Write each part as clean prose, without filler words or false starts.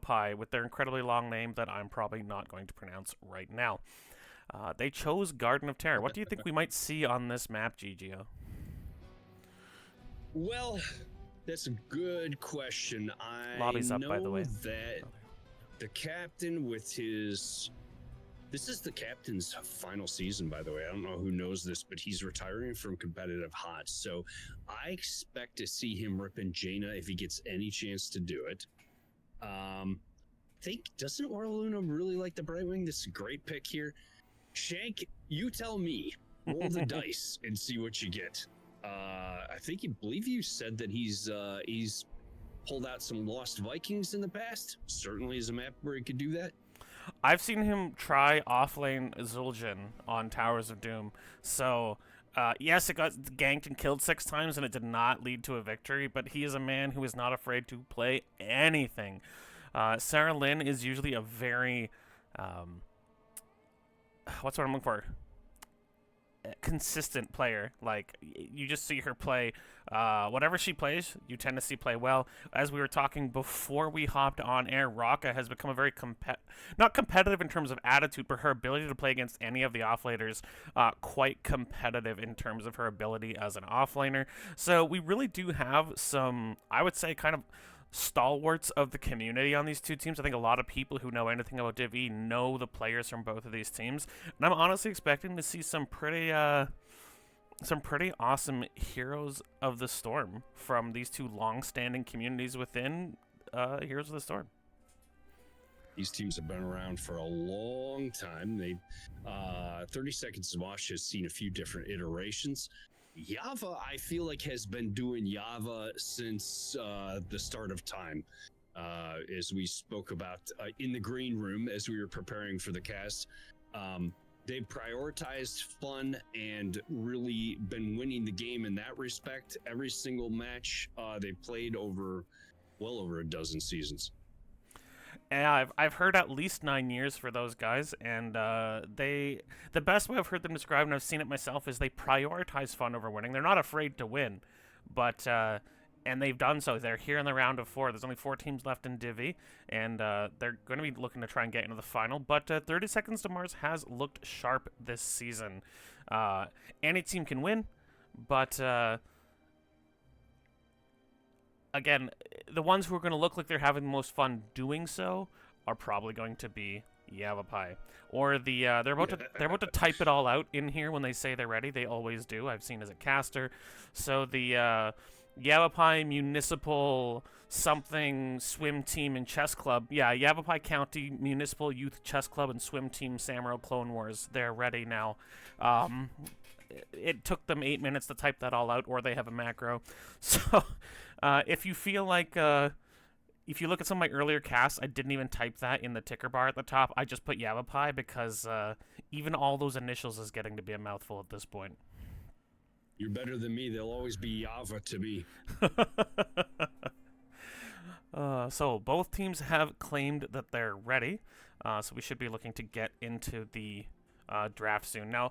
Yavapai with their incredibly long name that I'm probably not going to pronounce right now. They chose Garden of Terror. What do you think we might see on this map, GGO? Well, that's a good question. I Lobby's up, by the know way. that the captain with his... This is the captain's final season, by the way. I don't know who knows this, but he's retiring from competitive HOTS. So I expect to see him ripping Jaina if he gets any chance to do it. Doesn't Orluna really like the Brightwing? This is a great pick here. Shank, you tell me. Roll the dice and see what you get. I believe you said that he's pulled out some Lost Vikings in the past. Certainly is a map where he could do that. I've seen him try offlane Zul'jin on Towers of Doom. So, yes, it got ganked and killed 6 times, and it did not lead to a victory, but he is a man who is not afraid to play anything. Sarah Lynn is usually a very... what's what I'm looking for? Consistent player. Like, you just see her play whatever she plays, you tend to see play well. As we were talking before we hopped on air, Raka has become a very not competitive in terms of attitude, but her ability to play against any of the offlaners quite competitive in terms of her ability as an offlaner. So we really do have some, I would say, kind of stalwarts of the community on these two teams. I think a lot of people who know anything about Div E know the players from both of these teams, and I'm honestly expecting to see some pretty awesome heroes of the storm from these two long-standing communities within Heroes of the Storm. These teams have been around for a long time. 30 Seconds to Mosh has seen a few different iterations. Yava, I feel like, has been doing Yava since the start of time. As we spoke about in the green room as we were preparing for the cast, they've prioritized fun and really been winning the game in that respect. Every single match they've played well over a dozen seasons. Yeah, I've heard at least 9 years for those guys, and the best way I've heard them described, and I've seen it myself, is they prioritize fun over winning. They're not afraid to win, but and they've done so. They're here in the round of 4. There's only 4 teams left in Div E, and they're going to be looking to try and get into the final. But 30 Seconds to Mars has looked sharp this season. Any team can win, but again, the ones who are going to look like they're having the most fun doing so are probably going to be Yavapai. Or they're about to type it all out in here when they say they're ready. They always do. I've seen as a caster. So the Yavapai Municipal something swim team and chess club. Yeah, Yavapai County Municipal Youth Chess Club and swim team Samuro Clone Wars. They're ready now. It took them 8 minutes to type that all out, or they have a macro. So if you feel like... if you look at some of my earlier casts, I didn't even type that in the ticker bar at the top. I just put Yavapai because even all those initials is getting to be a mouthful at this point. You're better than me. They'll always be Yava to me. So both teams have claimed that they're ready. So we should be looking to get into the draft soon. Now,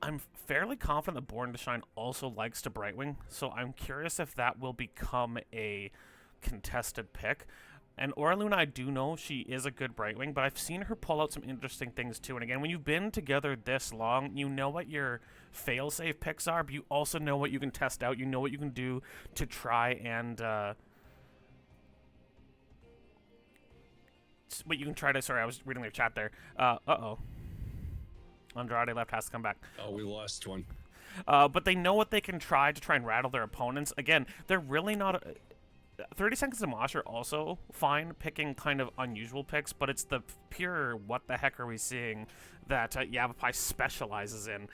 I'm fairly confident that Born to Shine also likes to Brightwing. So I'm curious if that will become a contested pick. And Orluna, I do know she is a good Brightwing, but I've seen her pull out some interesting things too. And again, when you've been together this long, you know what your fail-safe picks are, but you also know what you can test out. You know what you can do to try and sorry, I was reading their chat there. Uh-oh. Andrade left, has to come back. Oh, we lost one. But they know what they can try to and rattle their opponents. Again, they're really not... 30 Seconds to Mosh are also fine picking kind of unusual picks, but it's the pure what the heck are we seeing that Yavapai specializes in.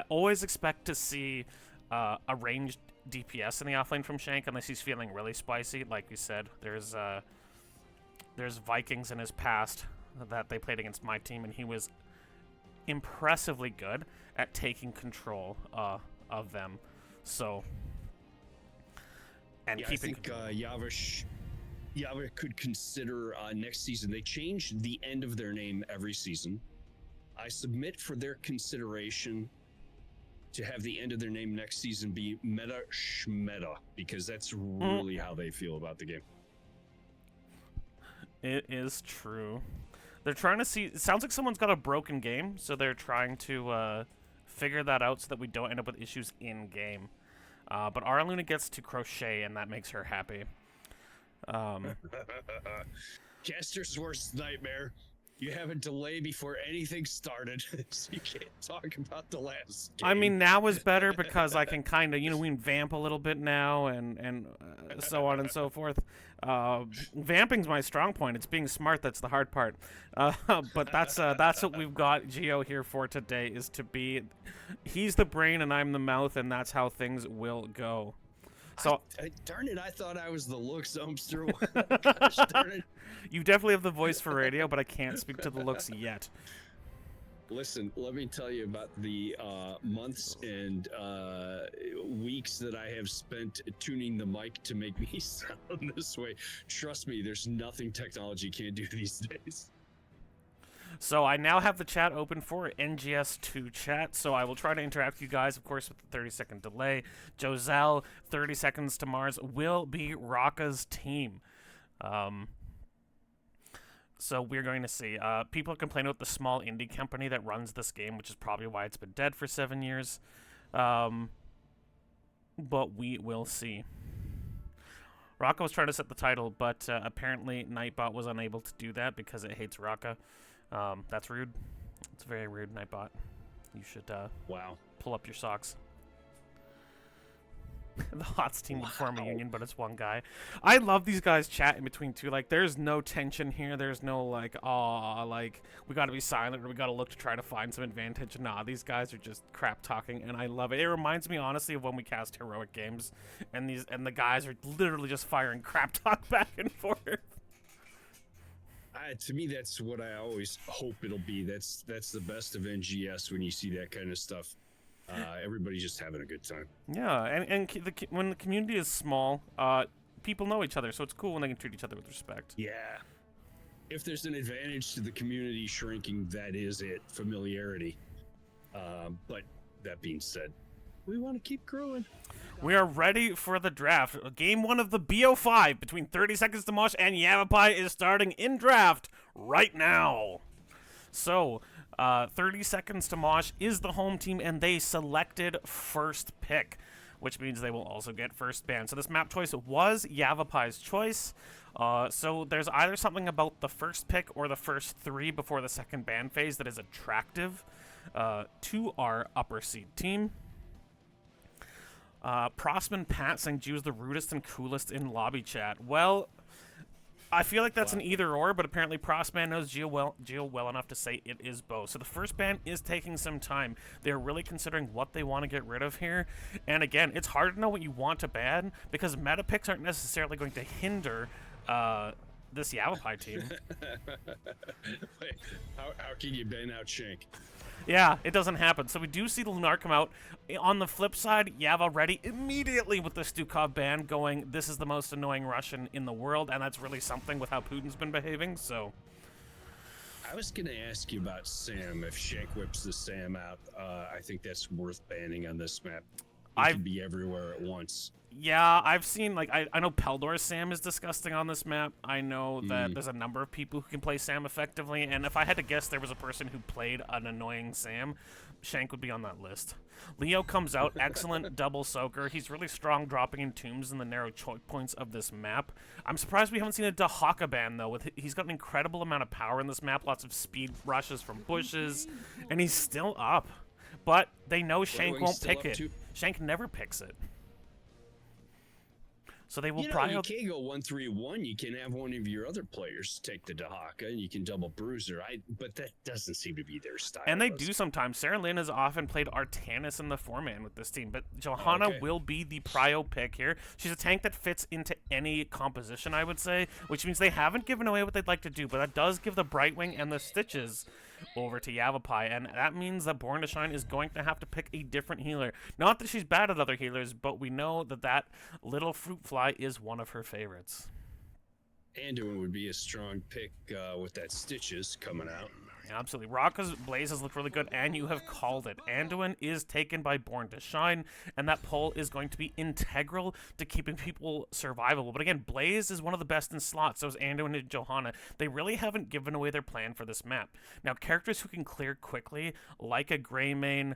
Always expect to see a ranged DPS in the offlane from Shank unless he's feeling really spicy. Like we said, there's Vikings in his past that they played against my team, and he was impressively good at taking control of them. So... And yeah, I think Yava could consider next season. They change the end of their name every season. I submit for their consideration to have the end of their name next season be Meta Shmeta, because that's really how they feel about the game. It is true. They're trying to see. It sounds like someone's got a broken game, so they're trying to figure that out so that we don't end up with issues in game. But our Luna gets to crochet, and that makes her happy. Caster's worst nightmare. You have a delay before anything started, so you can't talk about the last game. I mean, now is better because I can kind of, we can vamp a little bit now and so on and so forth. Vamping's my strong point. It's being smart that's the hard part. But that's what we've got Geo here for today, is to be... He's the brain and I'm the mouth, and that's how things will go. So darn it, I thought I was the looks dumpster. Gosh darn it. You definitely have the voice for radio, but I can't speak to the looks yet. Listen, let me tell you about the months and weeks that I have spent tuning the mic to make me sound this way. Trust me, there's nothing technology can't do these days. So I now have the chat open for NGS to chat, so I will try to interact with you guys, of course, with the 30-second delay. Joselle, 30 Seconds to Mars will be Rocca's team. So we're going to see. People are complaining about the small indie company that runs this game, which is probably why it's been dead for 7 years. But we will see. Rocca was trying to set the title, but apparently Nightbot was unable to do that because it hates Rocca. That's rude. It's very rude, Nightbot. You should pull up your socks. The HOTS team would form a union, but it's one guy. I love these guys chat in between too. Like, there's no tension here. There's no like, we gotta be silent or we gotta look to try to find some advantage. Nah, these guys are just crap talking, and I love it. It reminds me honestly of when we cast heroic games, and the guys are literally just firing crap talk back and forth. To me, that's what I always hope it'll be. That's the best of NGS when you see that kind of stuff. Everybody's just having a good time. Yeah, and when the community is small, people know each other, so it's cool when they can treat each other with respect. Yeah. If there's an advantage to the community shrinking, that is it. Familiarity. But that being said, we want to keep growing. We are ready for the draft. Game 1 of the Bo5 between 30 Seconds to Mosh and Yavapai is starting in draft right now. So, 30 Seconds to Mosh is the home team, and they selected first pick, which means they will also get first ban. So this map choice was Yavapai's choice. So there's either something about the first pick or the first 3 before the second ban phase that is attractive to our upper seed team. Prosman Pat saying Gio's the rudest and coolest in lobby chat. Well, I feel like that's an either or, but apparently Prosman knows Gio well enough to say it is both. So the first ban is taking some time. They're really considering what they want to get rid of here. And again, it's hard to know what you want to ban because meta picks aren't necessarily going to hinder this Yavapai team. Wait, how can you ban out Shank? Yeah, it doesn't happen. So we do see the Lunar come out. On the flip side, Yava ready immediately with the Stukov ban going, this is the most annoying Russian in the world, and that's really something with how Putin's been behaving, so... I was going to ask you about Sam, if Shank whips the Sam out. I think that's worth banning on this map. It can be everywhere at once. Yeah, I've seen, like, I know Peldor's Sam is disgusting on this map. I know that there's a number of people who can play Sam effectively, and if I had to guess there was a person who played an annoying Sam, Shank would be on that list. Leo comes out, excellent double soaker. He's really strong dropping in tombs in the narrow choke points of this map. I'm surprised we haven't seen a Dahaka ban, though. He's got an incredible amount of power in this map, lots of speed rushes from bushes, and he's still up. But they know Shank won't pick it. Shank never picks it. So they will probably... You can't go 1-3-1. You can have one of your other players take the Dahaka, and you can double Bruiser. But that doesn't seem to be their style. And they do sometimes. Sarah Lynn has often played Artanis in the 4-man with this team, but Johanna will be the prio pick here. She's a tank that fits into any composition, I would say, which means they haven't given away what they'd like to do, but that does give the Brightwing and the Stitches over to Yavapai, and that means that Born to Shine is going to have to pick a different healer. Not that she's bad at other healers, but we know that little fruit fly is one of her favorites. Anduin would be a strong pick with that Stitches coming out. Absolutely. Rocka's Blazes look really good, and you have called it. Anduin is taken by Born to Shine, and that pull is going to be integral to keeping people survivable. But again, Blaze is one of the best in slots, so is Anduin and Johanna. They really haven't given away their plan for this map. Now, characters who can clear quickly, like a Greymane,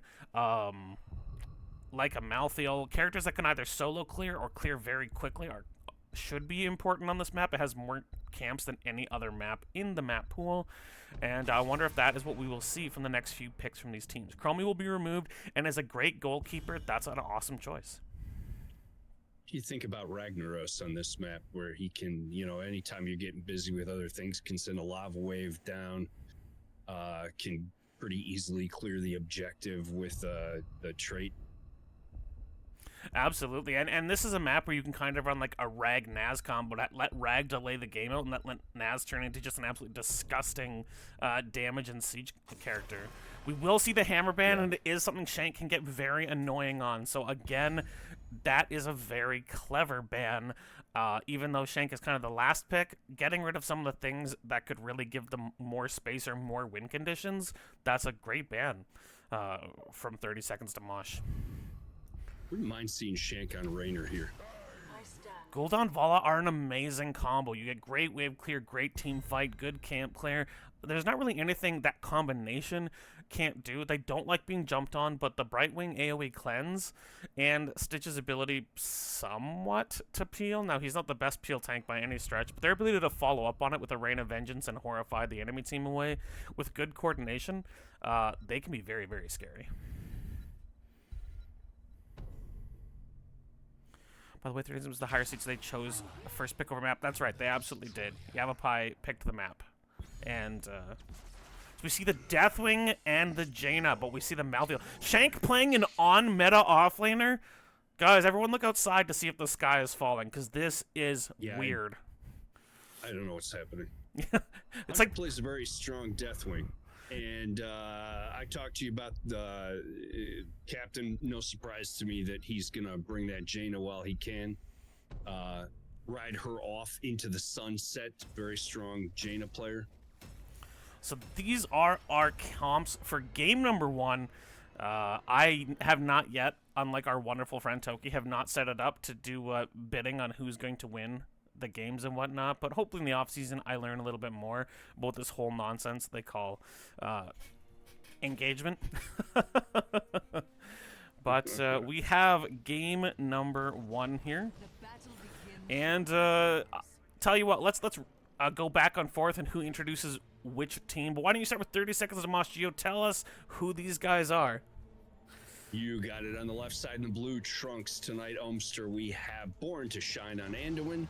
like a Malthael, characters that can either solo clear or clear very quickly should be important on this map. It has more camps than any other map in the map pool, and I wonder if that is what we will see from the next few picks from these teams. Chromie will be removed, and as a great goalkeeper, that's an awesome choice. You think about Ragnaros on this map, where he can, anytime you're getting busy with other things, can send a lava wave down, can pretty easily clear the objective with the trait. Absolutely, and this is a map where you can kind of run like a Rag Naz combo, let Rag delay the game out, and let Naz turn into just an absolutely disgusting damage and siege character. We will see the hammer ban, and it is something Shank can get very annoying on. So again, that is a very clever ban. Even though Shank is kind of the last pick, getting rid of some of the things that could really give them more space or more win conditions, that's a great ban from 30 seconds to Mosh. Wouldn't mind seeing Shank on Raynor here. Gul'dan Vala are an amazing combo. You get great wave clear, great team fight, good camp clear. There's not really anything that combination can't do. They don't like being jumped on, but the Brightwing AoE cleanse and Stitch's ability somewhat to peel. Now, he's not the best peel tank by any stretch, but their ability to follow up on it with a Rain of Vengeance and horrify the enemy team away with good coordination, they can be very, very scary. By the way, 30 was the higher seats. They chose a first pick over map. That's right, they absolutely did. Yavapai picked the map. And so we see the Deathwing and the Jaina, but we see the Malthael. Shank playing an on-meta offlaner. Guys, everyone look outside to see if the sky is falling, because this is weird. I don't know what's happening. It's like plays a very strong Deathwing. And I talked to you about the Captain. No surprise to me that he's going to bring that Jaina while he can. Ride her off into the sunset. Very strong Jaina player. So these are our comps for game number 1. I have not yet, unlike our wonderful friend Toki, have not set it up to do bidding on who's going to win the games and whatnot, but hopefully in the off-season I learn a little bit more about this whole nonsense they call engagement. But we have game number 1 here, and tell you what, let's go back and forth and who introduces which team. But why don't you start with 30 seconds of Mosh? Geo, tell us who these guys are. You got it. On the left side in the blue trunks tonight, Omster, we have Born to Shine on Anduin,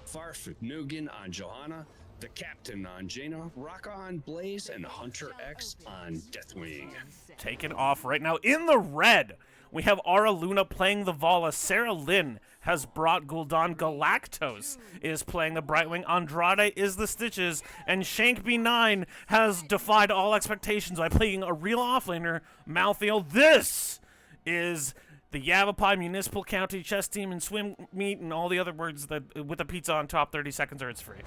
Farf Nugan on Johanna, the Captain on Jaina, Rocka on Blaze, and Hunter X on Deathwing. Taken off right now in the red. We have Aura Luna playing the Vala. Sarah Lynn has brought Gul'dan. Galactos is playing the Brightwing. Andrade is the Stitches. And Shank B9 has defied all expectations by playing a real offlaner, Malthael. This is the Yavapai Municipal County Chess Team and Swim Meet and all the other words that with a pizza on top, 30 seconds or it's free.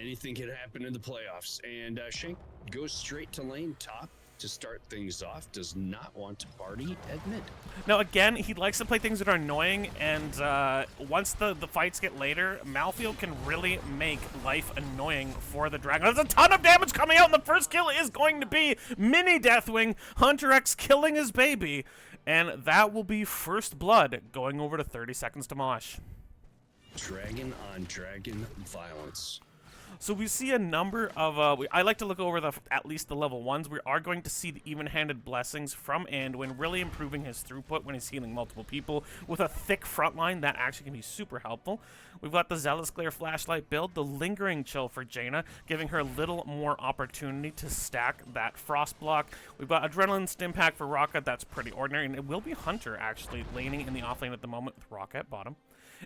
Anything can happen in the playoffs. And Shank goes straight to lane top to start things off. Does not want to party at mid. Now, again, he likes to play things that are annoying, and once the fights get later, Malthael can really make life annoying for the Dragon. There's a ton of damage coming out, and the first kill is going to be Mini Deathwing, Hunter X killing his baby, and that will be first blood going over to 30 seconds to Mosh. Dragon on dragon violence. So we see a number of, I like to look over at least the level 1s. We are going to see the even-handed blessings from Anduin, really improving his throughput when he's healing multiple people. With a thick front line, that actually can be super helpful. We've got the Zealous Glare Flashlight build, the Lingering Chill for Jaina, giving her a little more opportunity to stack that Frost block. We've got Adrenaline Stim Pack for Rocka, that's pretty ordinary, and it will be Hunter, actually, laning in the offlane at the moment with Rocka at bottom.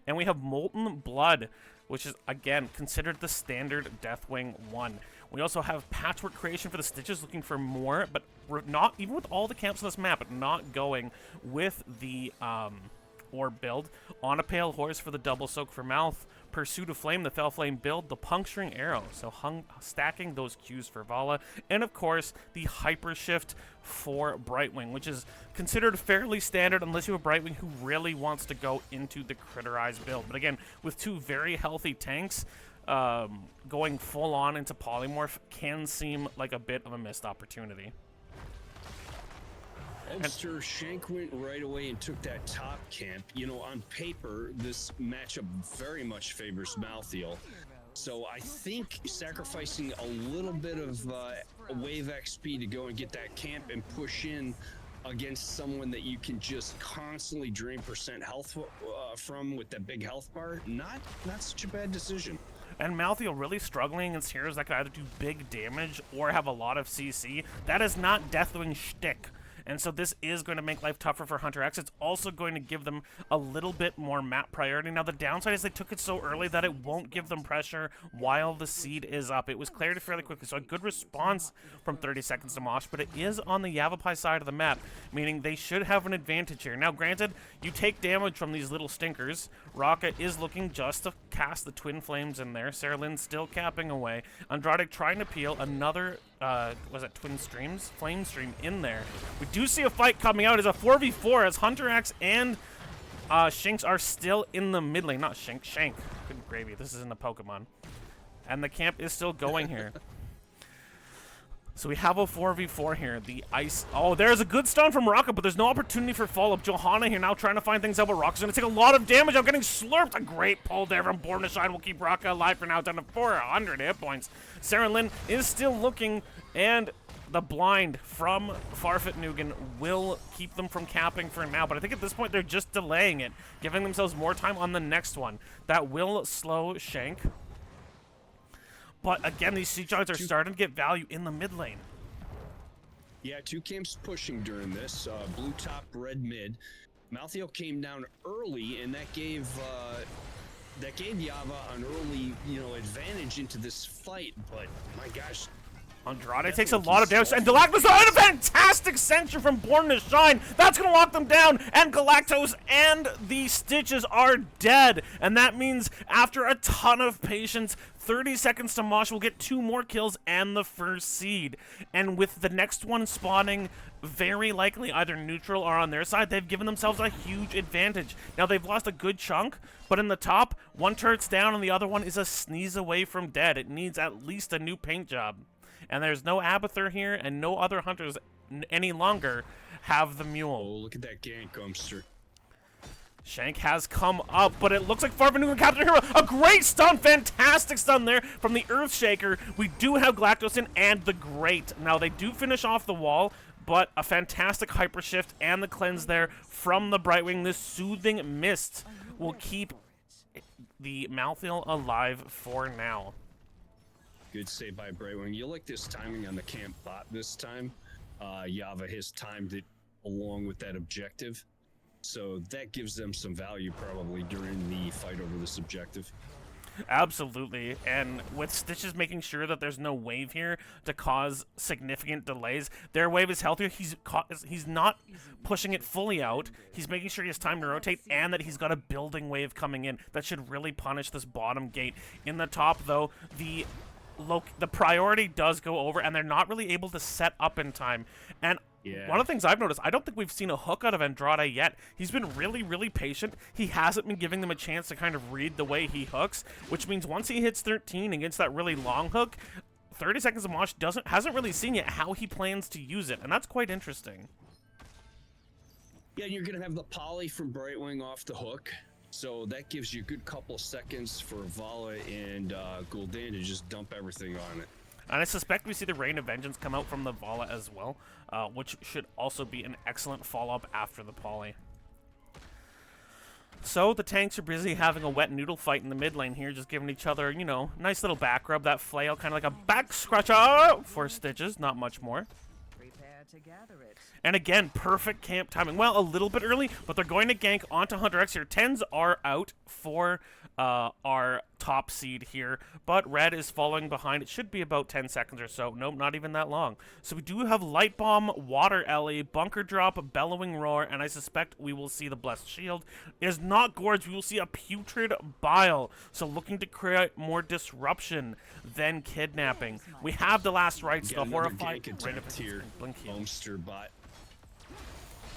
And we have Molten Blood, which is, again, considered the standard Deathwing 1. We also have Patchwork Creation for the Stitches, looking for more, but we're not, even with all the camps on this map, not going with the orb build. On a Pale Horse for the Double Soak for Mouth. Pursuit of Flame, the Fell Flame build, the Puncturing Arrow, so stacking those Qs for Vala, and of course, the Hyper Shift for Brightwing, which is considered fairly standard unless you have Brightwing who really wants to go into the Critterized build. But again, with two very healthy tanks, going full on into Polymorph can seem like a bit of a missed opportunity. Mr. Shank went right away and took that top camp. You know, on paper, this matchup very much favors Malthael. So I think sacrificing a little bit of wave XP to go and get that camp and push in against someone that you can just constantly drain percent health from with that big health bar, not such a bad decision. And Malthael really struggling against heroes that can either do big damage or have a lot of CC. That is not Deathwing shtick. And so this is going to make life tougher for Hunter X. It's also going to give them a little bit more map priority. Now, the downside is they took it so early that it won't give them pressure while the seed is up. It was cleared fairly quickly, so a good response from 30 seconds to Mosh, but it is on the Yavapai side of the map, meaning they should have an advantage here. Now, granted, you take damage from these little stinkers. Rocka is looking just to cast the Twin Flames in there. Sarah Lynn still capping away. Andrade trying to peel another was it Twin Streams? Flame Stream in there. We do see a fight coming out. It's a 4v4 as Hunter X and Shinx are still in the mid lane. Not Shank, Shank. Good gravy. This isn't a Pokemon. And the camp is still going here. So we have a 4v4 here. The ice. Oh, there's a good stun from Rocka, but there's no opportunity for follow-up. Johanna here now trying to find things out, but Rocka's going to take a lot of damage. I'm getting slurped. A great pull there from Born to Shine will keep Rocka alive for now, down to 400 hit points. Sarah Lynn is still looking, and the blind from Farfet Nugan will keep them from capping for now, but I think at this point they're just delaying it, giving themselves more time on the next one. That will slow Shank. But again, these Siege Giants are starting to get value in the mid lane. Yeah, two camps pushing during this. Blue top, red mid. Malthael came down early, and that gave Yava an early, advantage into this fight. But my gosh, Andrade takes a lot of damage, and Galactus, a fantastic censure from Born to Shine. That's going to lock them down, and Galactos and the Stitches are dead. And that means after a ton of patience, 30 seconds to Mosh will get 2 more kills and the first seed. And with the next one spawning very likely either neutral or on their side, they've given themselves a huge advantage. Now, they've lost a good chunk, but in the top, one turret's down and the other one is a sneeze away from dead. It needs at least a new paint job. And there's no Abathur here, and no other hunters any longer have the mule. Oh, look at that gank, Gumster. Shank has come up, but it looks like Farfet Nugan captured hero. A great stun, fantastic stun there from the Earthshaker. We do have Galactos in and the Great. Now, they do finish off the wall, but a fantastic Hyper Shift and the cleanse there from the Brightwing. This Soothing Mist will keep the Malthael alive for now. Good save by Brightwing. You like this timing on the camp bot this time. Yava has timed it along with that objective. So that gives them some value probably during the fight over this objective. Absolutely, and with Stitches making sure that there's no wave here to cause significant delays, their wave is healthier. He's not pushing it fully out. He's making sure he has time to rotate and that he's got a building wave coming in. That should really punish this bottom gate. In the top, though, the priority does go over, and they're not really able to set up in time. And one of the things I've noticed, I don't think we've seen a hook out of Andrade yet. He's been really, really patient. He hasn't been giving them a chance to kind of read the way he hooks, which means once he hits 13 against that really long hook, 30 seconds of Mosh hasn't really seen yet how he plans to use it, and that's quite interesting. Yeah, and you're going to have the poly from Brightwing off the hook. So that gives you a good couple seconds for Vala and Gul'dan to just dump everything on it. And I suspect we see the Rain of Vengeance come out from the Vala as well, which should also be an excellent follow-up after the poly. So the tanks are busy having a wet noodle fight in the mid lane here, just giving each other, nice little back rub, that flail, kind of like a back scratcher for Stitches, not much more. And again, perfect camp timing. Well, a little bit early, but they're going to gank onto Hunter X here. 10s are out for our top seed here, but red is following behind. It should be about 10 seconds or so. Nope, not even that long. So we do have Light Bomb, Water Ellie, Bunker Drop, Bellowing Roar, and I suspect we will see the Blessed Shield. It is not Gorge. We will see a Putrid Bile. So looking to create more disruption than kidnapping. We have the last rites, the Horrified. Blink heal. Bot.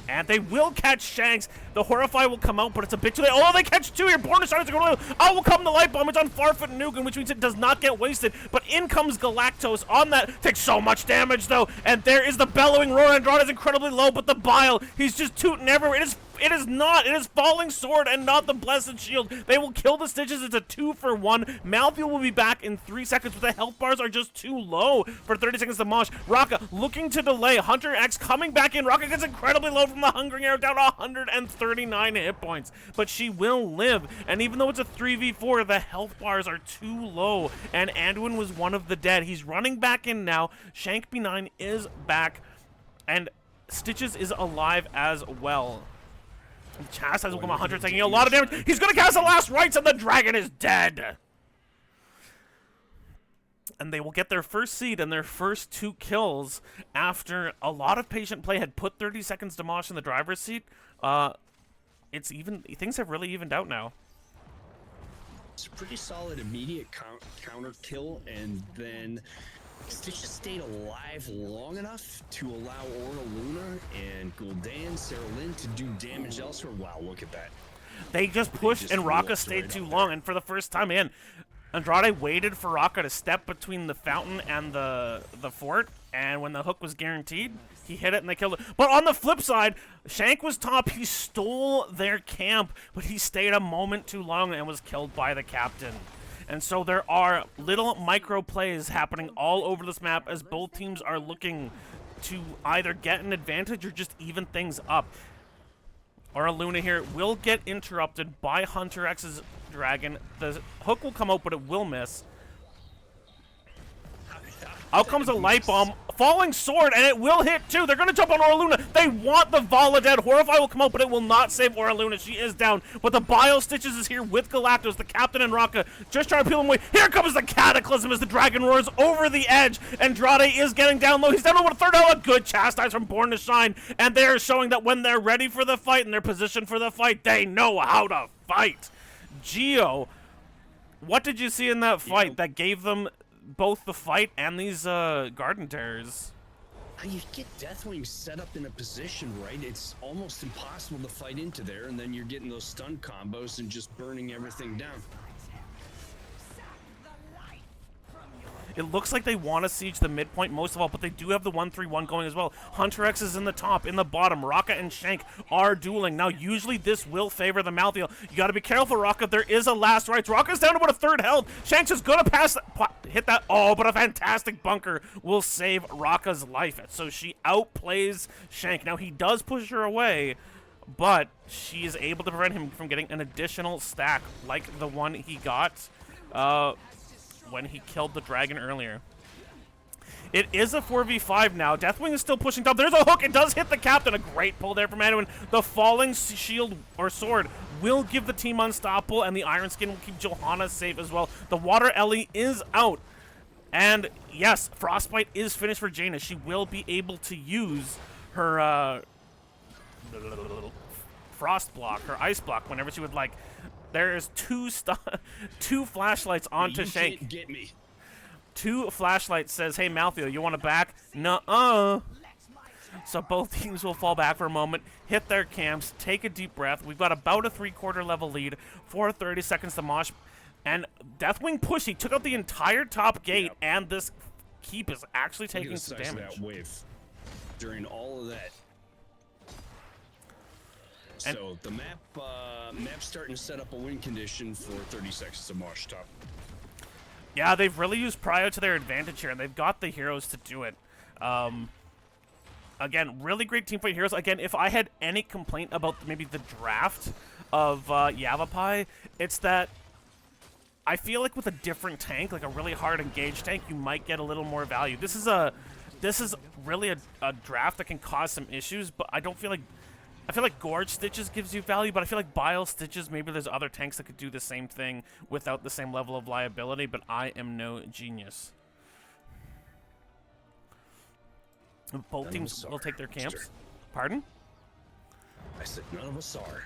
And they will catch Shanks. The Horrify will come out, but it's a bit too late. Oh, they catch two here. Born to Shine is going to go. Oh, will come the Light Bomb. It's on Farfoot and Nugan, which means it does not get wasted. But in comes Galactos on that. Takes so much damage, though. And there is the Bellowing Roar. Andrade is incredibly low, but the Bile, he's just tooting everywhere. It is not. It is Falling Sword and not the Blessed Shield. They will kill the Stitches. It's a 2-for-1. Malthael will be back in 3 seconds, but the health bars are just too low for 30 seconds to Mosh. Raka looking to delay. Hunter X coming back in. Raka gets incredibly low from the Hungering Arrow, down to 139 hit points. But she will live. And even though it's a 3v4, the health bars are too low. And Anduin was one of the dead. He's running back in now. Shank B9 is back. And Stitches is alive as well. Chastise will come 100, taking a lot of damage. He's going to cast the last rites, and the dragon is dead. And they will get their first seed and their first 2 kills after a lot of patient play had put 30 seconds to Mosh in the driver's seat. It's even. Things have really evened out now. It's a pretty solid immediate counter kill, and then Stitches stayed alive long enough to allow Aura Luna and Gul'dan, Sarah Lynn to do damage elsewhere. Wow, look at that. They just pushed, and Raka stayed too long, and for the first time in, Andrade waited for Raka to step between the fountain and the fort, and when the hook was guaranteed, he hit it and they killed it. But on the flip side, Shank was top. He stole their camp, but he stayed a moment too long and was killed by the captain. And so there are little micro plays happening all over this map as both teams are looking to either get an advantage or just even things up. Our Luna here will get interrupted by Hunter X's dragon. The hook will come out, but it will miss. Out comes a Light Bomb, Falling Sword, and it will hit too. They're going to jump on Aura Luna. They want the Vala dead. Horrify will come out, but it will not save Aura Luna. She is down. But the Bile Stitches is here with Galactos, the captain, and Raka just trying to peel him away. Here comes the Cataclysm as the dragon roars over the edge. Andrade is getting down low. He's down to a third health. A good Chastise from Born to Shine. And they're showing that when they're ready for the fight and they're positioned for the fight, they know how to fight. Geo, what did you see in that fight that gave them both the fight and these Garden Terrors? You get Deathwing set up in a position, right? It's almost impossible to fight into there, and then you're getting those stun combos and just burning everything down. It looks like they want to siege the midpoint most of all, but they do have the 1-3-1 going as well. Hunter X is in the top, in the bottom. Raka and Shank are dueling. Now, usually this will favor the Malthael. You got to be careful, Raka. There is a last rites. Raka's down to about a third health. Shank's is going to pass that, hit that. Oh, but a fantastic bunker will save Raka's life. So she outplays Shank. Now, he does push her away, but she is able to prevent him from getting an additional stack like the one he got when he killed the dragon earlier. It is a 4v5 now. Deathwing is still pushing top. There's a hook. It does hit the captain. A great pull there from Anduin. The falling shield or sword will give the team unstoppable, and the Iron Skin will keep Johanna safe as well. The Water Ellie is out. And yes, Frostbite is finished for Jaina. She will be able to use her Frost block, her Ice block, whenever she would like. There is two flashlights onto Shank. Can't get me. 2 flashlights says, hey, Malthael, you want to back? Nuh-uh. So both teams will fall back for a moment, hit their camps, take a deep breath. We've got about a 3/4 level lead, 30 seconds to Mosh. And Deathwing push. He took out the entire top gate, and this keep is actually taking some damage. That wave during all of that. And so the map's starting to set up a win condition for 30 seconds to Mosh top. Yeah, they've really used Prio to their advantage here, and they've got the heroes to do it. Again, really great team fight heroes. Again, if I had any complaint about maybe the draft of Yavapai, it's that I feel like with a different tank, like a really hard engaged tank, you might get a little more value. This this is really a draft that can cause some issues, but I don't feel like... I feel like Gorge Stitches gives you value, but I feel like Bile Stitches, maybe there's other tanks that could do the same thing without the same level of liability, but I am no genius. Both teams will take their camps. Pardon? I said none of us are.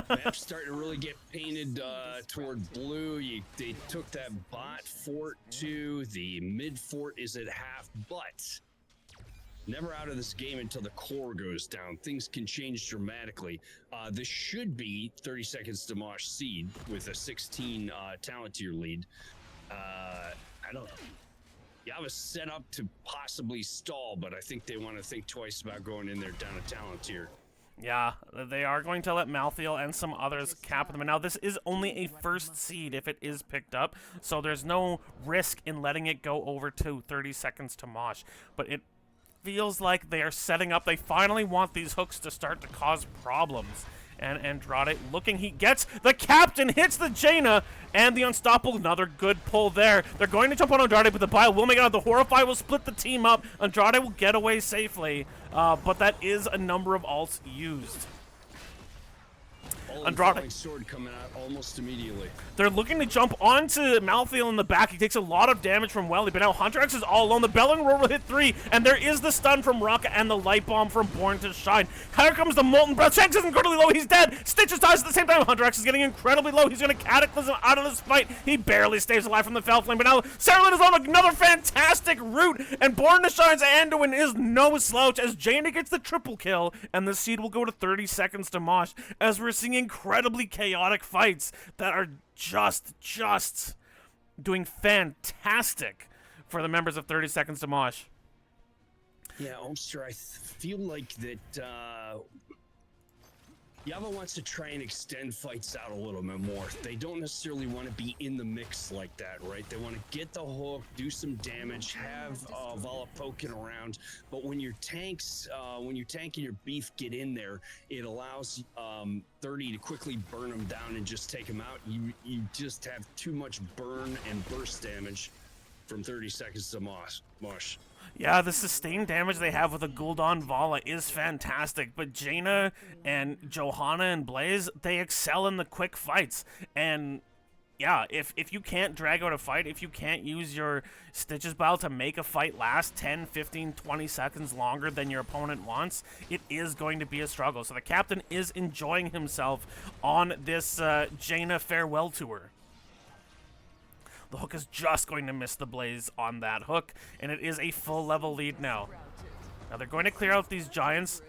Map's starting to really get painted toward blue. They took that bot fort too. The mid fort is at half, but never out of this game until the core goes down. Things can change dramatically. This should be 30 seconds to Mosh seed with a 16 talent tier lead. I don't know. Yava's set up to possibly stall, but I think they want to think twice about going in there down a talent tier. Yeah, they are going to let Malthael and some others cap them. And now this is only a first seed if it is picked up, so there's no risk in letting it go over to 30 seconds to Mosh. But it feels like they are setting up. They finally want these hooks to start to cause problems. And Andrade looking, he gets the captain, hits the Jaina, and the Unstoppable, another good pull there. They're going to jump on Andrade, but the Bile will make it out. The Horrify will split the team up. Andrade will get away safely, but that is a number of ults used. Andrade sword coming out almost immediately. They're looking to jump onto Malthael in the back. He takes a lot of damage from Welly, but now Hunter X is all alone. The Belling Roar will hit 3, and there is the stun from Rocka and the Light Bomb from Born to Shine. Here comes the Molten Breath. Shanks is incredibly low. He's dead. Stitches dies at the same time. Hunter X is getting incredibly low. He's going to Cataclysm out of this fight. He barely stays alive from the Fell Flame, but now Sarah is on another fantastic route, and Born to Shine's Anduin is no slouch as Jaina gets the triple kill, and the seed will go to 30 seconds to Mosh as we're seeing incredibly chaotic fights that are just doing fantastic for the members of 30 Seconds to Mosh. Yeah, Ulster, I feel like that Yava wants to try and extend fights out a little bit more. They don't necessarily want to be in the mix like that, right? They want to get the hook, do some damage, have Vala poking around. But when your tanks, when your tank and your beef get in there, it allows 30 to quickly burn them down and just take them out. You just have too much burn and burst damage from 30 seconds to Mosh. Yeah, the sustained damage they have with a Gul'dan Vala is fantastic, but Jaina and Johanna and Blaze, they excel in the quick fights. And yeah, if you can't drag out a fight, if you can't use your Stitches Bile to make a fight last 10, 15, 20 seconds longer than your opponent wants, it is going to be a struggle. So the captain is enjoying himself on this Jaina farewell tour. The hook is just going to miss the Blaze on that hook, and it is a full level lead now. Now they're going to clear out these giants.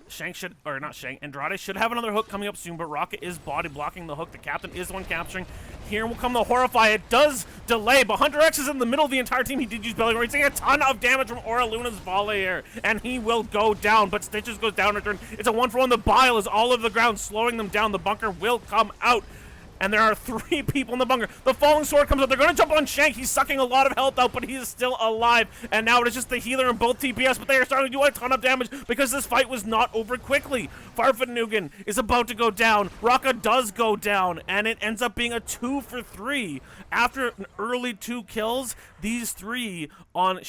Shank should, or not Shank, Andrade should have another hook coming up soon, but Rocket is body blocking the hook. The captain is the one capturing. Here will come the Horrify. It does delay, but Hunter X is in the middle of the entire team. He did use Belly Roar. He's taking a ton of damage from Aura Luna's volley here, and he will go down, but Stitches goes down in return. It's a 1-for-1. The Bile is all over the ground, slowing them down. The bunker will come out. And there are 3 people in the bunker. The Falling Sword comes out. They're going to jump on Shank. He's sucking a lot of health out, but he is still alive. And now it is just the healer and both TPS, but they are starting to do a ton of damage because this fight was not over quickly. Farfanugan is about to go down. Rocka does go down, and it ends up being a 2 for 3. After an early 2 kills, these 3 on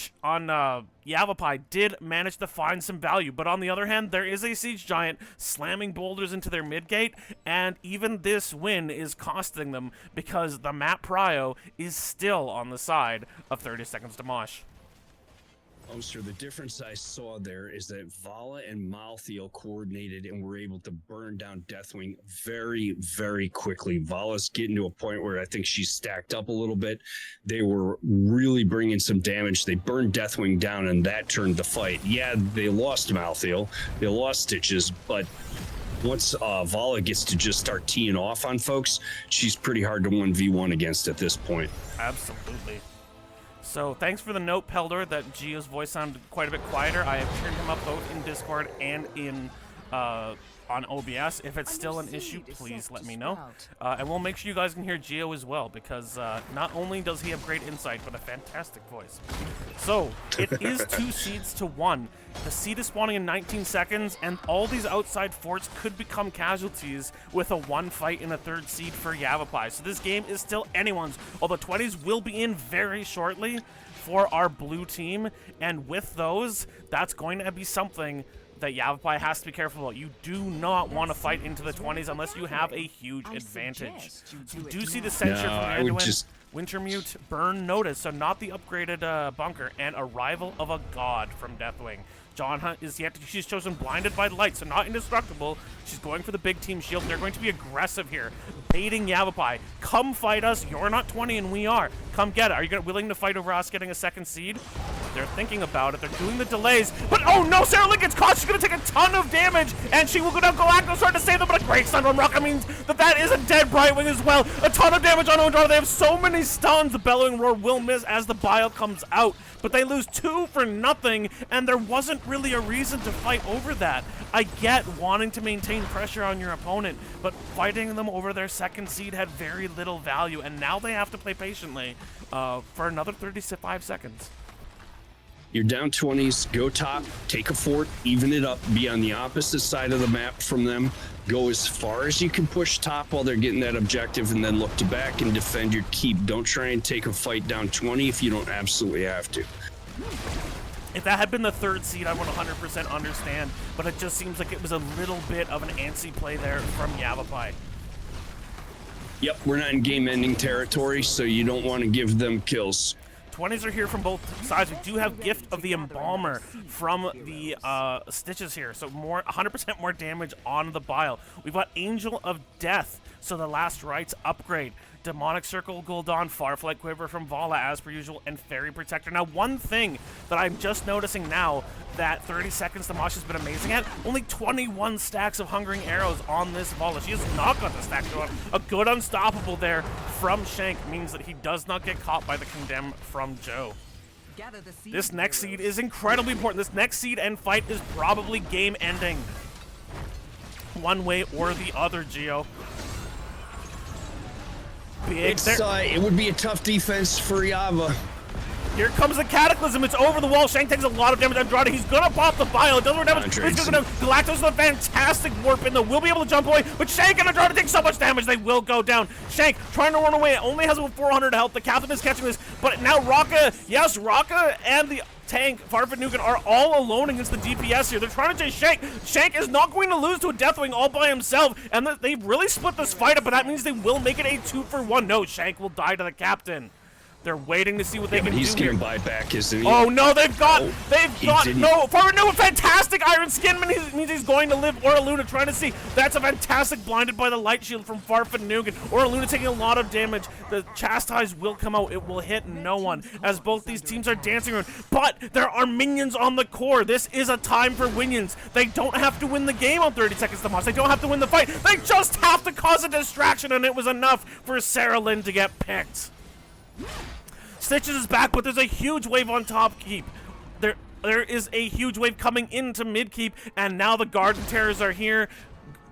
Yavapai did manage to find some value, but on the other hand, there is a Siege Giant slamming boulders into their mid-gate, and even this win is costing them because the map prio is still on the side of 30 Seconds to Mosh. Sir, the difference I saw there is that Vala and Malthael coordinated and were able to burn down Deathwing very, very quickly. Vala's getting to a point where I think she's stacked up a little bit. They were really bringing some damage. They burned Deathwing down, and that turned the fight. Yeah, they lost Malthael. They lost Stitches, but once Vala gets to just start teeing off on folks, she's pretty hard to 1v1 against at this point. Absolutely. So thanks for the note, Peldor, that Gio's voice sounded quite a bit quieter. I have turned him up both in Discord and in on OBS. If it's still an issue, please let me know. And we'll make sure you guys can hear Gio as well, because not only does he have great insight, but a fantastic voice. So, it is 2 seeds to 1. The seed is spawning in 19 seconds, and all these outside forts could become casualties with a 1 fight in a 3rd seed for Yavapai. So this game is still anyone's, although 20s will be in very shortly for our blue team, and with those, that's going to be something that Yavapai has to be careful about. You do not want to fight into the 20s unless you have a huge advantage. So we do see the censure from Anduin, Wintermute, Burn Notice, so not the upgraded bunker, and Arrival of a God from Deathwing. John Hunt is yet to, she's chosen Blinded by Light, so not indestructible. She's going for the big team shield. They're going to be aggressive here, baiting Yavapai. Come fight us. You're not 20 and we are. Come get it. Are you willing to fight over us getting a 2nd seed? They're thinking about it. They're doing the delays. But oh no, Sarah Lynn gets caught. She's going to take a ton of damage, and she will go down. Galactus trying to save them, but a great stun from Rocket means that is a dead Brightwing as well. A ton of damage on Undra. They have so many stuns. The Bellowing Roar will miss as the bile comes out, but they lose 2 for nothing, and there wasn't really a reason to fight over that. I get wanting to maintain pressure on your opponent, but fighting them over their 2nd seed had very little value, and now they have to play patiently for another 35 seconds. You're down 20s, go top, take a fort, even it up, be on the opposite side of the map from them, go as far as you can push top while they're getting that objective, and then look to back and defend your keep. Don't try and take a fight down 20 if you don't absolutely have to. If that had been the 3rd seed, I would 100% understand, but it just seems like it was a little bit of an antsy play there from Yavapai. Yep, we're not in game-ending territory, so you don't want to give them kills. 20s are here from both sides. We do have Gift of the Embalmer from the Stitches here, so 100% more damage on the bile. We've got Angel of Death, so the Last Rites upgrade. Demonic Circle Gul'dan, Farflight Quiver from Vala as per usual, and Fairy Protector. Now, one thing that I'm just noticing now that 30 seconds the Mosh has been amazing at, only 21 stacks of Hungering Arrows on this Vala. She has not got the stack going. A good Unstoppable there from Shank means that he does not get caught by the Condemn from Joe. This next seed is incredibly important. This next seed and fight is probably game-ending. One way or the other, Gio. It would be a tough defense for Yava. Here comes the Cataclysm. It's over the wall. Shank takes a lot of damage. Andrade, he's going to pop the bile. It does more damage. He's going to Galactus with a fantastic warp in, though. Will be able to jump away, but Shank and Andrade take so much damage, they will go down. Shank trying to run away. It only has about 400 health. The Captain is catching this, but now Raka, yes, Raka and the tank, Farfetnugan, are all alone against the DPS here. They're trying to chase Shank. Shank is not going to lose to a Deathwing all by himself, and they've really split this fight up, but that means they will make it a 2-for-1. No, Shank will die to the Captain. They're waiting to see what they can do. He's getting buyback, isn't he? Oh no, they've got no. Farfetnugan, fantastic Iron Skin means he's going to live. Oraluna trying to see. That's a fantastic Blinded by the Light Shield from Farfetnugan. Oraluna taking a lot of damage. The Chastise will come out. It will hit no one as both these teams are dancing around. But there are minions on the core. This is a time for minions. They don't have to win the game on 30 seconds to Mosh. They don't have to win the fight. They just have to cause a distraction, and it was enough for Sarah Lynn to get picked. Stitches is back, but there's a huge wave on top keep. There is a huge wave coming into mid keep, and now the Garden Terrors are here.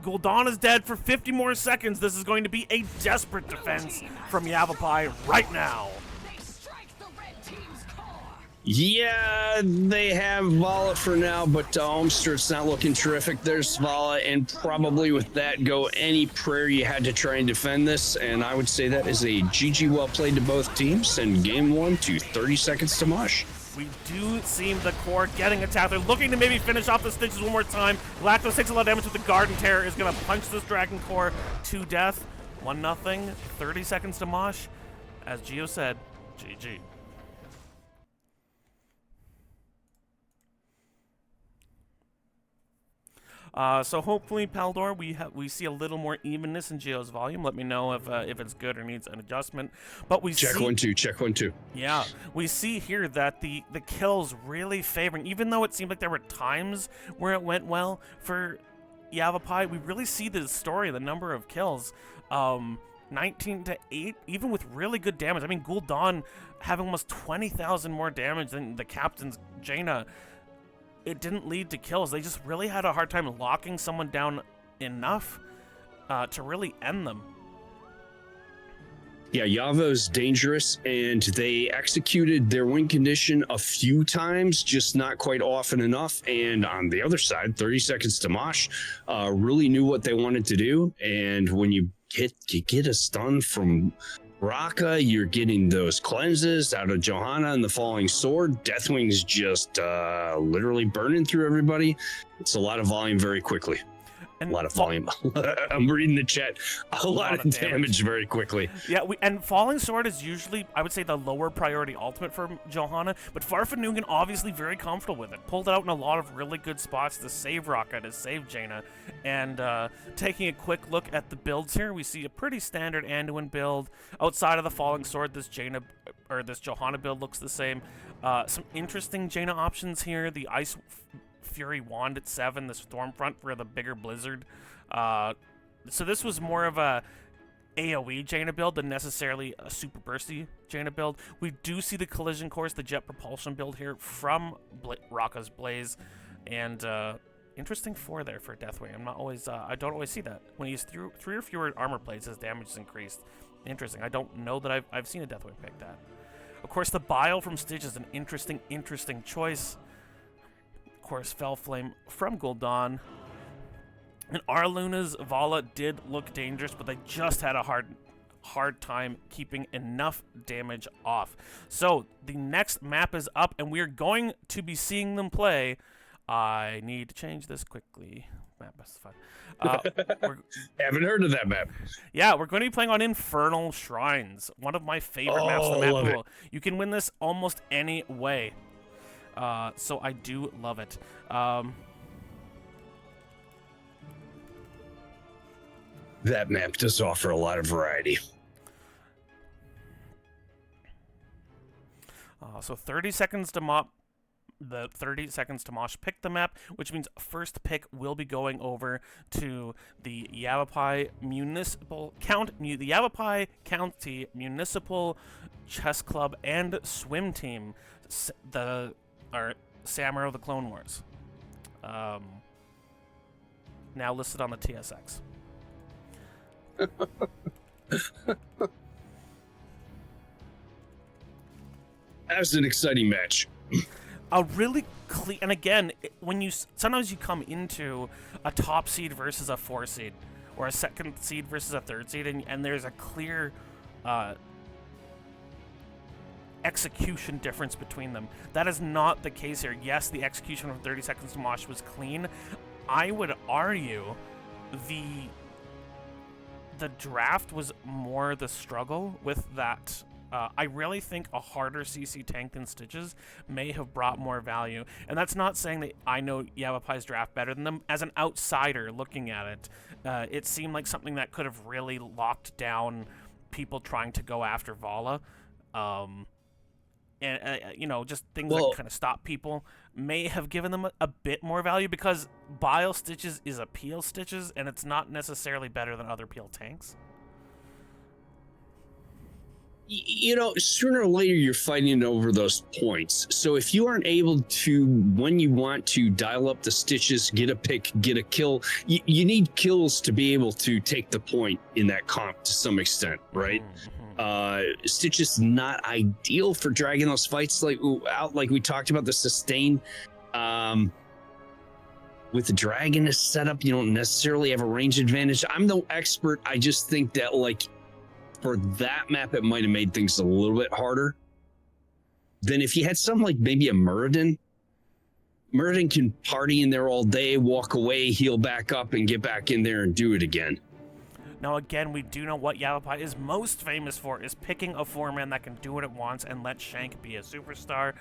Gul'dan is dead for 50 more seconds. This is going to be a desperate defense from Yavapai right now. Yeah, they have Vala for now, but Olmster, it's not looking terrific. There's Vala, and probably with that go any prayer you had to try and defend this, and I would say that is a GG well played to both teams, and game 1 to 30 seconds to Mosh. We do seem the core getting attacked. They're looking to maybe finish off the Stitches one more time. Galactus takes a lot of damage with the Garden Terror, is going to punch this Dragon Core to death. 1-0, 30 seconds to Mosh. As Gio said, GG. So hopefully, Paldor, we see a little more evenness in Gio's volume. Let me know if it's good or needs an adjustment. But check 1 2, check 1 2. Yeah, we see here that the kills really favoring, even though it seemed like there were times where it went well for Yavapai. We really see the story, the number of kills. 19-8, even with really good damage. I mean, Gul'dan having almost 20,000 more damage than the Captain's Jaina. it didn't lead to kills. They just really had a hard time locking someone down enough to really end them. Yeah, Yava's dangerous, and they executed their win condition a few times, just not quite often enough. And on the other side, 30 seconds to Mosh really knew what they wanted to do. And when you get a stun from Raka, you're getting those cleanses out of Johanna and the Falling Sword. Deathwing's just literally burning through everybody. It's a lot of volume very quickly. And a lot of volume. I'm reading the chat. A lot of damage very quickly. Yeah, and Falling Sword is usually, I would say, the lower priority ultimate for Johanna, but Farfetch'd obviously very comfortable with it. Pulled it out in a lot of really good spots to save Raka, to save Jaina. And taking a quick look at the builds here, we see a pretty standard Anduin build. Outside of the Falling Sword, this Johanna build looks the same. Some interesting Jaina options here. The Ice Fury Wand at 7, the Stormfront for the bigger Blizzard. So this was more of a AoE Jaina build than necessarily a super bursty Jaina build. We do see the Collision Course, the Jet Propulsion build here from Raka's Blaze, and interesting 4 there for Deathwing. I don't always see that. When he's through 3 or fewer armor plates, his damage is increased. Interesting. I don't know that I've seen a Deathwing pick that. Of course, the Bile from Stitch is an interesting choice. Of course, Fell Flame from Gul'dan. And Arluna's Vala did look dangerous, but they just had a hard time keeping enough damage off. So the next map is up, and we're going to be seeing them play. I need to change this quickly. Map is fun. Haven't heard of that map. Yeah, we're going to be playing on Infernal Shrines, one of my favorite maps in the map pool. You can win this almost any way. So I do love it. That map does offer a lot of variety. So 30 seconds to mop. The 30 seconds to Mosh pick the map, which means first pick will be going over to the Yavapai County Municipal Chess Club and Swim Team, Samurai of the Clone Wars. Now listed on the TSX. That was an exciting match. A really clean, and again, sometimes you come into a top seed versus a 4 seed, or a second seed versus a 3rd seed, and there's a clear execution difference between them. That is not the case here. Yes, the execution from 30 seconds to Mosh was clean. I would argue the draft was more the struggle with that. I really think a harder CC tank than Stitches may have brought more value. And that's not saying that I know Yavapai's draft better than them. As an outsider looking at it, it seemed like something that could have really locked down people trying to go after Vala. Just things that kind of stop people may have given them a bit more value, because Bile Stitches is a peel Stitches, and it's not necessarily better than other peel tanks. Sooner or later you're fighting over those points. So if you aren't able to, when you want to dial up the Stitches, get a pick, get a kill, you need kills to be able to take the point in that comp to some extent, right? Mm-hmm. Stitches not ideal for dragging those fights out, like we talked about the sustain. With the dragon is set up, you don't necessarily have a range advantage. I'm no expert. I just think that for that map, it might have made things a little bit harder than if you had something like maybe a Muradin. Muradin can party in there all day, walk away, heal back up, and get back in there and do it again. Now, again, we do know what Yavapai is most famous for, is picking a 4-man that can do what it wants and let Shank be a superstar.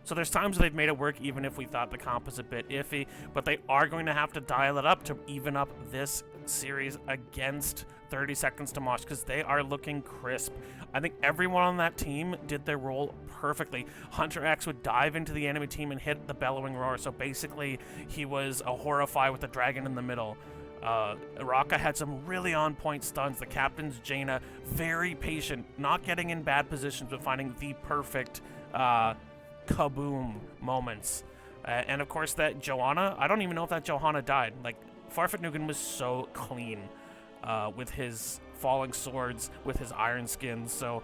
So there's times they've made it work, even if we thought the comp was a bit iffy, but they are going to have to dial it up to even up this series against 30 seconds to Mosh, because they are looking crisp. I think everyone on that team did their role perfectly. Hunter X would dive into the enemy team and hit the Bellowing Roar, so basically he was a Horrify with the dragon in the middle. Raka had some really on-point stuns. The captain's Jaina, very patient, not getting in bad positions, but finding the perfect kaboom moments. And of course that Johanna, I don't even know if that Johanna died. Like, Farfetch'd Nugan was so clean with his falling swords, with his iron skins. So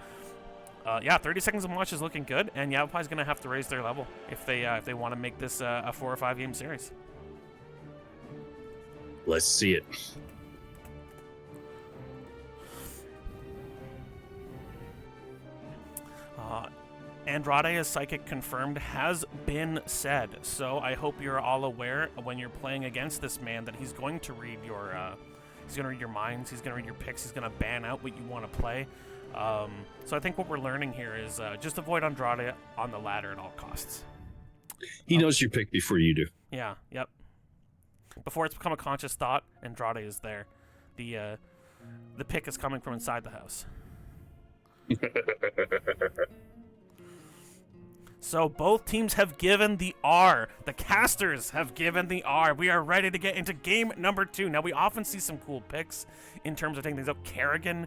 yeah, 30 seconds of Mosh is looking good, and Yavapai's going to have to raise their level if they want to make this a 4 or 5 game series. Let's see it. Andrade is Psychic confirmed has been said, so I hope you're all aware when you're playing against this man that he's going to read your minds, he's going to read your picks, he's going to ban out what you want to play. So I think what we're learning here is just avoid Andrade on the ladder at all costs. He knows your pick before you do. Yeah, yep. Before it's become a conscious thought, Andrade is there. The pick is coming from inside the house. So both teams have given the R. The casters have given the R. We are ready to get into game number 2. Now, we often see some cool picks in terms of taking things out. Kerrigan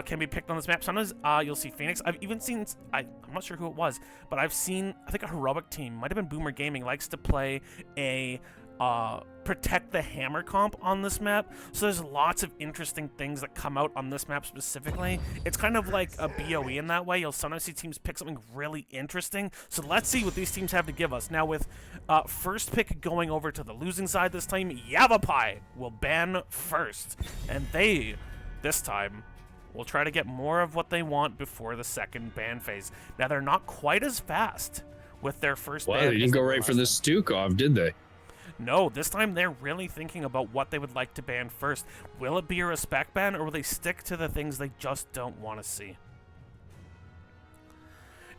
can be picked on this map. Sometimes you'll see Phoenix. I've even seen, I'm not sure who it was, but I've seen, I think a heroic team, might have been Boomer Gaming, likes to play a protect the hammer comp on this map. So there's lots of interesting things that come out on this map specifically. It's kind of like a BOE in that way. You'll sometimes see teams pick something really interesting. So let's see what these teams have to give us. Now with first pick going over to the losing side this time, Yavapai will ban first. And they, this time, will try to get more of what they want before the second ban phase. Now they're not quite as fast with their first ban. Wow, they didn't go right for the Stukov, did they? No, this time they're really thinking about what they would like to ban first. Will it be a respect ban, or will they stick to the things they just don't want to see?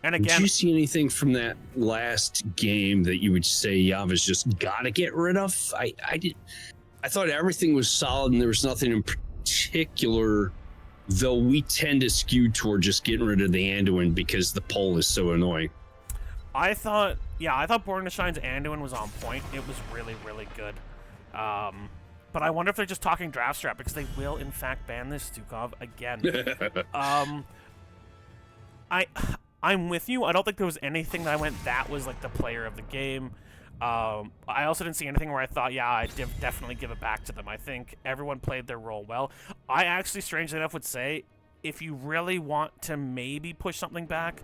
And again, did you see anything from that last game that you would say Yava's just got to get rid of? I thought everything was solid and there was nothing in particular, though we tend to skew toward just getting rid of the Anduin because the poll is so annoying. I thought Born to Shine's Anduin was on point. It was really, really good. But I wonder if they're just talking draft strat, because they will, in fact, ban this Stukov again. I'm with you. I don't think there was anything that I went, that was like the player of the game. I also didn't see anything where I thought, yeah, I'd definitely give it back to them. I think everyone played their role well. I actually, strangely enough, would say, if you really want to maybe push something back,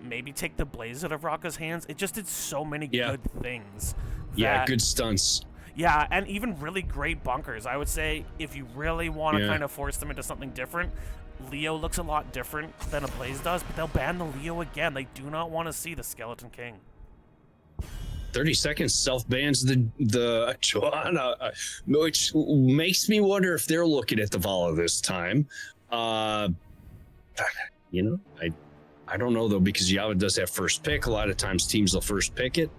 maybe take the Blaze out of Rocka's hands. It just did so many good things. Yeah, good stunts. Yeah, and even really great bunkers. I would say if you really want to kind of force them into something different, Leo looks a lot different than a Blaze does, but they'll ban the Leo again. They do not want to see the Skeleton King. 30 seconds self-bans the Johanna, which makes me wonder if they're looking at the Vala this time. You know, I don't know, though, because Yava does have first pick. A lot of times teams will first pick it.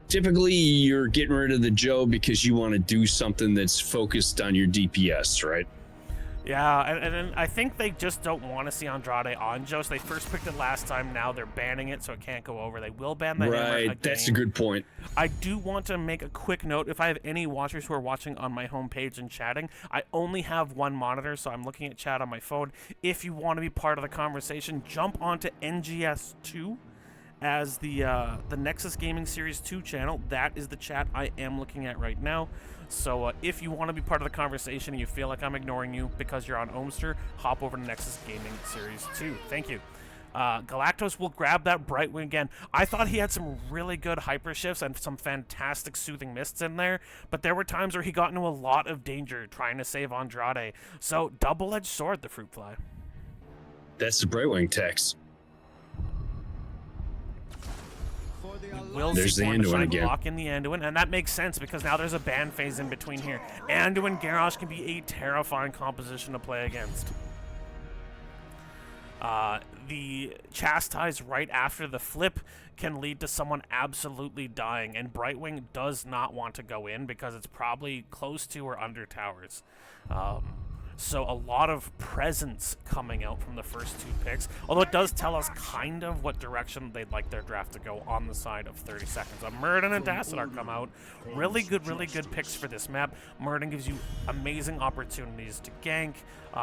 Typically, you're getting rid of the Joe because you want to do something that's focused on your DPS, right? Yeah, and I think they just don't want to see Andrade on Joe, so they first picked it last time. Now they're banning it, so it can't go over. They will ban the hammer again. That's a good point. I do want to make a quick note. If I have any watchers who are watching on my homepage and chatting, I only have one monitor, so I'm looking at chat on my phone. If you want to be part of the conversation, jump onto NGS 2 as the Nexus Gaming Series 2 channel. That is the chat I am looking at right now. So if you want to be part of the conversation and you feel like I'm ignoring you because you're on Ohmster, hop over to Nexus Gaming Series 2. Thank you. Galactos will grab that Brightwing again. I thought he had some really good hyper shifts and some fantastic soothing mists in there, but there were times where he got into a lot of danger trying to save Andrade. So double-edged sword, the Fruit Fly. That's the Brightwing text. Will there's the Anduin again. Lock in the Anduin, and that makes sense because now there's a ban phase in between here. Anduin Garrosh can be a terrifying composition to play against. The Chastise right after the flip can lead to someone absolutely dying, and Brightwing does not want to go in because it's probably close to or under towers. So a lot of presence coming out from the first two picks, although it does tell us kind of what direction they'd like their draft to go on the side of 30 seconds. Murden and Tassadar come out. Really good picks for this map. Murden gives you amazing opportunities to gank,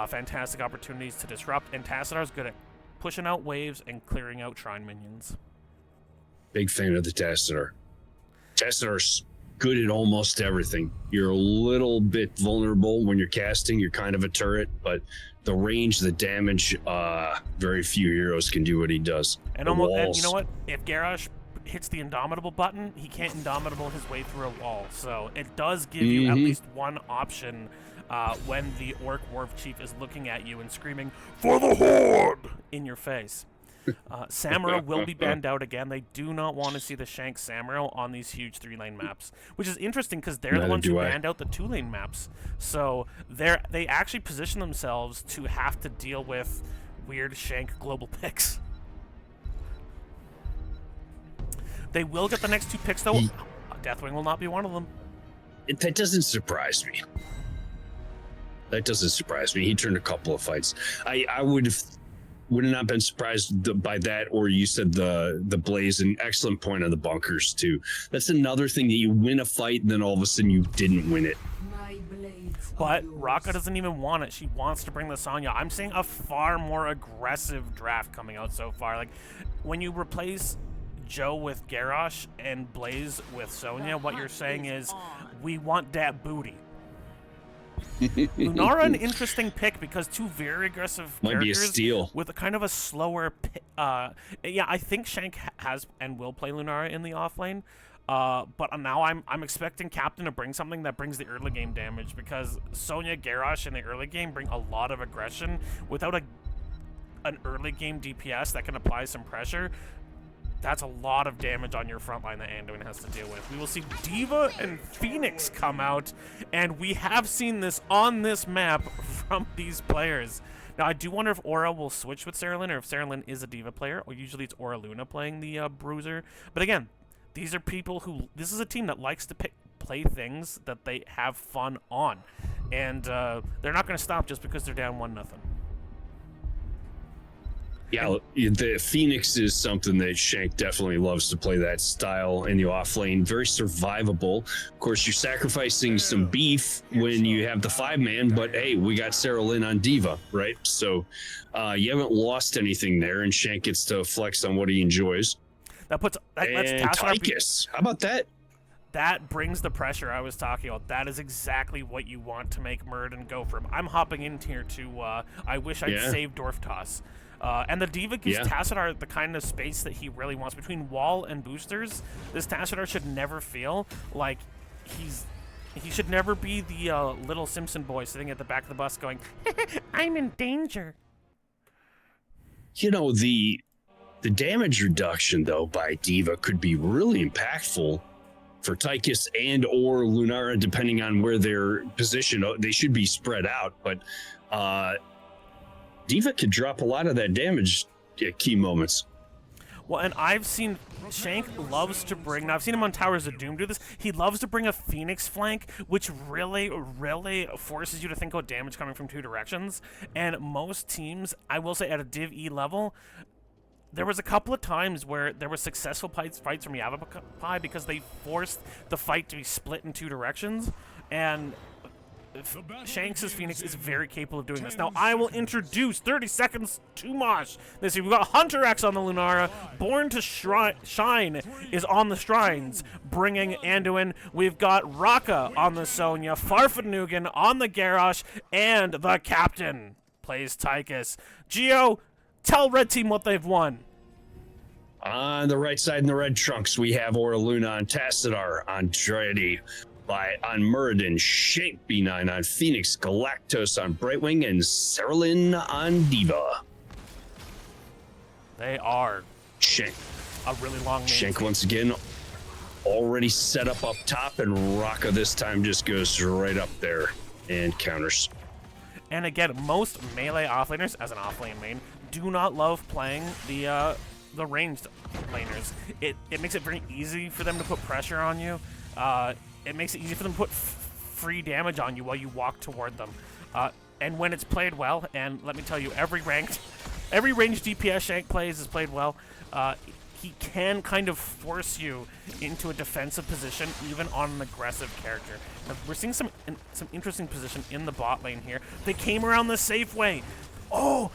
fantastic opportunities to disrupt, and Tassadar's good at pushing out waves and clearing out shrine minions. Big fan of the Tassadar. Tassadar's good at almost everything. You're a little bit vulnerable when you're casting. You're kind of a turret, but the range, the damage, very few heroes can do what he does. And you know what? If Garrosh hits the Indomitable button, he can't Indomitable his way through a wall. So it does give you at least one option when the Orc Wharf Chief is looking at you and screaming, "For the Horde!" in your face. Samuro will be banned out again. They do not want to see the Shank Samuro on these huge 3-lane maps, which is interesting because they're the ones who banned out the 2-lane maps. So they actually position themselves to have to deal with weird Shank global picks. They will get the next 2 picks, though. Deathwing will not be one of them. That doesn't surprise me. That doesn't surprise me. He turned a couple of fights. I would have not been surprised by that, or you said the Blaze, an excellent point on the bunkers too. That's another thing that you win a fight and then all of a sudden you didn't win it. But Raka doesn't even want it. She wants to bring the Sonya. I'm seeing a far more aggressive draft coming out so far. Like when you replace Joe with Garrosh and Blaze with Sonya, what you're saying is we want that booty. Lunara, an interesting pick because 2 very aggressive might be a characters steal with a kind of a slower. Yeah, I think Shank has and will play Lunara in the offlane. But now I'm expecting Captain to bring something that brings the early game damage because Sonya, Garrosh in the early game bring a lot of aggression without an early game DPS that can apply some pressure. That's a lot of damage on your front line that Anduin has to deal with. We will see D.Va and Phoenix come out, and we have seen this on this map from these players. Now, I do wonder if Aura will switch with Sarah Lynn, or if Sarah Lynn is a D.Va player, or usually it's Aura Luna playing the Bruiser. But again, these are people who... This is a team that likes to play things that they have fun on. And they're not going to stop just because they're down 1-0. Yeah, the Phoenix is something that Shank definitely loves to play that style in the off lane. Very survivable. Of course, you're sacrificing some beef when you have the 5-man, but hey, we got Sarah Lynn on D.Va, right? So you haven't lost anything there, and Shank gets to flex on what he enjoys. That puts and Tychus, how about that? That brings the pressure I was talking about. That is exactly what you want to make Muradin go from. I'm hopping in here to I wish I'd saved Dwarf Toss. And the D.Va gives Tassadar the kind of space that he really wants. Between wall and boosters, this Tassadar should never feel like he should never be the little Simpson boy sitting at the back of the bus going, I'm in danger. You know, the damage reduction, though, by D.Va could be really impactful for Tychus and or Lunara, depending on where they're positioned. They should be spread out, but D.Va could drop a lot of that damage at key moments. Well, and I've seen Shank loves to bring, now I've seen him on Towers of Doom do this, he loves to bring a Phoenix flank, which really, really forces you to think about damage coming from 2 directions. And most teams, I will say at a Div E level, there was a couple of times where there were successful fights from Yavapai because they forced the fight to be split in 2 directions. And Shanks' Phoenix is very capable of doing this. Now, I will introduce 30 seconds to Mosh. This we've got Hunter X on the Lunara. Born to Shine is on the Shrines, bringing Anduin. We've got Raka on the Sonya, Farfanugan on the Garrosh, and the Captain plays Tychus. Gio, tell Red Team what they've won. On the right side in the red trunks, we have Aura Luna on Tassadar, on Dreddy, on Muradin, Shank B9 on Phoenix, Galactos on Brightwing, and Serlin on D.Va. They are Shank. A really long name. Shank once again already set up top, and Raka this time just goes right up there and counters. And again, most melee offlaners, as an offlane main, do not love playing the ranged laners. It makes it very easy for them to put pressure on you. It makes it easy for them to put free damage on you while you walk toward them. And when it's played well, and let me tell you, every ranged DPS Shank plays is played well, he can kind of force you into a defensive position, even on an aggressive character. Now, we're seeing some interesting position in the bot lane here. They came around the safe way. Oh!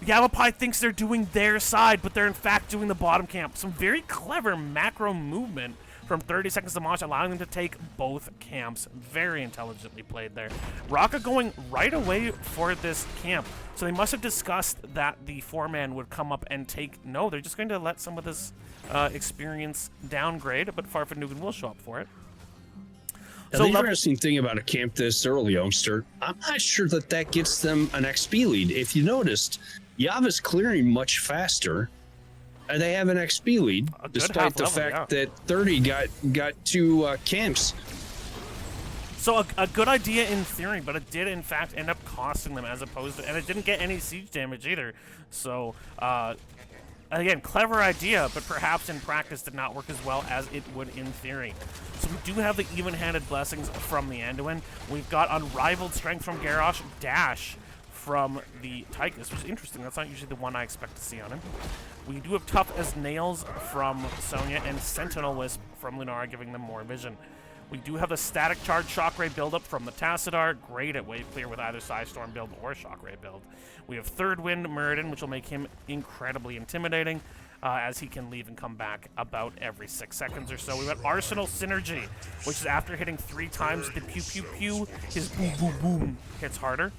Yavapai thinks they're doing their side, but they're in fact doing the bottom camp. Some very clever macro movement from 30 seconds to Mosh, allowing them to take both camps. Very intelligently played there. Raka going right away for this camp. So they must have discussed that the 4-man would come up and take... No, they're just going to let some of this experience downgrade, but Farfanugan will show up for it. Now, the interesting thing about a camp this early, youngster, I'm not sure that gets them an XP lead. If you noticed, Yava's clearing much faster, and they have an XP lead, despite the fact that 30 got 2 camps. So a good idea in theory, but it did in fact end up costing them, as opposed to, and it didn't get any siege damage either. So again, clever idea, but perhaps in practice did not work as well as it would in theory. So we do have the even-handed blessings from the Anduin. We've got unrivaled strength from Garrosh, dash from the Tychus, which is interesting. That's not usually the one I expect to see on him. We do have tough as nails from Sonya and Sentinel Wisp from Lunara, giving them more vision. We do have a static charge Shockray buildup from the Tassadar, great at wave clear with either Psystorm build or Shockray build. We have Third Wind Muradin, which will make him incredibly intimidating, as he can leave and come back about every 6 seconds or so. We've got Arsenal Synergy, which is after hitting 3 times the pew pew pew, his boom boom boom hits harder.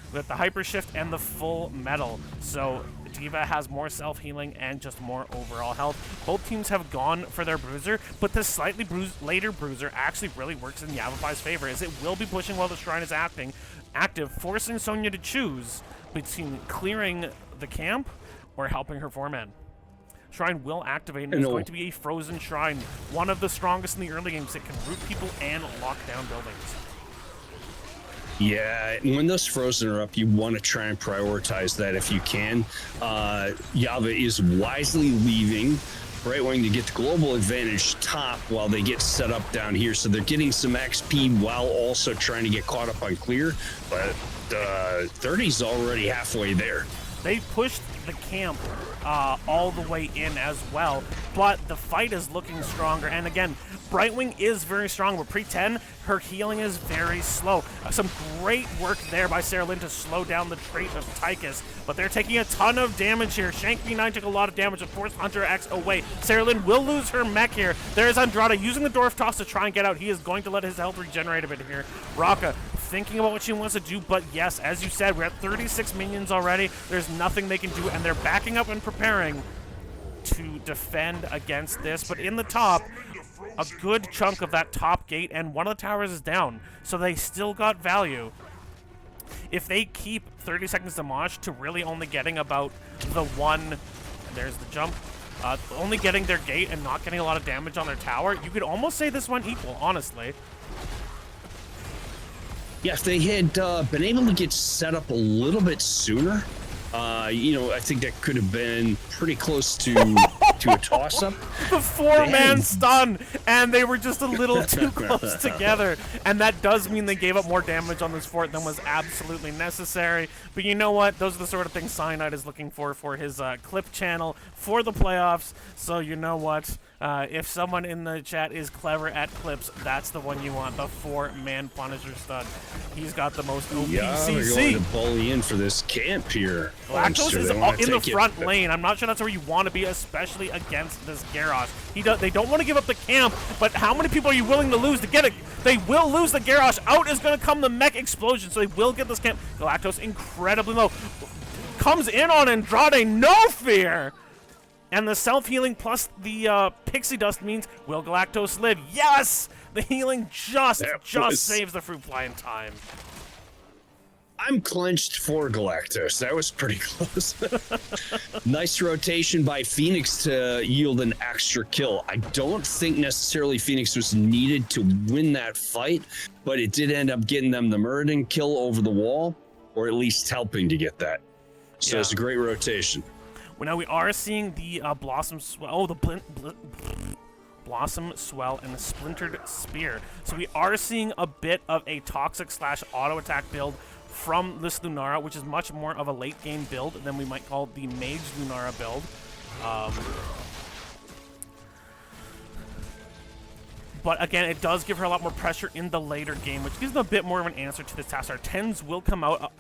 We've got the Hyper Shift and the Full Metal. So D.Va has more self-healing and just more overall health. Both teams have gone for their Bruiser, but this slightly later Bruiser actually really works in Yavapai's favor, as it will be pushing while the Shrine is active, forcing Sonya to choose between clearing the camp or helping her 4-man. Shrine will activate, and it's going to be a frozen Shrine, one of the strongest in the early games that can root people and lock down buildings. Yeah, when those frozen are up, you want to try and prioritize that if you can. Yava is wisely leaving right wing to get the global advantage top while they get set up down here. So they're getting some XP while also trying to get caught up on clear. But 30's already halfway there. They pushed the camp all the way in as well, but the fight is looking stronger. And again, Brightwing is very strong, but pre-10, her healing is very slow. Some great work there by Sarah Lynn to slow down the trait of Tychus, but they're taking a ton of damage here. Shank B9 took a lot of damage and forced Hunter X away. Sarah Lynn will lose her mech here. There's Andrada using the Dwarf Toss to try and get out. He is going to let his health regenerate a bit here. Raka thinking about what she wants to do, but yes, as you said, we're at 36 minions already. There's nothing they can do, and they're backing up and preparing to defend against this. But in the top, a good chunk of that top gate, and one of the towers is down, so they still got value. If they keep 30 seconds to Mosh to really only getting about the one, there's the jump, only getting their gate and not getting a lot of damage on their tower, you could almost say this one equal, honestly. Yeah, if they had been able to get set up a little bit sooner, I think that could have been pretty close to a toss-up. The 4-man stun, and they were just a little too close together. And that does mean they gave up more damage on this fort than was absolutely necessary. But you know what? Those are the sort of things Cyanide is looking for his clip channel for the playoffs. So you know what? If someone in the chat is clever at clips, that's the one you want, the 4-man Punisher stun. He's got the most OPCC. Yeah, we're going to bully in for this camp here. Lactose is in the front lane. I'm not sure that's where you want to be, especially against this Garrosh. They don't want to give up the camp, but how many people are you willing to lose to get it? They will lose the Garrosh. Out is going to come the mech explosion, so they will get this camp. Galactose incredibly low. Comes in on Andrade, no fear! And the self-healing plus the pixie dust means, will Galactose live? Yes! The healing just saves the fruit fly in time. I'm clenched for Galactose. That was pretty close. Nice rotation by Phoenix to yield an extra kill. I don't think necessarily Phoenix was needed to win that fight, but it did end up getting them the Muradin kill over the wall, or at least helping to get that. So it's a great rotation. Well, now we are seeing the Blossom Swell. Oh, the Blossom Swell and the Splintered Spear. So we are seeing a bit of a toxic / auto attack build from this Lunara, which is much more of a late game build than we might call the Mage Lunara build. But again, it does give her a lot more pressure in the later game, which gives them a bit more of an answer to this task. Our 10s will come out.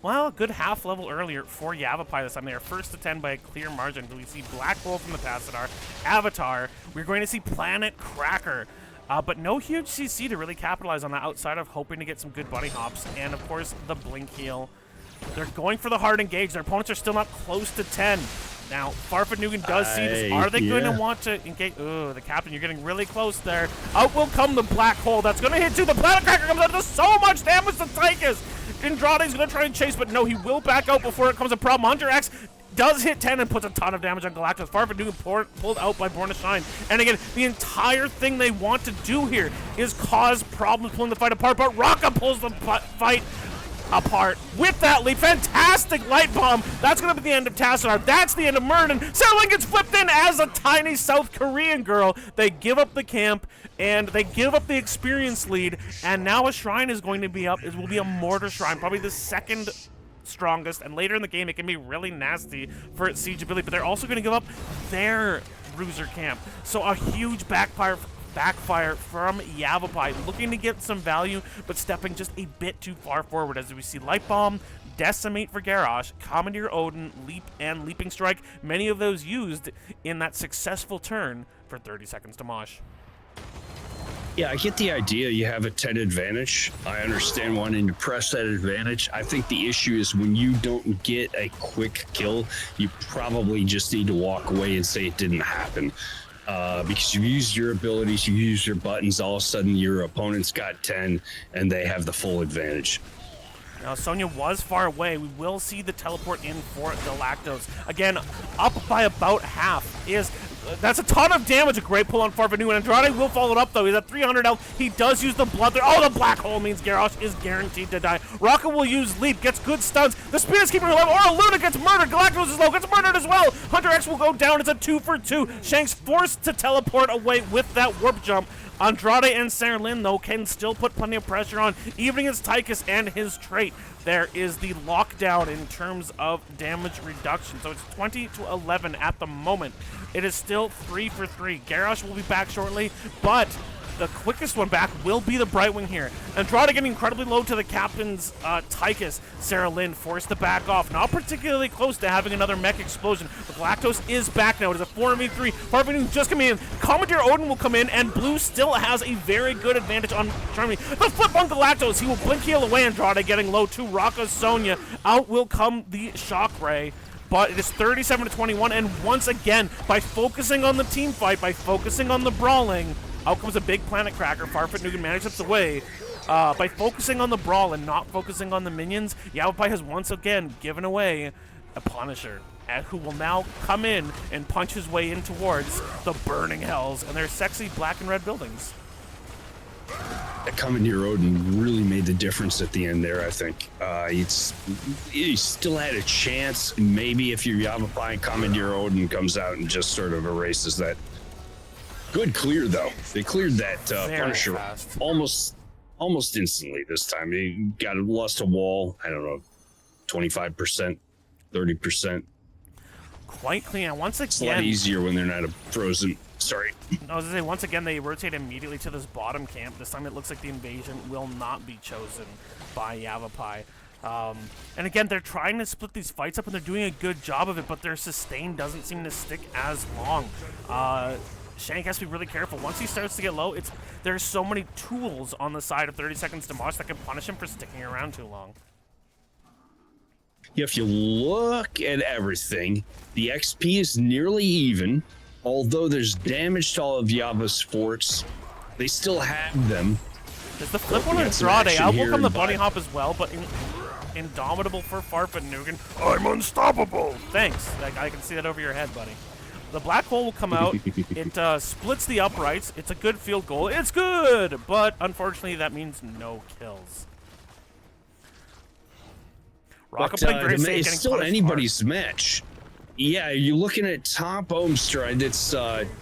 well, a good half level earlier for Yavapai this time. They are first to 10 by a clear margin. We see Black Hole from the Tassadar, Avatar. We're going to see Planet Cracker. But no huge CC to really capitalize on that outside of hoping to get some good bunny hops. And, of course, the Blink Heal. They're going for the hard engage. Their opponents are still not close to 10. Now, Farfanugan does see this. Are they going to want to engage? Ooh, the captain, you're getting really close there. Out will come the Black Hole. That's going to hit too. The Planet Cracker comes out, does so much damage to Tychus. Andrade's going to try and chase, but no, he will back out before it comes a problem. Hunter X does hit 10 and puts a ton of damage on Galactus. Farfanugan pulled out by Born to Shine. And again, the entire thing they want to do here is cause problems pulling the fight apart, but Raka pulls the fight apart with that lead. Fantastic light bomb. That's going to be the end of Tassadar. That's the end of Murden. Sarah Lynn gets flipped in as a tiny South Korean girl. They give up the camp and they give up the experience lead. And now a shrine is going to be up. It will be a mortar shrine, probably the second strongest. And later in the game, it can be really nasty for Siege ability. But they're also going to give up their bruiser camp. So a huge backfire from Yavapai, looking to get some value, but stepping just a bit too far forward as we see Light Bomb, Decimate for Garrosh, Commandeer Odin, Leap, and Leaping Strike, many of those used in that successful turn for 30 seconds to Mosh. Yeah, I get the idea you have a 10 advantage. I understand wanting to press that advantage. I think the issue is when you don't get a quick kill, you probably just need to walk away and say it didn't happen. Because you've used your abilities, you've used your buttons, all of a sudden your opponent's got 10 and they have the full advantage. Now, Sonya was far away. We will see the teleport in for Galactus. Again, up by about half. That's a ton of damage. A great pull on Farfanu, and Andrade will follow it up, though. He's at 300 health. He does use the blood there. Oh, the Black Hole means Garrosh is guaranteed to die. Raka will use Leap, gets good stuns. The Spear is keeping her alive. Or Luna gets murdered. Galactus is low, gets murdered as well. Hunter X will go down. It's a 2 for 2. Shanks forced to teleport away with that warp jump. Andrade and Sarah Lynn, though, can still put plenty of pressure on, even against Tychus and his trait. There is the lockdown in terms of damage reduction. So it's 20 to 11 at the moment. It is still 3 for 3. Garrosh will be back shortly, but the quickest one back will be the Brightwing here. Andrade getting incredibly low to the captain's Tychus. Sarah Lynn forced to back off. Not particularly close to having another mech explosion. But Galactus is back now. It is a 4v3. Farfanu just coming in. Commandeer Odin will come in, and Blue still has a very good advantage on Germany. The flip on Galactus. He will blink heal away. Andrade getting low to Raka Sonya. Out will come the Shock Ray. But it is 37 to 21, and once again, by focusing on the team fight, by focusing on the brawling, out comes a big Planet Cracker. Farfanugan manages away. By focusing on the brawl and not focusing on the minions, Yavapai has once again given away a Punisher, who will now come in and punch his way in towards the Burning Hells and their sexy black and red buildings. That Commandeer Odin really made the difference at the end there, I think. He still had a chance. Maybe if you're Yavapai, Commandeer Odin comes out and just sort of erases that. Good clear, though. They cleared that Punisher fast. almost instantly this time. He lost a wall, I don't know, 25%, 30%. Quite clean. And once again, It's a lot easier when they're not a frozen. Sorry. I was going to say, once again, they rotate immediately to this bottom camp. This time it looks like the invasion will not be chosen by Yavapai. And again, they're trying to split these fights up, and they're doing a good job of it, but their sustain doesn't seem to stick as long. Shank has to be really careful. Once he starts to get low, there's so many tools on the side of 30 seconds to Mosh that can punish him for sticking around too long. Yeah, if you look at everything, the XP is nearly even. Although there's damage to all of Yava's forts, they still have them. There's the flip on Andrade. Out will come the bunny hop as well, but indomitable for Farfanugan. I'm unstoppable. Thanks. I can see that over your head, buddy. The Black Hole will come out. It splits the uprights. It's a good field goal. It's good, but unfortunately that means no kills. Rocket playing very safe, it's still anybody's match. Yeah, you're looking at top home stride. It's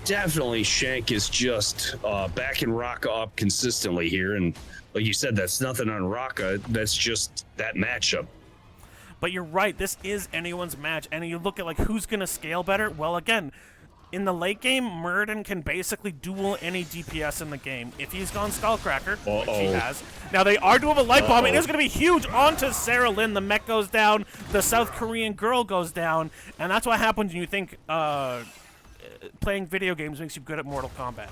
definitely Shank is just backing Raka up consistently here, and like you said, that's nothing on Raka. That's just that matchup. But you're right, this is anyone's match, and you look at like who's gonna scale better. Well, again, In the late game, Murden can basically duel any DPS in the game. If he's gone Skullcracker, which he has. Now they are doing a light bomb. It is going to be huge onto Sarah Lynn. The mech goes down. The South Korean girl goes down. And that's what happens when you think playing video games makes you good at Mortal Kombat.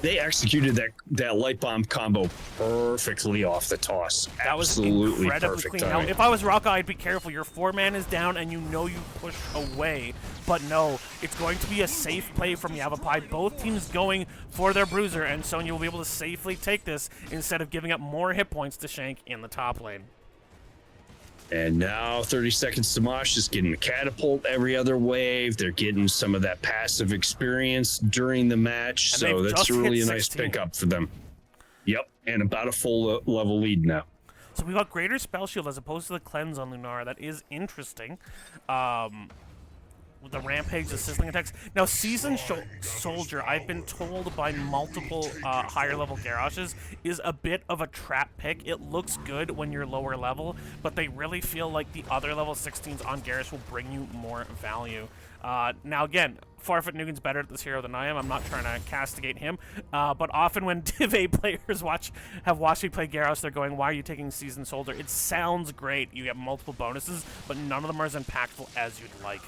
They executed that light bomb combo perfectly off the toss. That was absolutely incredibly perfect clean. Now, timing. if I was Rocka, I'd be careful. Your 4-man is down, and you know you push away. But no, it's going to be a safe play from Yavapai. Both teams going for their bruiser, and Sonya will be able to safely take this instead of giving up more hit points to Shank in the top lane. And now 30 seconds to Mosh is getting the catapult every other wave. They're getting some of that passive experience during the match. And so that's really a nice 16. pickup for them. Yep, and about a full level lead now. So we got greater spell shield as opposed to the cleanse on Lunara. That is interesting. With the rampage, the sizzling attacks. Now, Seasoned Soldier, I've been told by multiple higher level Garroshes, is a bit of a trap pick. It looks good when you're lower level, but they really feel like the other level 16s on Garrosh will bring you more value. Now, again, Farfet Nugan's better at this hero than I am. I'm not trying to castigate him, but often when Div A players have watched me play Garrosh, they're going, why are you taking Seasoned Soldier? It sounds great. You get multiple bonuses, but none of them are as impactful as you'd like.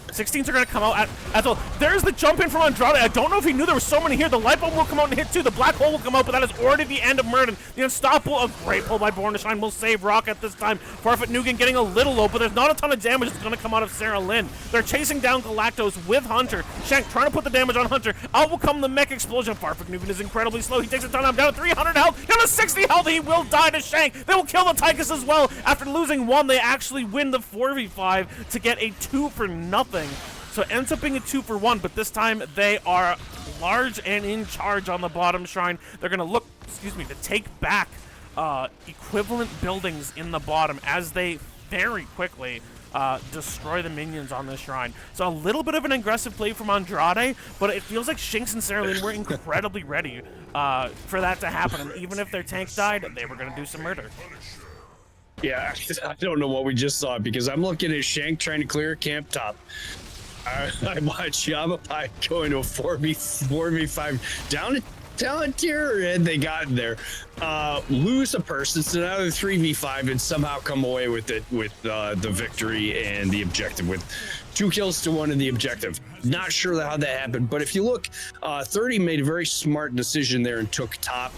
16s are going to come out as well. There's the jump in from Andrade. I don't know if he knew there were so many here. The light bulb will come out and hit too. The black hole will come out, but that is already the end of Murden. The unstoppable, a great pull by Born to Shine will save Rock at this time. Farfet Nugan getting a little low, but there's not a ton of damage that's going to come out of Sarah Lynn. They're chasing down Galactos with Hunter. Shank trying to put the damage on Hunter. Out will come the mech explosion. Farfet Nugan is incredibly slow. He takes a ton. I'm down to 300 health. Down to 60 health. He will die to Shank. They will kill the Tychus as well. After losing one, they actually win the 4v5 to get a 2-for-0. So it ends up being a 2-for-1, but this time they are large and in charge on the bottom shrine. They're going to look, to take back equivalent buildings in the bottom as they very quickly destroy the minions on this shrine. So a little bit of an aggressive play from Andrade, but it feels like Shinx and Sarah Lynn were incredibly ready for that to happen. And even if their tank died, they were going to do some murder. Yeah, I don't know what we just saw because I'm looking at Shank trying to clear a camp top. I watched Yavapai go into a 4v5 down tier, and they got in there. Lose a person, so now they're 3v5 and somehow come away with it with the victory and the objective with 2 kills to 1 in the objective. Not sure how that happened, but if you look, 30 made a very smart decision there and took top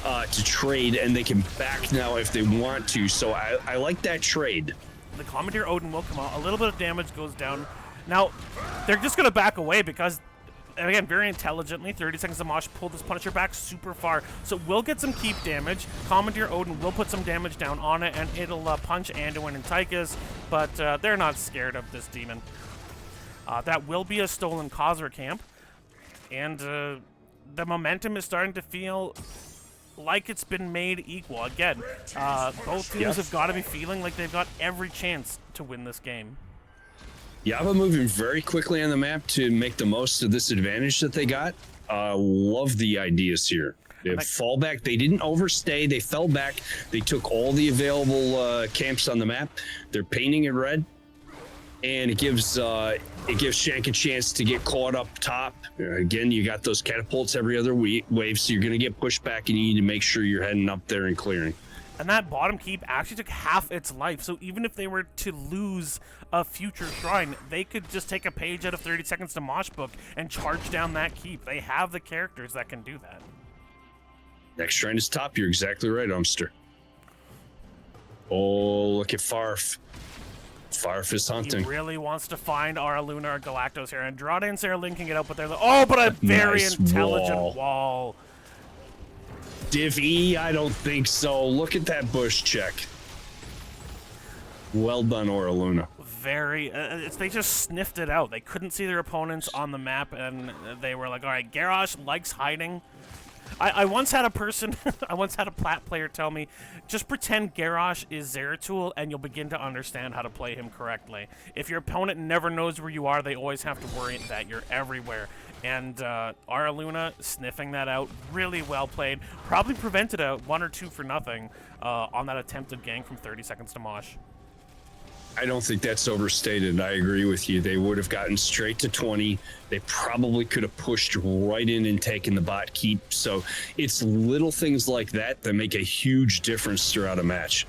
to trade, and they can back now if they want to. So I like that trade. The Commandeer Odin will come out. A little bit of damage goes down. Now, they're just going to back away because, and again, very intelligently, 30 seconds to Mosh pulled this Punisher back super far. So we'll get some keep damage. Commandeer Odin will put some damage down on it, and it'll punch Anduin and Tychus, but they're not scared of this demon. That will be a stolen Khazra camp, and the momentum is starting to feel like it's been made equal. Again, both teams have got to be feeling like they've got every chance to win this game. Yava moving very quickly on the map to make the most of this advantage that they got. Love the ideas here. They have fallback. They didn't overstay. They fell back. They took all the available camps on the map. They're painting it red, and it gives Shank a chance to get caught up top. Again, you got those catapults every other wave, so you're going to get pushed back, and you need to make sure you're heading up there and clearing. And that bottom keep actually took half its life, so even if they were to lose a future shrine, they could just take a page out of 30 seconds to Mosh book and charge down that keep. They have the characters that can do that. Next shrine is top. You're exactly right, Umster. Oh, look at Farf. Farf is hunting. He really wants to find our Luna or Galactos here. Andrade and Sarah Lynn can get out, but they're like, oh, but a very nice intelligent wall. Div E, I don't think so. Look at that bush check. Well done, Aura Luna. Very, they just sniffed it out. They couldn't see their opponents on the map, and they were like, all right, Garrosh likes hiding. I once had a person, I once had a plat player tell me, just pretend Garrosh is Zeratul and you'll begin to understand how to play him correctly. If your opponent never knows where you are, they always have to worry that you're everywhere. And Aura Luna sniffing that out, really well played. Probably prevented a 1 or 2 for nothing on that attempted gank from 30 seconds to Mosh. I don't think that's overstated. I agree with you. They would have gotten straight to 20. They probably could have pushed right in and taken the bot keep. So it's little things like that that make a huge difference throughout a match.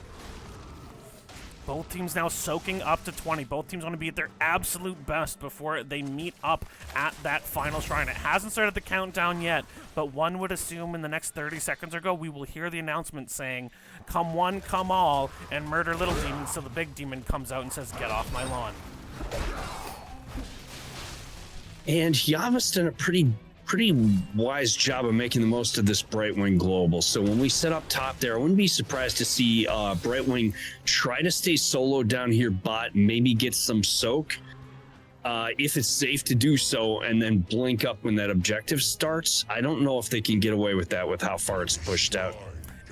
Both teams now soaking up to 20. Both teams want to be at their absolute best before they meet up at that final shrine. It hasn't started the countdown yet, but one would assume in the next 30 seconds or go, we will hear the announcement saying, come one, come all, and murder little demons, so the big demon comes out and says, get off my lawn. And Yava's done a pretty wise job of making the most of this Brightwing Global. So when we set up top there, I wouldn't be surprised to see Brightwing try to stay solo down here bot, maybe get some soak if it's safe to do so, and then blink up when that objective starts. I don't know if they can get away with that with how far it's pushed out.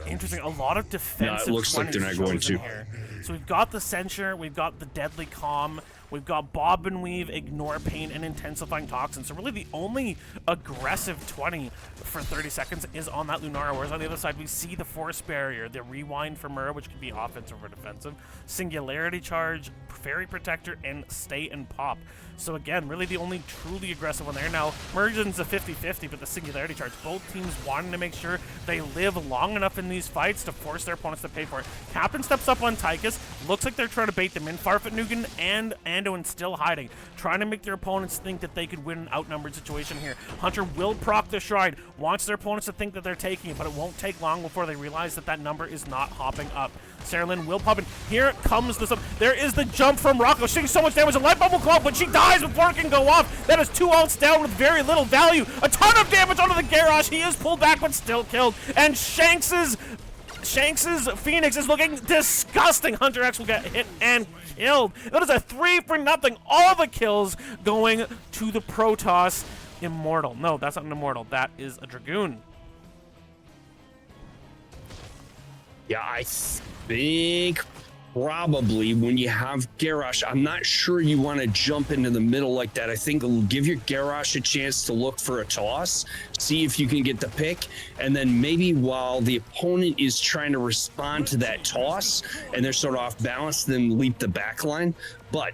Interesting. A lot of defensive. No, it looks like they're not going to. Here. So we've got the Censure, we've got the Deadly Calm, we've got Bob and Weave, Ignore Pain, and Intensifying Toxin. So really the only aggressive 20 for 30 seconds is on that Lunara, whereas on the other side we see the Force Barrier, the Rewind from Murrah, which could be offensive or defensive, Singularity Charge, Fairy Protector, and Stay and Pop. So again, really the only truly aggressive one there. Now, Mergen's a 50-50, but the Singularity Charge, both teams wanting to make sure they live long enough in these fights to force their opponents to pay for it. Captain steps up on Tychus. Looks like they're trying to bait them in. Farfetch'd Nugan and Anduin still hiding, trying to make their opponents think that they could win an outnumbered situation here. Hunter will proc the Shrine, wants their opponents to think that they're taking it, but it won't take long before they realize that that number is not hopping up. Sarah Lynn will pop in. Here comes the sub. There is the jump from Rocco. She's taking so much damage. A light bulb will come up, but she dies before it can go off. That is 2 ults down with very little value. A ton of damage onto the Garrosh. He is pulled back, but still killed. And Shanks's Phoenix is looking disgusting. Hunter X will get hit and killed. That is a 3-for-0. All the kills going to the Protoss Immortal. No, that's not an Immortal. That is a Dragoon. Yeah, I think probably when you have Garrosh, I'm not sure you want to jump into the middle like that. I think give your Garrosh a chance to look for a toss, see if you can get the pick, and then maybe while the opponent is trying to respond to that toss and they're sort of off balance, then leap the back line. But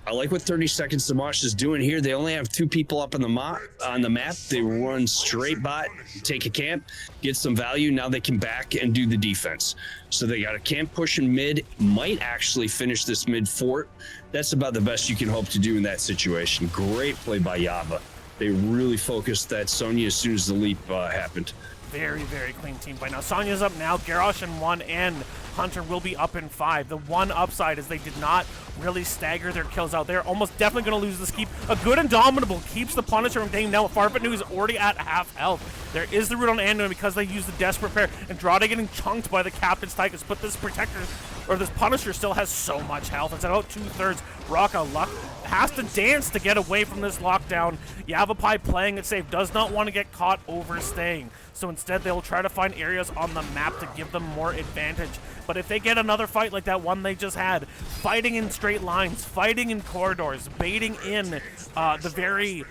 I like what 30 Seconds to Mosh is doing here. They only have 2 people up on the map. They run straight bot, take a camp, get some value. Now they can back and do the defense. So they got a camp pushing mid, might actually finish this mid fort. That's about the best you can hope to do in that situation. Great play by Yava. They really focused that Sonya as soon as the leap happened. Very, very clean team by now. Sonya's up now, Garrosh in 1, and Hunter will be up in 5. The one upside is they did not really stagger their kills out. They're almost definitely going to lose this keep. A good Indomitable keeps the Punisher from taking down Farfetch'd Nugan is already at half health. There is the root on Anduin because they use the Desperate Pair. Andrade getting chunked by the Captain's Tychus, but this Protector, or this Punisher still has so much health. It's at about 2/3. Rocca Luck has to dance to get away from this lockdown. Yavapai playing it safe, does not want to get caught overstaying. So instead they will try to find areas on the map to give them more advantage. But if they get another fight like that one they just had, fighting in straight lines, fighting in corridors, baiting in the very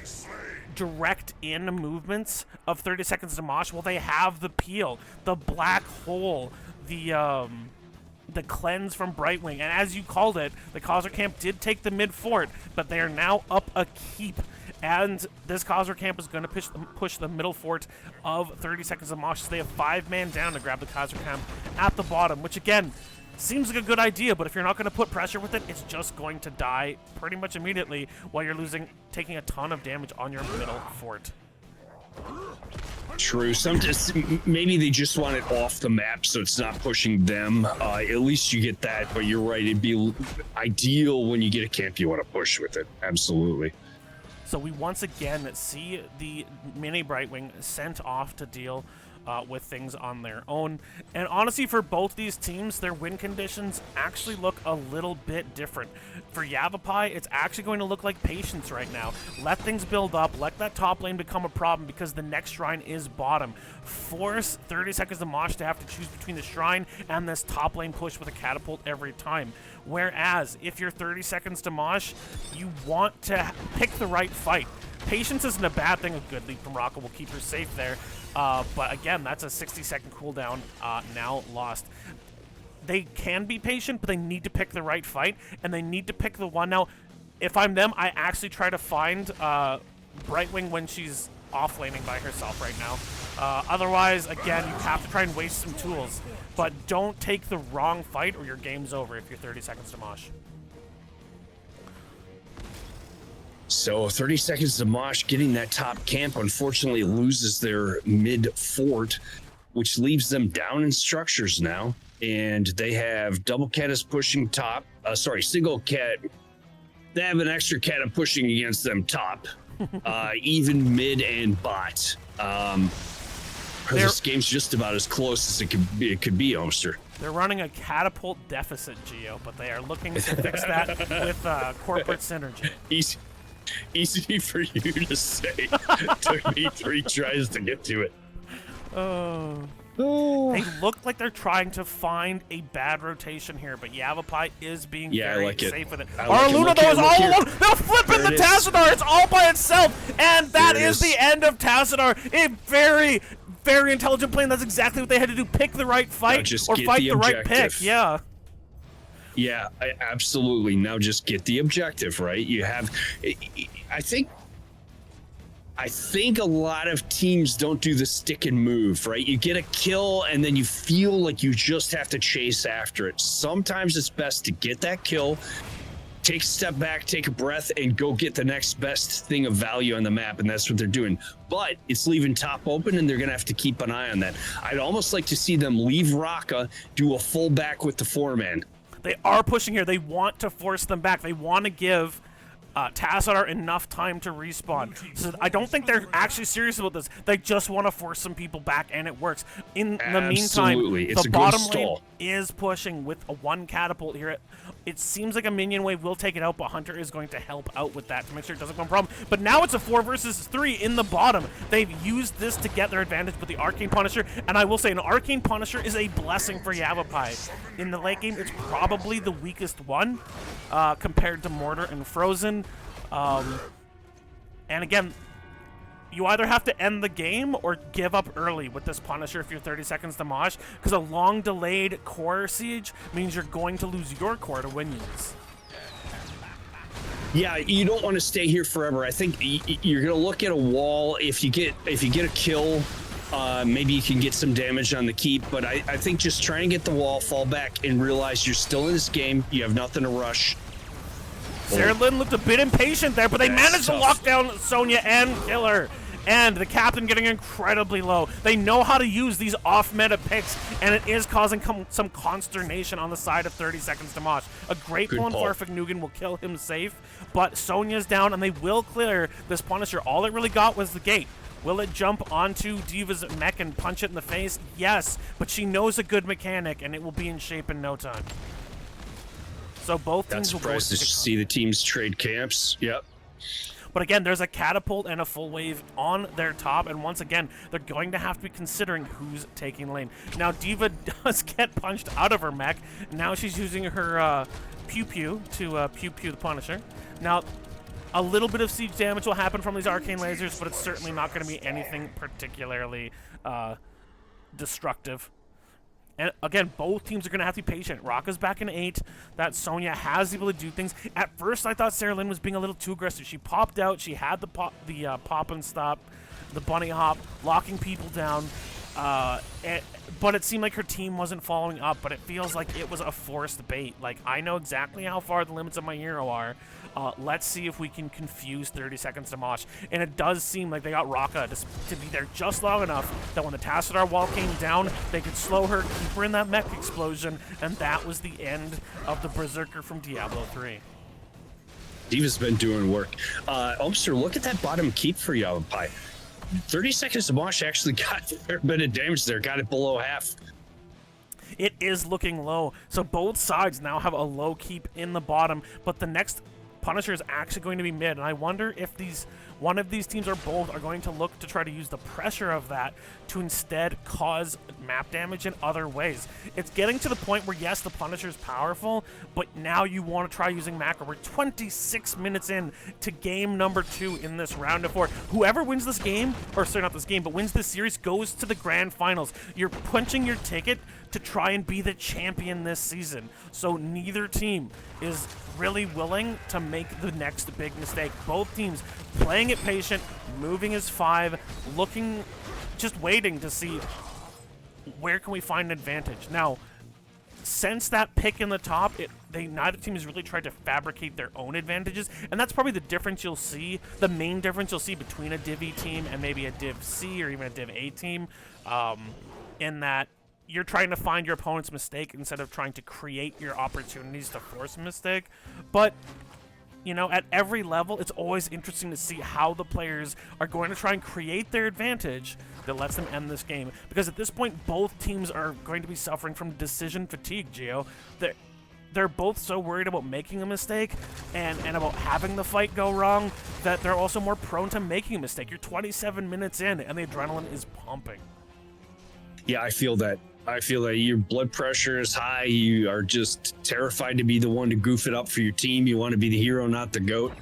direct in movements of 30 Seconds to Mosh, well, they have the peel, the black hole, the cleanse from Brightwing, and as you called it, the Cosner camp did take the mid fort, but they are now up a keep. And this Cosner camp is going to push the middle fort of 30 Seconds of Mosh. So they have 5-man down to grab the Cosner camp at the bottom, which again, seems like a good idea, but if you're not going to put pressure with it, it's just going to die pretty much immediately while you're taking a ton of damage on your middle fort. True. Maybe they just want it off the map so it's not pushing them. At least you get that, but you're right. It'd be ideal when you get a camp you want to push with it. Absolutely. So we once again see the mini Brightwing sent off to deal with things on their own. And honestly, for both these teams, their win conditions actually look a little bit different. For Yavapai, it's actually going to look like patience right now. Let things build up, let that top lane become a problem because the next shrine is bottom. Force 30 Seconds to Mosh to have to choose between the shrine and this top lane push with a catapult every time. Whereas, if you're 30 Seconds to Mosh, you want to pick the right fight. Patience isn't a bad thing. A good leap from Rocco will keep her safe there. But again, that's a 60-second cooldown now lost. they can be patient, but they need to pick the right fight, and they need to pick the one. Now, if I'm them, I actually try to find Brightwing when she's off-laning by herself right now. Otherwise, again, you have to try and waste some tools. But don't take the wrong fight or your game's over if you're 30 seconds to Mosh. So 30 seconds to Mosh getting that top camp unfortunately loses their mid fort, which leaves them down in structures now. And they have double Cata pushing top. Single cat. They have an extra Cata pushing against them top. Even mid and bot. This game's just about as close as it could be, Omster. They're running a catapult deficit, Geo, but they are looking to fix that with corporate synergy. Easy for you to say. Took me 3 tries to get to it. They look like they're trying to find a bad rotation here, but Yavapai is being very safe with it. Araluna, though, is all alone. They'll flip in the Tassadar. It's all by itself, and that is the end of Tassadar. A very, very intelligent play, and that's exactly what they had to do. Pick the right fight or fight the right pick. Yeah. Yeah, absolutely. Now just get the objective, right? You have, I think a lot of teams don't do the stick and move, right? You get a kill and then you feel like you just have to chase after it. Sometimes it's best to get that kill, take a step back, take a breath, and go get the next best thing of value on the map, and that's what they're doing. But it's leaving top open, and they're going to have to keep an eye on that. I'd almost like to see them leave Raka, do a full back with the 4-man. They are pushing here. They want to force them back. They want to give Tassadar enough time to respawn. So I don't think they're actually serious about this. They just want to force some people back, and it works. In the meantime, the bottom lane is pushing with a 1 catapult here. It seems like a minion wave will take it out, but Hunter is going to help out with that to make sure it doesn't become a problem. But now it's a 4 versus 3 in the bottom. They've used this to get their advantage with the Arcane Punisher, and I will say an Arcane Punisher is a blessing for Yavapai. In the late game, it's probably the weakest one compared to Mortar and Frozen. And again, you either have to end the game or give up early with this Punisher if you're 30 seconds to Mosh, because a long delayed core siege means you're going to lose your core to win these. Yeah, you don't want to stay here forever. I think you're going to look at a wall. If you get a kill, maybe you can get some damage on the keep, but I think just try and get the wall, fall back, and realize you're still in this game. You have nothing to rush. Sarah Lynn looked a bit impatient there, but they managed to lock down Sonya and kill her. And the captain getting incredibly low. They know how to use these off-meta picks, and it is causing some consternation on the side of 30 seconds to Mosh. A great pull and Farfik Nugan will kill him safe, but Sonya's down, and they will clear this Punisher. All it really got was the gate. Will it jump onto Diva's mech and punch it in the face? Yes, but she knows a good mechanic, and it will be in shape in no time. So both teams will go surprised to see the teams trade camps. Yep. But again, there's a catapult and a full wave on their top, and once again, they're going to have to be considering who's taking lane. Now, Diva does get punched out of her mech. Now she's using her pew-pew to pew-pew the Punisher. Now, a little bit of siege damage will happen from these arcane lasers, but it's certainly not going to be anything particularly destructive. And again, both teams are going to have to be patient. Raka's back in 8. That Sonya has the ability to do things. At first, I thought Sarah Lynn was being a little too aggressive. She popped out. She had the pop and stop, the bunny hop, locking people down. But it seemed like her team wasn't following up, but it feels like it was a forced bait. Like, I know exactly how far the limits of my hero are. Let's see if we can confuse 30 seconds to Mosh. And it does seem like they got Raka to be there just long enough that when the Tassadar wall came down, they could slow her, keep her in that mech explosion, and that was the end of the Berserker from Diablo 3. Diva's been doing work. Omster, look at that bottom keep for Yavapai. 30 seconds to Mosh actually got a fair bit of damage there, got it below half. It is looking low. So both sides now have a low keep in the bottom, but the next Punisher is actually going to be mid, and I wonder if one of these teams or both are going to look to try to use the pressure of that to instead cause map damage in other ways. It's getting to the point where, yes, the Punisher is powerful, but now you want to try using macro. We're 26 minutes in to game number 2 in this round of 4. Whoever wins this game, or sorry, not this game, but wins this series, goes to the grand finals. You're punching your ticket to try and be the champion this season. So neither team is really willing to make the next big mistake. Both teams playing it patient, moving as 5, looking, just waiting to see where can we find an advantage. Now, since that pick in the top, neither team has really tried to fabricate their own advantages, and that's probably the difference you'll see, the main difference you'll see between a Div E team and maybe a Div C or even a Div A team, in that you're trying to find your opponent's mistake instead of trying to create your opportunities to force a mistake. But, you know, at every level, it's always interesting to see how the players are going to try and create their advantage that lets them end this game. Because at this point, both teams are going to be suffering from decision fatigue, Gio. They're both so worried about making a mistake and about having the fight go wrong that they're also more prone to making a mistake. You're 27 minutes in, and the adrenaline is pumping. Yeah, I feel that. Your blood pressure is high. You are just terrified to be the one to goof it up for your team. You want to be the hero, not the GOAT.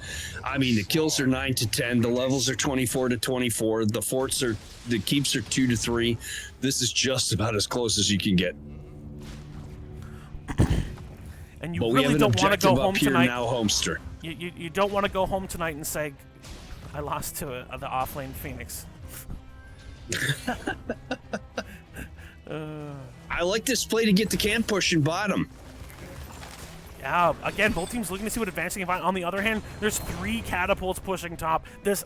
I mean, the kills are 9 to 10. The levels are 24 to 24. The keeps are 2 to 3. This is just about as close as you can get. And you really don't want to go home tonight. Now, Homester. You don't want to go home tonight and say, I lost to the offlane Phoenix. I like this play to get the can push in bottom. Yeah, again, both teams looking to see what advancing can find. On the other hand, there's 3 catapults pushing top. This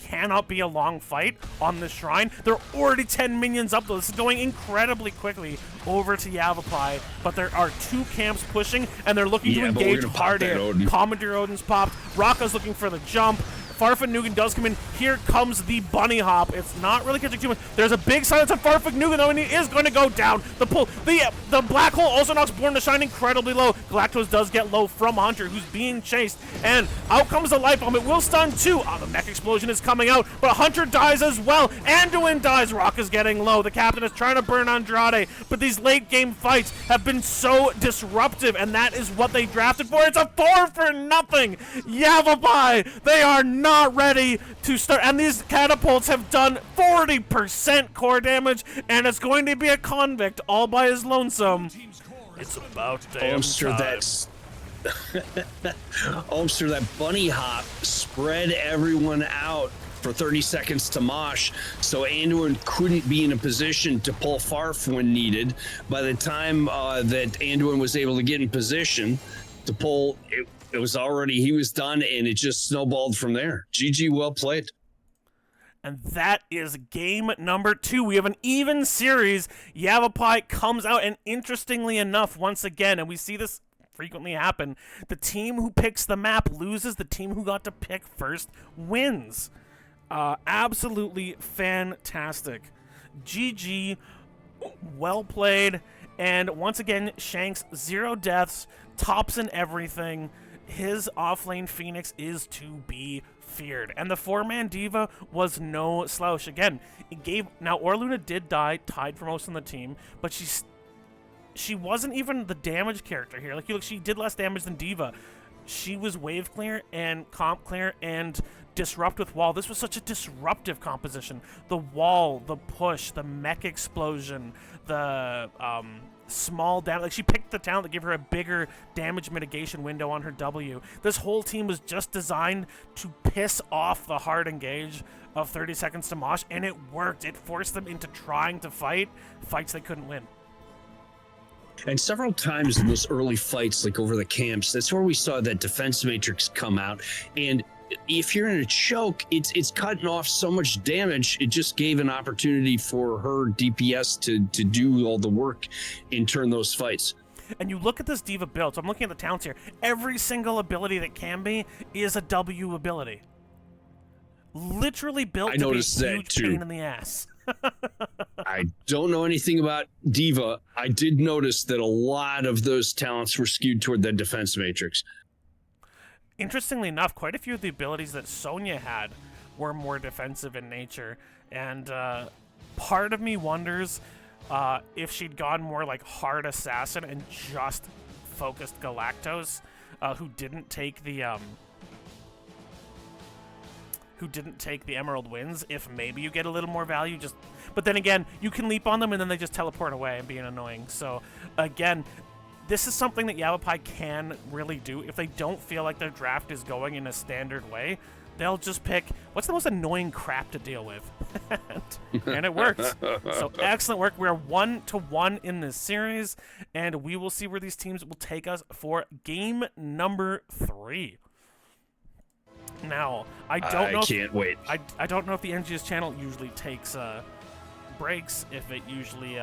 cannot be a long fight on this shrine. There are already 10 minions up, though. This is going incredibly quickly over to Yavapai, but there are 2 camps pushing, and they're looking to engage hard here. Commandeer Odin's popped. Raka's looking for the jump. Farfignugan does come in. Here comes the bunny hop. It's not really catching too much. There's a big silence on Farfignugan, though, and he is going to go down. The pull, the black hole also knocks Born to Shine incredibly low. Galactos does get low from Hunter, who's being chased, and out comes the life bomb. It will stun too. The mech explosion is coming out, but Hunter dies as well. Anduin dies. Rock is getting low. The captain is trying to burn Andrade, but these late game fights have been so disruptive, and that is what they drafted for. It's a 4-0. Yavapai, they are not ready to start, and these catapults have done 40% core damage, and it's going to be a convict all by his lonesome. It's about damn time. That bunny hop spread everyone out for 30 seconds to Mosh, so Anduin couldn't be in a position to pull Farf when needed. By the time that Anduin was able to get in position to pull, it was already, he was done, and it just snowballed from there. GG, well played. And that is game number 2. We have an even series. Yavapai comes out, and interestingly enough, once again, and we see this frequently happen, the team who picks the map loses. The team who got to pick first wins. Absolutely fantastic. GG, well played. And once again, Shanks, 0 deaths, tops in everything. His offlane Phoenix is to be feared. And the 4-man Diva was no slouch. Again, now Orluna did die, tied for most on the team, but she wasn't even the damage character here. Like, look, she did less damage than Diva. She was wave clear and comp clear and disrupt with wall. This was such a disruptive composition. The wall, the push, the mech explosion, the small damage. Like, she picked the talent that gave her a bigger damage mitigation window on her W. This whole team was just designed to piss off the hard engage of 30 seconds to Mosh, and it worked. It forced them into trying to fights they couldn't win. And several times in those early fights, like over the camps, that's where we saw that defense matrix come out. And if you're in a choke, it's cutting off so much damage. It just gave an opportunity for her DPS to do all the work and turn those fights. And you look at this Diva build, so I'm looking at the talents here. Every single ability that can be is a W ability. Literally built to be a huge pain in the ass. I don't know anything about Diva. I did notice that a lot of those talents were skewed toward that defense matrix. interestingly enough, quite a few of the abilities that Sonya had were more defensive in nature, and part of me wonders if she'd gone more like hard assassin and just focused Galactos, who didn't take the Emerald Winds, if maybe you get a little more value. But then again, you can leap on them and then they just teleport away and being annoying. So again, this is something that Yavapai can really do. If they don't feel like their draft is going in a standard way, they'll just pick what's the most annoying crap to deal with. And it works. So excellent work. We're 1-1 in this series, and we will see where these teams will take us for game number 3. Now, I can't wait. I don't know if the NGS channel usually takes breaks, if it usually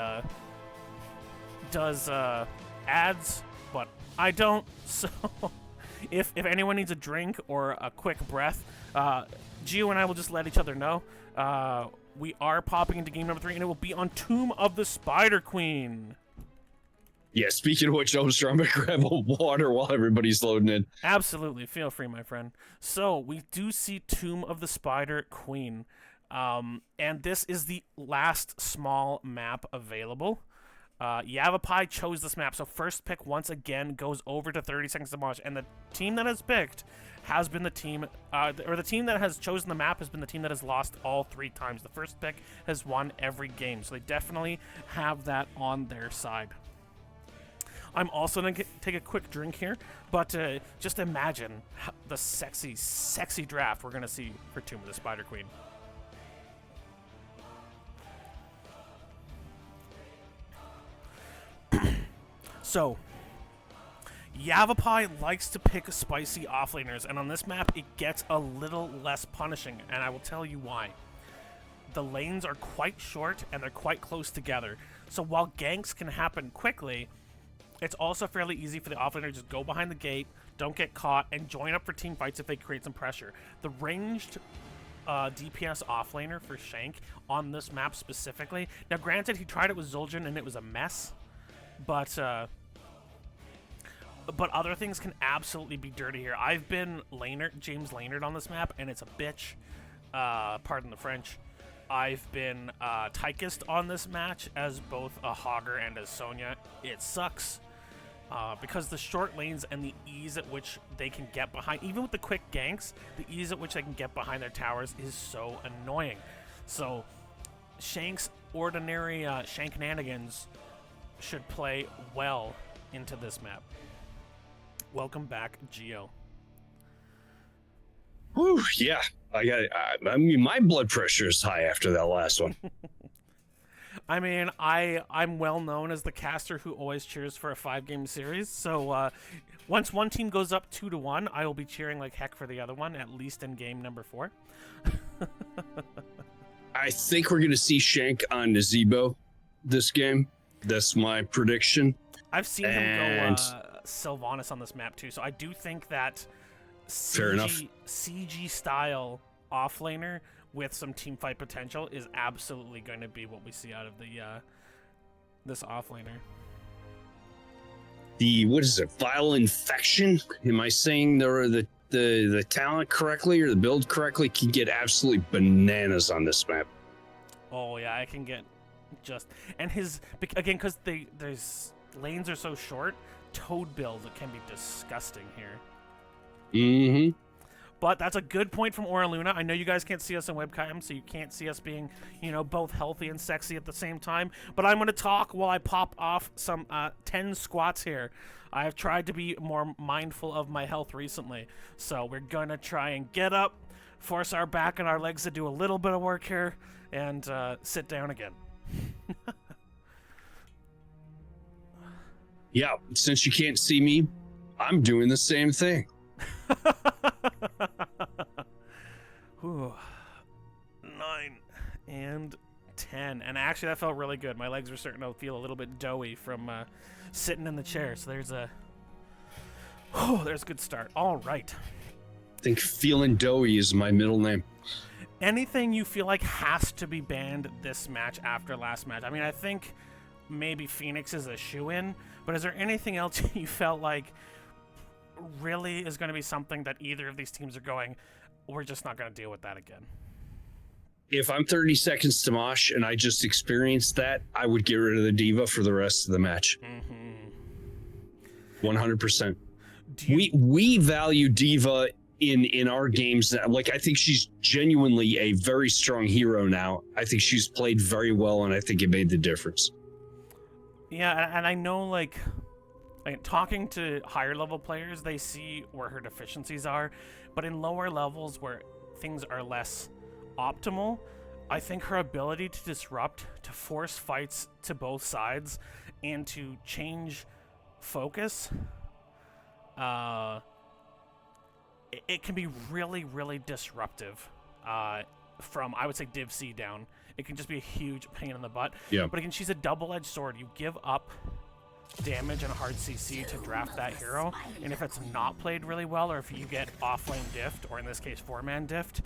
does ads, but I don't. So if anyone needs a drink or a quick breath, Gio and I will just let each other know. We are popping into game number 3, and it will be on Tomb of the Spider Queen. Yeah, speaking of which, I'm going to grab a water while everybody's loading in. Absolutely. Feel free, my friend. So, we do see Tomb of the Spider Queen. And this is the last small map available. Yavapai chose this map, so first pick once again goes over to 30 seconds to Mosh, and the team that has picked has been the team, or the team that has chosen the map has been the team that has lost all 3 times. The first pick has won every game, so they definitely have that on their side. I'm also going to take a quick drink here, but just imagine the sexy, sexy draft we're going to see for Tomb of the Spider Queen. So, Yavapai likes to pick spicy offlaners, and on this map, it gets a little less punishing, and I will tell you why. The lanes are quite short, and they're quite close together, so while ganks can happen quickly, it's also fairly easy for the offlaner to just go behind the gate, don't get caught, and join up for team fights if they create some pressure. The ranged DPS offlaner for Shank on this map specifically, now granted, he tried it with Zul'jin, and it was a mess, but other things can absolutely be dirty here. I've been James Laynard on this map, and it's a bitch. Pardon the French. I've been Tykist on this match as both a Hogger and as Sonya. It sucks. Because the short lanes and the ease at which they can get behind, even with the quick ganks, the ease at which they can get behind their towers is so annoying. So, Shank's ordinary Shankananigans should play well into this map. Welcome back, Gio. Whew, yeah. I mean, my blood pressure is high after that last one. I mean, I'm well known as the caster who always cheers for a 5-game series. So once one team goes up 2-1, I will be cheering like heck for the other one, at least in game number 4. I think we're going to see Shank on Nazebo this game. That's my prediction. I've seen him go Sylvanas on this map too, so I do think that CG style offlaner with some team fight potential is absolutely going to be what we see out of the this offlaner. What is it? Vile Infection? Am I saying the talent correctly or the build correctly? Can get absolutely bananas on this map. Oh yeah, I can get and his again because there's lanes are so short. Toad build can be disgusting here. Mm-hmm. But that's a good point from Aura Luna. I know you guys can't see us on webcam, so you can't see us being, both healthy and sexy at the same time. But I'm going to talk while I pop off some 10 squats here. I have tried to be more mindful of my health recently. So we're going to try and get up, force our back and our legs to do a little bit of work here, and sit down again. Yeah, since you can't see me, I'm doing the same thing. Whew. 9 and 10. And actually, that felt really good. My legs were starting to feel a little bit doughy from sitting in the chair. So there's a good start. All right. I think feeling doughy is my middle name. Anything you feel like has to be banned this match after last match? I mean, I think maybe Phoenix is a shoo-in, but is there anything else you felt like really is going to be something that either of these teams are going, we're just not going to deal with that again. If I'm 30 seconds to Mosh and I just experienced that, I would get rid of the diva for the rest of the match. 100%. We value diva in our games. Like, I think she's genuinely a very strong hero now. I think she's played very well, and I think it made the difference. Yeah, and I know, like talking to higher level players, they see where her deficiencies are, but in lower levels where things are less optimal, I think her ability to disrupt, to force fights to both sides, and to change focus, it can be really, really disruptive from, I would say, Div C down. It can just be a huge pain in the butt. Yeah. But again, she's a double-edged sword. You give up damage and hard CC to draft that hero, and if it's not played really well, or if you get off-lane diffed, or in this case 4-man diffed,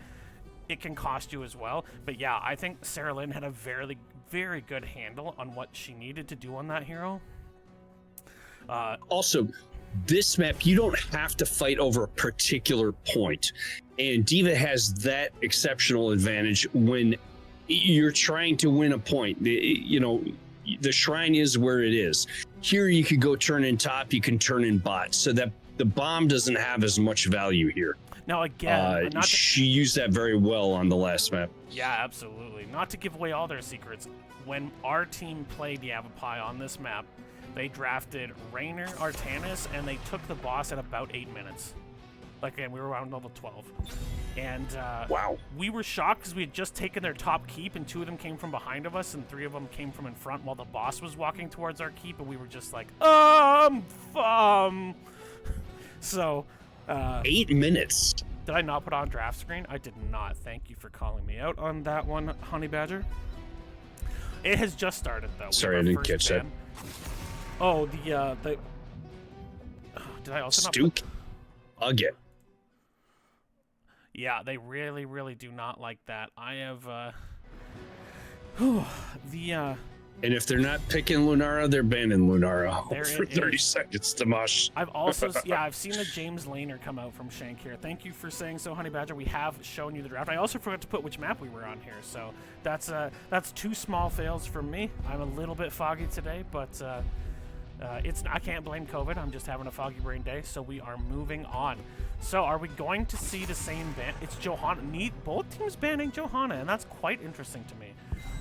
it can cost you as well. But yeah, I think Sarah Lynn had a very, very good handle on what she needed to do on that hero. Also, this map, you don't have to fight over a particular point, and Diva has that exceptional advantage when you're trying to win a point. You know, the shrine is where it is. Here you could go turn in top, you can turn in bot, so that the bomb doesn't have as much value here. Now again, she used that very well on the last map. Yeah, absolutely. Not to give away all their secrets, when our team played Yavapai on this map, they drafted Raynor, Artanis, and they took the boss at about 8 minutes. Like, again, we were around level 12. And wow, we were shocked because we had just taken their top keep, and 2 of them came from behind of us, and 3 of them came from in front while the boss was walking towards our keep, and we were just like, So, 8 minutes. Did I not put on draft screen? I did not. Thank you for calling me out on that one, Honey Badger. It has just started, though. Sorry, I didn't catch that. Oh, did I also Stuke? Again. Yeah, they really, really do not like that. I have, And if they're not picking Lunara, they're banning Lunara for 30 seconds to Mosh. I've also, I've seen the James Laner come out from Shank here. Thank you for saying so, Honey Badger. We have shown you the draft. I also forgot to put which map we were on here, so that's 2 small fails from me. I'm a little bit foggy today, but I can't blame COVID. I'm just having a foggy brain day, so we are moving on. So are we going to see the same ban? It's Johanna. Both teams banning Johanna, and that's quite interesting to me.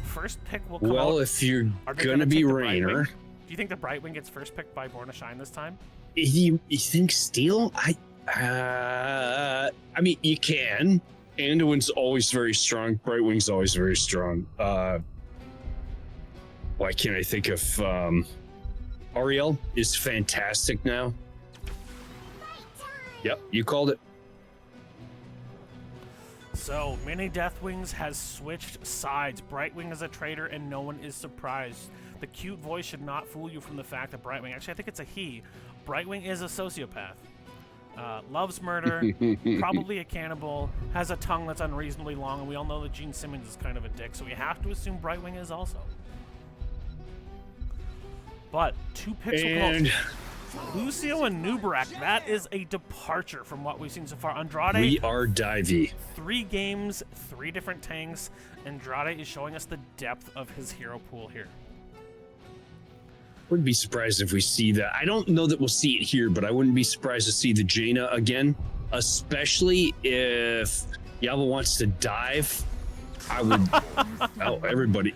First pick will come out. Well, if you're gonna be Raynor, do you think the Brightwing gets first pick by Born to Shine this time? You think Steel? I mean, you can. Anduin's always very strong. Brightwing's always very strong. Why can't I think of Ariel is fantastic now. Yep, you called it. So, Mini Deathwings has switched sides. Brightwing is a traitor, and no one is surprised. The cute voice should not fool you from the fact that Brightwing, actually I think it's a he, Brightwing is a sociopath. Loves murder, probably a cannibal, has a tongue that's unreasonably long, and we all know that Gene Simmons is kind of a dick, so we have to assume Brightwing is also. But 2 picks will come out. Lucio and Nubarak, that is a departure from what we've seen so far. Andrade, we are divey. 3 games, 3 different tanks. Andrade is showing us the depth of his hero pool here. Wouldn't be surprised if we see that. I don't know that we'll see it here, but I wouldn't be surprised to see the Jaina again, especially if Yava wants to dive. I would. Oh, everybody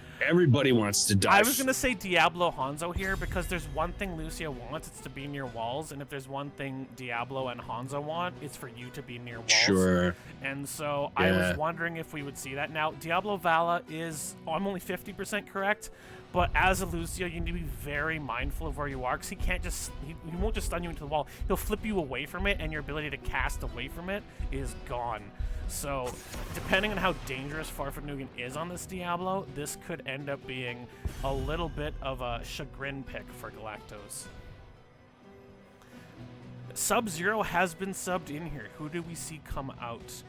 wants to dive. I was gonna say Diablo Hanzo here because there's one thing Lucio wants, it's to be near walls, and if there's one thing Diablo and Hanzo want, it's for you to be near walls. Sure. And so yeah. I was wondering if we would see that. Now Diablo Vala is, I'm only 50% correct, but as a Lucio, you need to be very mindful of where you are because he can't just, he won't just stun you into the wall. He'll flip you away from it, and your ability to cast away from it is gone. So, depending on how dangerous Farfignugan is on this Diablo, this could end up being a little bit of a chagrin pick for Galactos. Sub-Zero has been subbed in here. Who do we see come out?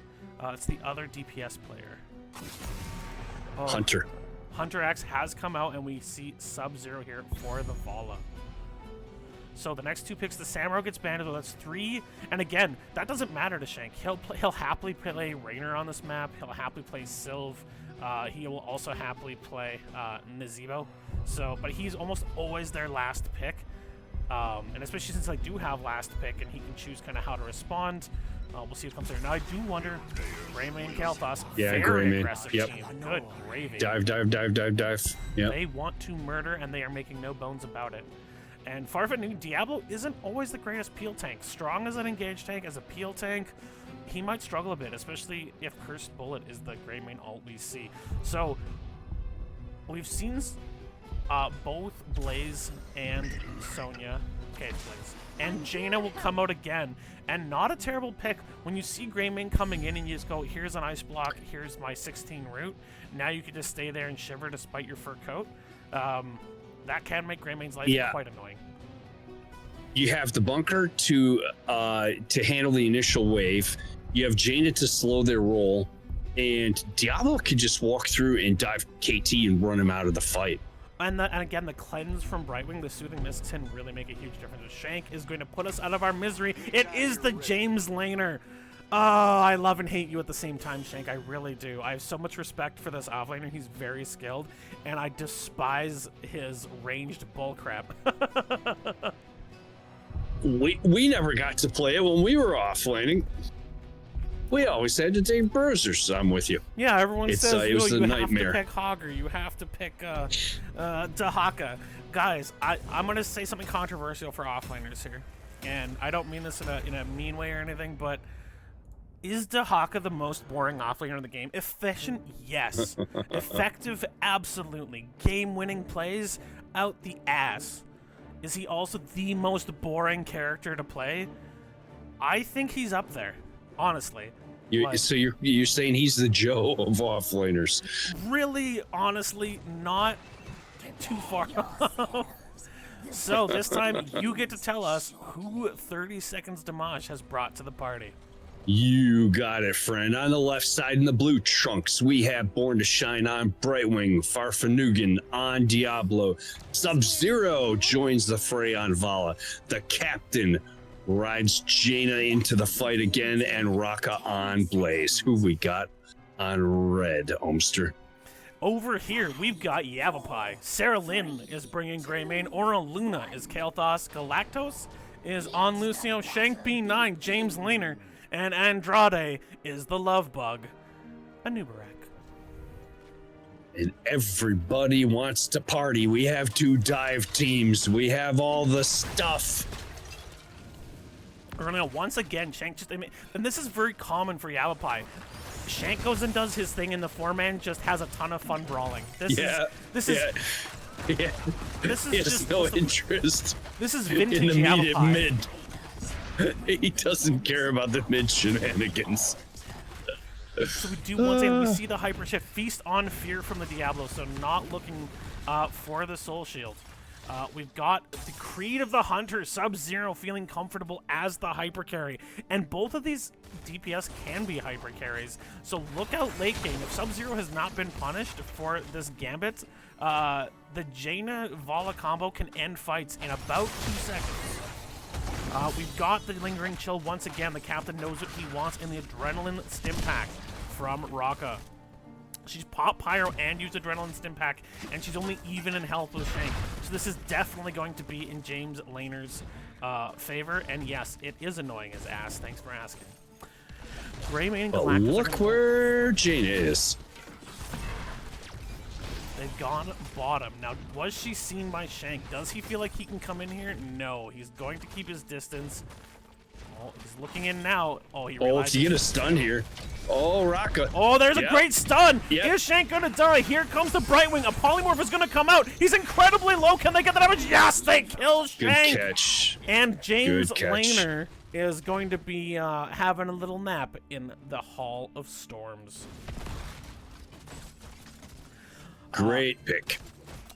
It's the other DPS player. Oh, Hunter. Hunter X has come out, and we see Sub-Zero here for the Vala. So the next 2 picks, the Samuro gets banded, that's 3. And again, that doesn't matter to Shank. He'll happily play Raynor on this map. He'll happily play Sylve. He will also happily play Nazebo. So, but he's almost always their last pick. And especially since I do have last pick and he can choose kind of how to respond. We'll see what comes there. Now I do wonder, Greymane, Kael'thas, yeah, very Greymane. aggressive Yep. team. Good gravy. Dive. Yep. They want to murder, and they are making no bones about it. And Farfetch'd Diablo isn't always the greatest peel tank. Strong as an engaged tank, as a peel tank, he might struggle a bit, especially if Cursed Bullet is the Greymane ult we see. So we've seen both Blaze and Sonya. Okay, it's Blaze. And Jaina will come out again. And not a terrible pick. When you see Greymane coming in and you just go, here's an ice block, here's my 16 root. Now you can just stay there and shiver despite your fur coat. That can make Greymane's life quite annoying. You have the bunker to handle the initial wave. You have Jaina to slow their roll. And Diablo could just walk through and dive KT and run him out of the fight. And again, the cleanse from Brightwing, the Soothing Mist can really make a huge difference. Shank is going to put us out of our misery. It is the James Laner. Oh, I love and hate you at the same time, Shank. I really do. I have so much respect for this offlaner. He's very skilled, and I despise his ranged bullcrap. We never got to play it when we were offlaning. We always had to take bruisers. I'm with you. Yeah, everyone says it was a you nightmare. have to pick Hogger, you have to pick Dahaka. Guys, I'm going to say something controversial for offlaners here, and I don't mean this in a mean way or anything, but is Dahaka the most boring offlaner in the game? Efficient? Yes. Effective? Absolutely. Game-winning plays? Out the ass. Is he also the most boring character to play? I think he's up there. Honestly. So you're saying he's the Joe of offlaners? Really, honestly, not too far off. So this time, you get to tell us who 30 Seconds to Mosh has brought to the party. You got it, friend. On the left side in the blue trunks, we have Born to Shine on Brightwing, Farfetch'd on Diablo. Sub-Zero joins the fray on Vala. The captain rides Jaina into the fight again, and Raka on Blaze. Who we got on red, Omster? Over here, we've got Yavapai. Sarah Lynn is bringing Greymane. Aura Luna is Kael'thas. Galactos is on Lucio. Shank B9, James Laner. And Andrade is the love bug, Anubarak. And everybody wants to party. We have 2 dive teams. We have all the stuff. Now, once again, Shank just... and this is very common for Yavapai. Shank goes and does his thing, and the 4-man just has a ton of fun brawling. This is he has no interest. This is vintage in the Yavapai. mid. He doesn't care about the mid shenanigans. So we do once again, we see the hyper shift, feast on fear from the Diablo, so not looking for the soul shield. We've got the Creed of the Hunter, Sub-Zero feeling comfortable as the hyper carry, and both of these DPS can be hyper carries. So look out late game. If Sub-Zero has not been punished for this gambit, the Jaina Vala combo can end fights in about 2 seconds. We've got the Lingering Chill once again. The captain knows what he wants in the Adrenaline Stim Pack from Raka. She's popped Pyro and used Adrenaline Stim Pack, and she's only even in health with Shank. So this is definitely going to be in James Laner's favor. And yes, it is annoying as ass. Thanks for asking. Greymane and Galactus. Look where Jaina is. They've gone bottom. Now, was she seen by Shank? Does he feel like he can come in here? No. He's going to keep his distance. Oh, he's looking in now. Oh, he realized. Oh, to get a stun here. Oh, Raka. Oh, there's a great stun. Yep. Is Shank going to die? Here comes the Brightwing. A Polymorph is going to come out. He's incredibly low. Can they get the damage? Yes, they kill Shank. Good catch. And James Laner is going to be having a little nap in the Hall of Storms. Great pick.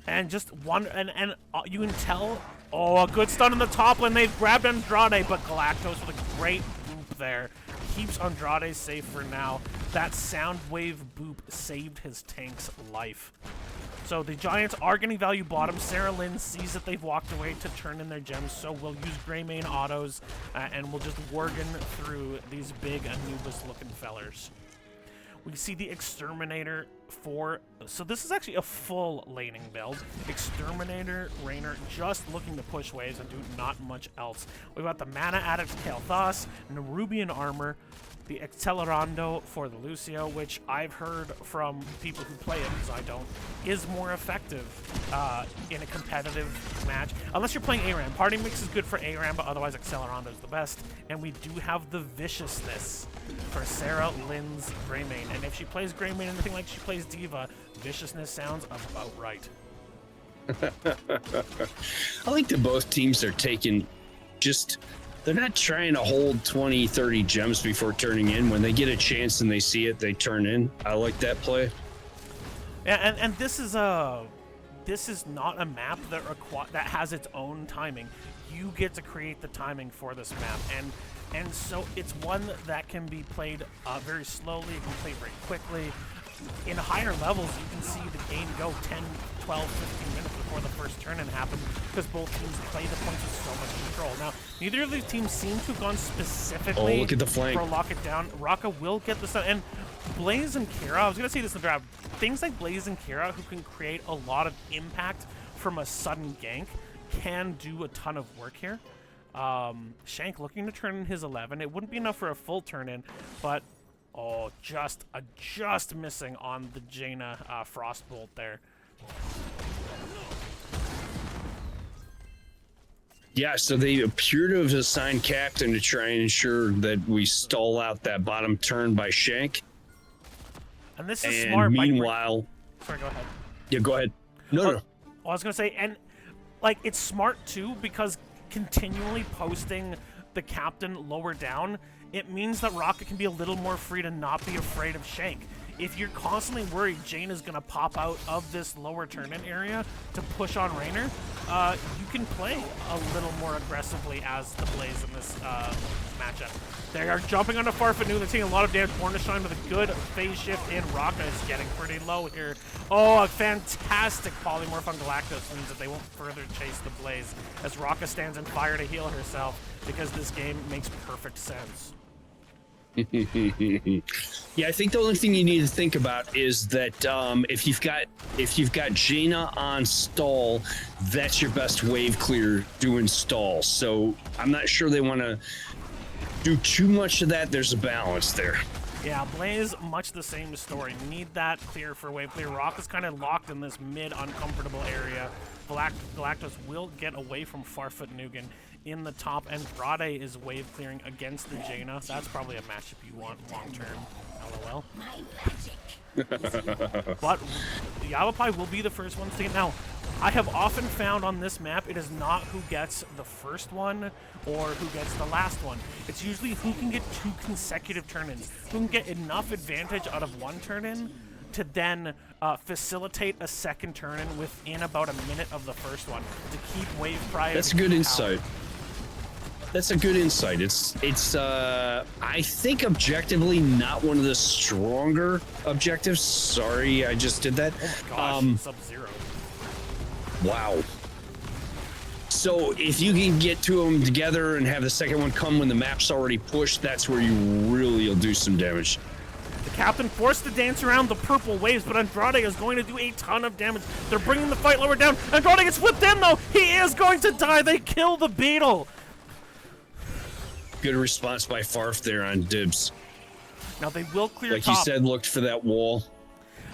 And just one, and you can tell, a good stun in the top lane. They've grabbed Andrade, but Galactos with a great boop there keeps Andrade safe for now. That sound wave boop saved his tank's life. So the Giants are getting value bottom. Sarah Lynn sees that they've walked away to turn in their gems, so we'll use Greymane autos, and we'll just Worgen through these big Anubis-looking fellers. We see the Exterminator for... So this is actually a full laning build. Exterminator, Raynor, just looking to push waves and do not much else. We've got the Mana Addict Kael'thas, Nerubian Armor, the Accelerando for the Lucio, which I've heard from people who play it, because I don't, is more effective in a competitive match. Unless you're playing ARAM. Party Mix is good for ARAM, but otherwise Accelerando is the best. And we do have the Viciousness for Sarah Lynn's Greymane. And if she plays Greymane anything like she plays Diva, Viciousness sounds about right. I like that both teams are taking they're not trying to hold 20, 30 gems before turning in. When they get a chance and they see it, they turn in. I like that play. Yeah, and this is not a map that has its own timing. You get to create the timing for this map, and so it's one that can be played very slowly, it can play very quickly. In higher levels, you can see the game go 10, 12, 15 minutes before the first turn-in happens, because both teams play the points with so much control. Now, neither of these teams seem to have gone specifically look at the flank. for lock it down. Raka will get this done, and Blaze and Kira, I was going to say this in the draft, things like Blaze and Kira, who can create a lot of impact from a sudden gank, can do a ton of work here. Shank looking to turn in his 11. It wouldn't be enough for a full turn-in, but oh, just missing on the Jaina Frostbolt there. Yeah, so they appear to have assigned Captain to try and ensure that we stall out that bottom turn by Shank. And this is smart. Meanwhile... Sorry, go ahead. Yeah, go ahead. No. I was going to say, and like, it's smart too, because continually posting the Captain lower down, it means that Rocket can be a little more free to not be afraid of Shank. If you're constantly worried Jane is going to pop out of this lower turn-in area to push on Raynor, you can play a little more aggressively as the Blaze in this matchup. They are jumping onto Farfanu. They're taking a lot of damage. Born to Shine with a good phase shift in. Raka is getting pretty low here. Oh, a fantastic polymorph on Galactus means that they won't further chase the Blaze, as Raka stands in fire to heal herself, because this game makes perfect sense. Yeah, I think the only thing you need to think about is that if you've got Jaina on stall, that's your best wave clear doing stall. So I'm not sure they want to do too much of that. There's a balance there. Yeah, Blaze, much the same story. Need that clear for wave clear. Rock is kind of locked in this mid uncomfortable area. Galactus will get away from Farfoot Nugan in the top, and Brade is wave clearing against the Jaina. That's probably a matchup you want long term. LOL. But Yavapai will be the first one to get. Now, I have often found on this map, it is not who gets the first one or who gets the last one. It's usually who can get 2 consecutive turn-ins, who can get enough advantage out of one turn-in to then facilitate a second turn-in within about a minute of the first one to keep wave prior. That's a good insight. That's a good insight. It's I think objectively not one of the stronger objectives. Sorry, I just did that. Oh my gosh, Sub-Zero. Wow. So if you can get 2 of them together and have the second one come when the map's already pushed, that's where you really will do some damage. The Captain forced to dance around the purple waves, but Andrade is going to do a ton of damage. They're bringing the fight lower down. Andrade gets whipped in, though. He is going to die. They kill the Beetle. Good response by Farf there on dibs. Now they will clear like top. Like you said, looked for that wall.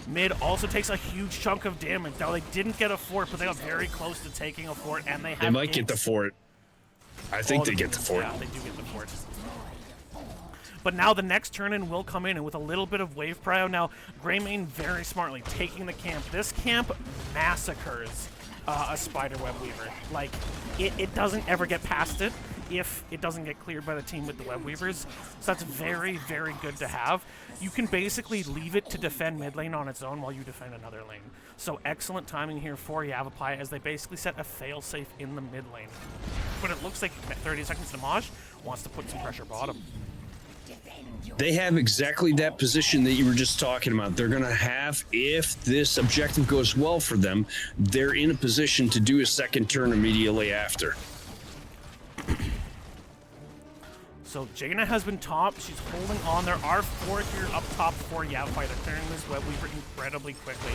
Mid also takes a huge chunk of damage. Now they didn't get a fort, but they got very close to taking a fort, and they have. They might get the fort. I think they get the fort. Yeah, they do get the fort. But now the next turn-in will come in, and with a little bit of wave prio, now Greymane very smartly taking the camp. This camp massacres a Spiderweb Weaver. Like, it doesn't ever get past it if it doesn't get cleared by the team with the Web Weavers. So that's very, very good to have. You can basically leave it to defend mid lane on its own while you defend another lane. So excellent timing here for Yavapai as they basically set a failsafe in the mid lane. But it looks like 30 seconds to Mosh wants to put some pressure bottom. They have exactly that position that you were just talking about. They're going to have, if this objective goes well for them, they're in a position to do a second turn immediately after. So Jaina has been top. She's holding on. There are 4 here up top for Yavapai. They're clearing this web weaver incredibly quickly.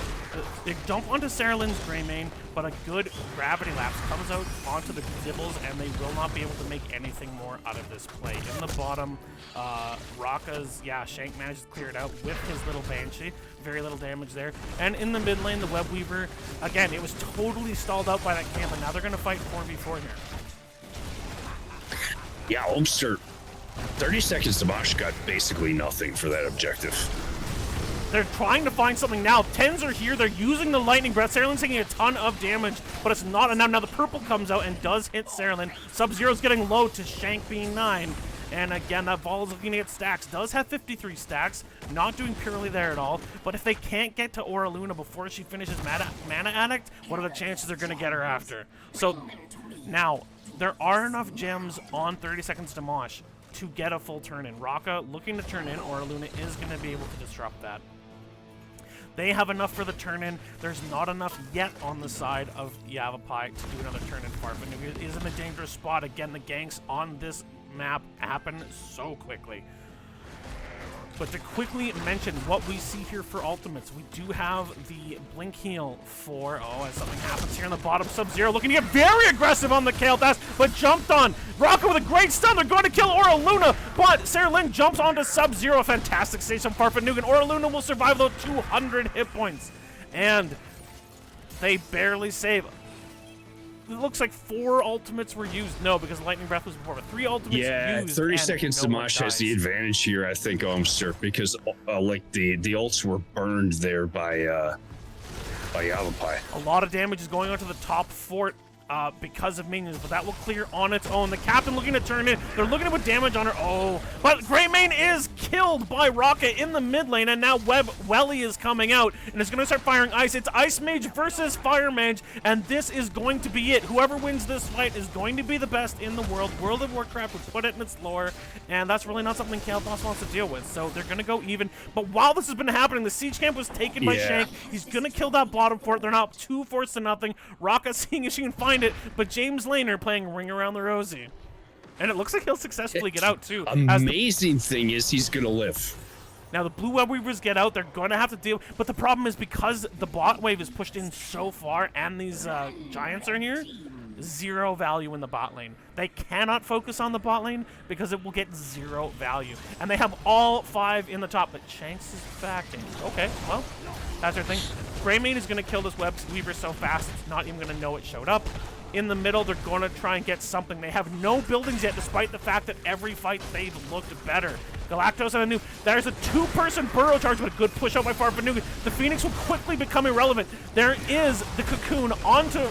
They dump onto Sarah Lynn's Greymane, but a good gravity lapse comes out onto the Dibbles, and they will not be able to make anything more out of this play. In the bottom, Raka's, Shank managed to clear it out with his little Banshee. Very little damage there. And in the mid lane, the web weaver, again, it was totally stalled out by that camp, and now they're going to fight 4v4 here. Yeah, Ulster. 30 seconds to Mosh got basically nothing for that objective. They're trying to find something now. 10s are here. They're using the Lightning Breath. Sarah Lynn's taking a ton of damage, but it's not enough. Now the purple comes out and does hit Sarah Lynn. Sub-Zero's getting low to Shank being 9. And again, that Vol is looking to get stacks. Does have 53 stacks. Not doing purely there at all. But if they can't get to Aura Luna before she finishes Mana Addict, what are the chances they're going to get her after? So now, there are enough gems on 30 seconds to Mosh to get a full turn in. Raka looking to turn in, or Luna is going to be able to disrupt that. They have enough for the turn in. There's not enough yet on the side of Yavapai to do another turn in. Farfanuga is in a dangerous spot. Again, the ganks on this map happen so quickly. But to quickly mention what we see here for ultimates, we do have the blink heal for, as something happens here in the bottom. Sub-Zero looking to get very aggressive on the Kael'thas, but jumped on. Raka with a great stun. They're going to kill Aura Luna, but Sarah Lynn jumps onto Sub-Zero. A fantastic stage from Farfanugan. Aura Luna will survive those 200 hit points. And they barely save. It looks like 4 ultimates were used. No, because Lightning Breath was before, but 3 ultimates used. Yeah, 30 seconds to Mosh has the advantage here, I think, Omster, because like the ults were burned there by Yavapai. A lot of damage is going onto the top fort because of minions, but that will clear on its own. The captain looking to turn in. They're looking to put damage on her. But Greymane is killed by Raka in the mid lane, and now Welly is coming out and is going to start firing ice. It's Ice Mage versus Fire Mage, and this is going to be it. Whoever wins this fight is going to be the best in the world. World of Warcraft would put it in its lore, and that's really not something Kael'thas wants to deal with, so they're going to go even. But while this has been happening, the siege camp was taken by Shank. He's going to kill that bottom fort. They're now up 2 forts to nothing. Raka seeing if she can find it, but James Laner playing Ring Around the Rosie. And it looks like he'll successfully get out, too. Amazing thing is he's going to live. Now, the blue web weavers get out. They're going to have to deal. But the problem is because the bot wave is pushed in so far and these giants are here, 0 value in the bot lane. They cannot focus on the bot lane because it will get 0 value. And they have all 5 in the top, but Shanks is backing. Okay, well, that's their thing. Greymane is going to kill this web weaver so fast it's not even going to know it showed up. In the middle, they're going to try and get something. They have no buildings yet, despite the fact that every fight they've looked better. Galactos and a new. There's a 2-person burrow charge, but a good push out by Farfanuga. The Phoenix will quickly become irrelevant. There is the Cocoon onto.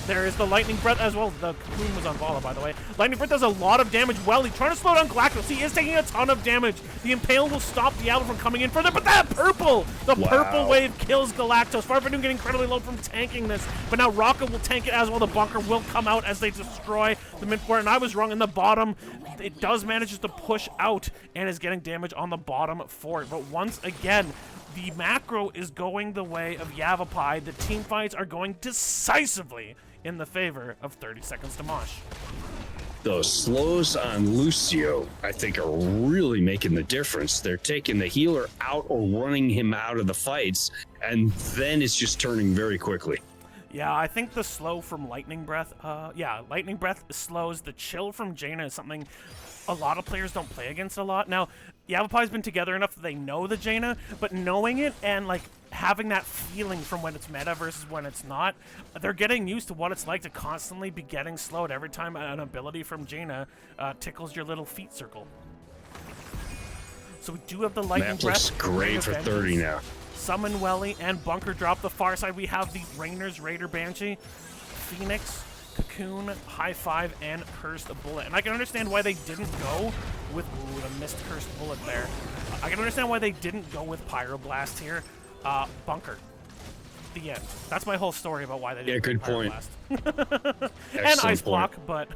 There is the Lightning Breath as well. The Cocoon was on Vala, by the way. Lightning Breath does a lot of damage. Welly trying to slow down Galactos. He is taking a ton of damage. The Impale will stop the Diablo from coming in further, but that purple! The purple wave kills Galactos. Farfanuga getting incredibly low from tanking this, but now Raka will tank it as well. The bunker will come out as they destroy the mid fort, and I was wrong in the bottom. It does manage to push out and is getting damage on the bottom fort, but once again, the macro is going the way of Yavapai. The team fights are going decisively in the favor of 30 seconds to Mosh. Those slows on Lucio, I think, are really making the difference. They're taking the healer out or running him out of the fights, and then it's just turning very quickly. Yeah, I think the slow from Lightning Breath, Lightning Breath slows. The chill from Jaina is something a lot of players don't play against a lot. Now, Yavapai's been together enough that they know the Jaina, but knowing it and like having that feeling from when it's meta versus when it's not, they're getting used to what it's like to constantly be getting slowed every time an ability from Jaina tickles your little feet circle. So we do have the Lightning Map Breath. looks great for 30 now. Summon Welly and Bunker drop. The far side, we have the Rainer's Raider Banshee, Phoenix, Cocoon, High Five, and Cursed Bullet. And I can understand why they didn't go with the missed Cursed Bullet there. I can understand why they didn't go with Pyroblast here. Bunker. The end. That's my whole story about why they didn't good point. Pyroblast. And Ice Block, but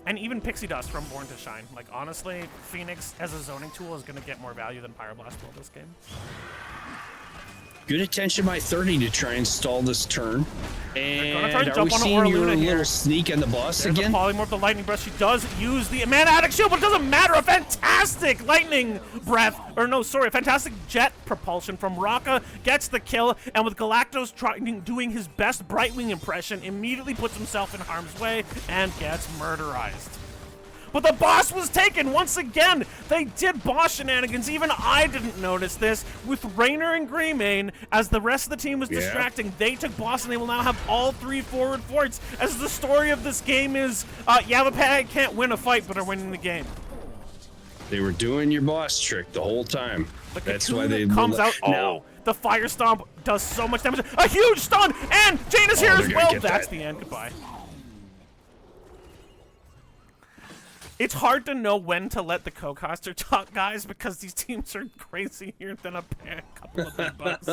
And even Pixie Dust from Born to Shine. Like, honestly, Phoenix as a zoning tool is going to get more value than Pyroblast will this game. Good attention by 30 to try and stall this turn. And are we seeing your little sneak on the boss again? The polymorph, the lightning breath. She does use the mana addict shield, but it doesn't matter. A fantastic lightning breath, or no, sorry, a fantastic jet propulsion from Raka gets the kill, and with Galactos doing his best Brightwing impression, immediately puts himself in harm's way and gets murderized. But the boss was taken once again. They did boss shenanigans. Even I didn't notice this. With Raynor and Greymane, as the rest of the team was distracting, they took boss, and they will now have all 3 forward forts. As the story of this game is, Yavapai can't win a fight, but are winning the game. They were doing your boss trick the whole time. That's why they comes out. Oh, the fire stomp does so much damage. A huge stun, and Jane is here as well. That's the end. Goodbye. It's hard to know when to let the co-caster talk, guys, because these teams are crazier than a couple of big bucks.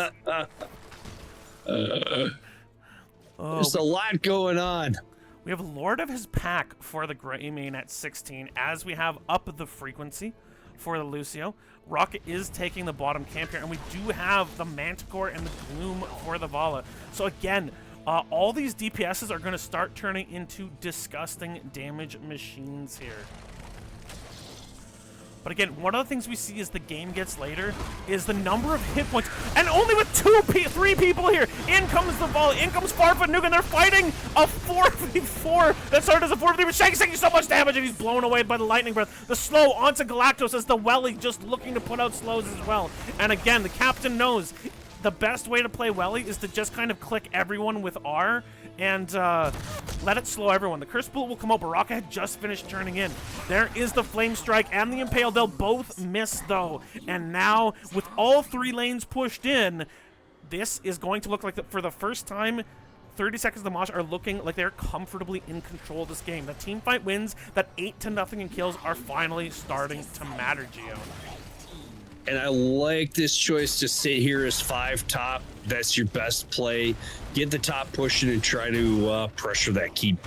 There's a lot going on. We have Lord of his Pack for the Greymane at 16, as we have up the frequency for the Lucio. Rocket is taking the bottom camp here, and we do have the Manticore and the Gloom for the Vala. So again, all these DPSs are going to start turning into disgusting damage machines here. But again, one of the things we see as the game gets later is the number of hit points. And only with 3 people here. In comes the ball. In comes Farfa Nuke. They're fighting a 4v4 that started as a 4v3. But Shank's taking so much damage, and he's blown away by the lightning breath. The slow onto Galactos as the Welly just looking to put out slows as well. And again, the captain knows the best way to play Welly is to just kind of click everyone with R and let it slow everyone. The Curse Bullet will come out. Baraka had just finished turning in. There is the Flame Strike and the Impale. They'll both miss, though. And now, with all 3 lanes pushed in, this is going to look like, for the first time, 30 Seconds to Mosh are looking like they're comfortably in control of this game. The team fight wins, that 8-0 in kills are finally starting to matter, Gio. And I like this choice to sit here as 5 top. That's your best play. Get the top pushing and try to pressure that keep.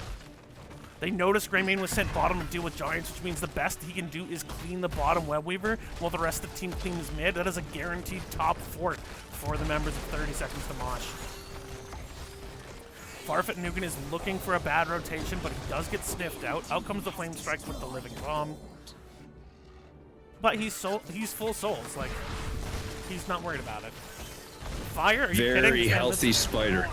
They noticed Greymane was sent bottom to deal with Giants, which means the best he can do is clean the bottom Webweaver while the rest of the team cleans mid. That is a guaranteed top fort for the members of 30 Seconds to Mosh. Farfet Nukin is looking for a bad rotation, but he does get sniffed out. Out comes the Flame Strike with the Living Bomb. But he's full souls, like, he's not worried about it. Fire? Are you kidding? Very healthy spider.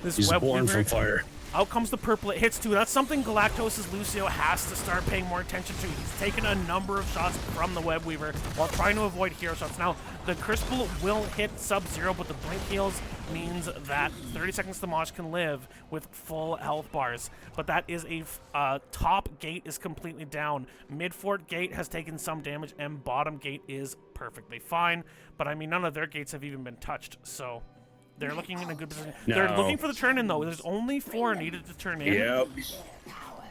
He's born from fire. Out comes the purple. It hits too. That's something Galactos' Lucio has to start paying more attention to. He's taken a number of shots from the Webweaver while trying to avoid hero shots. Now, the Curse Bullet will hit Sub-Zero, but the Blink heals means that 30 Seconds to Mosh can live with full health bars. But that is a top gate is completely down. Mid-fort gate has taken some damage, and bottom gate is perfectly fine. But I mean, none of their gates have even been touched, so they're looking in a good position. No. They're looking for the turn-in, though. There's only 4 needed to turn in. Yep.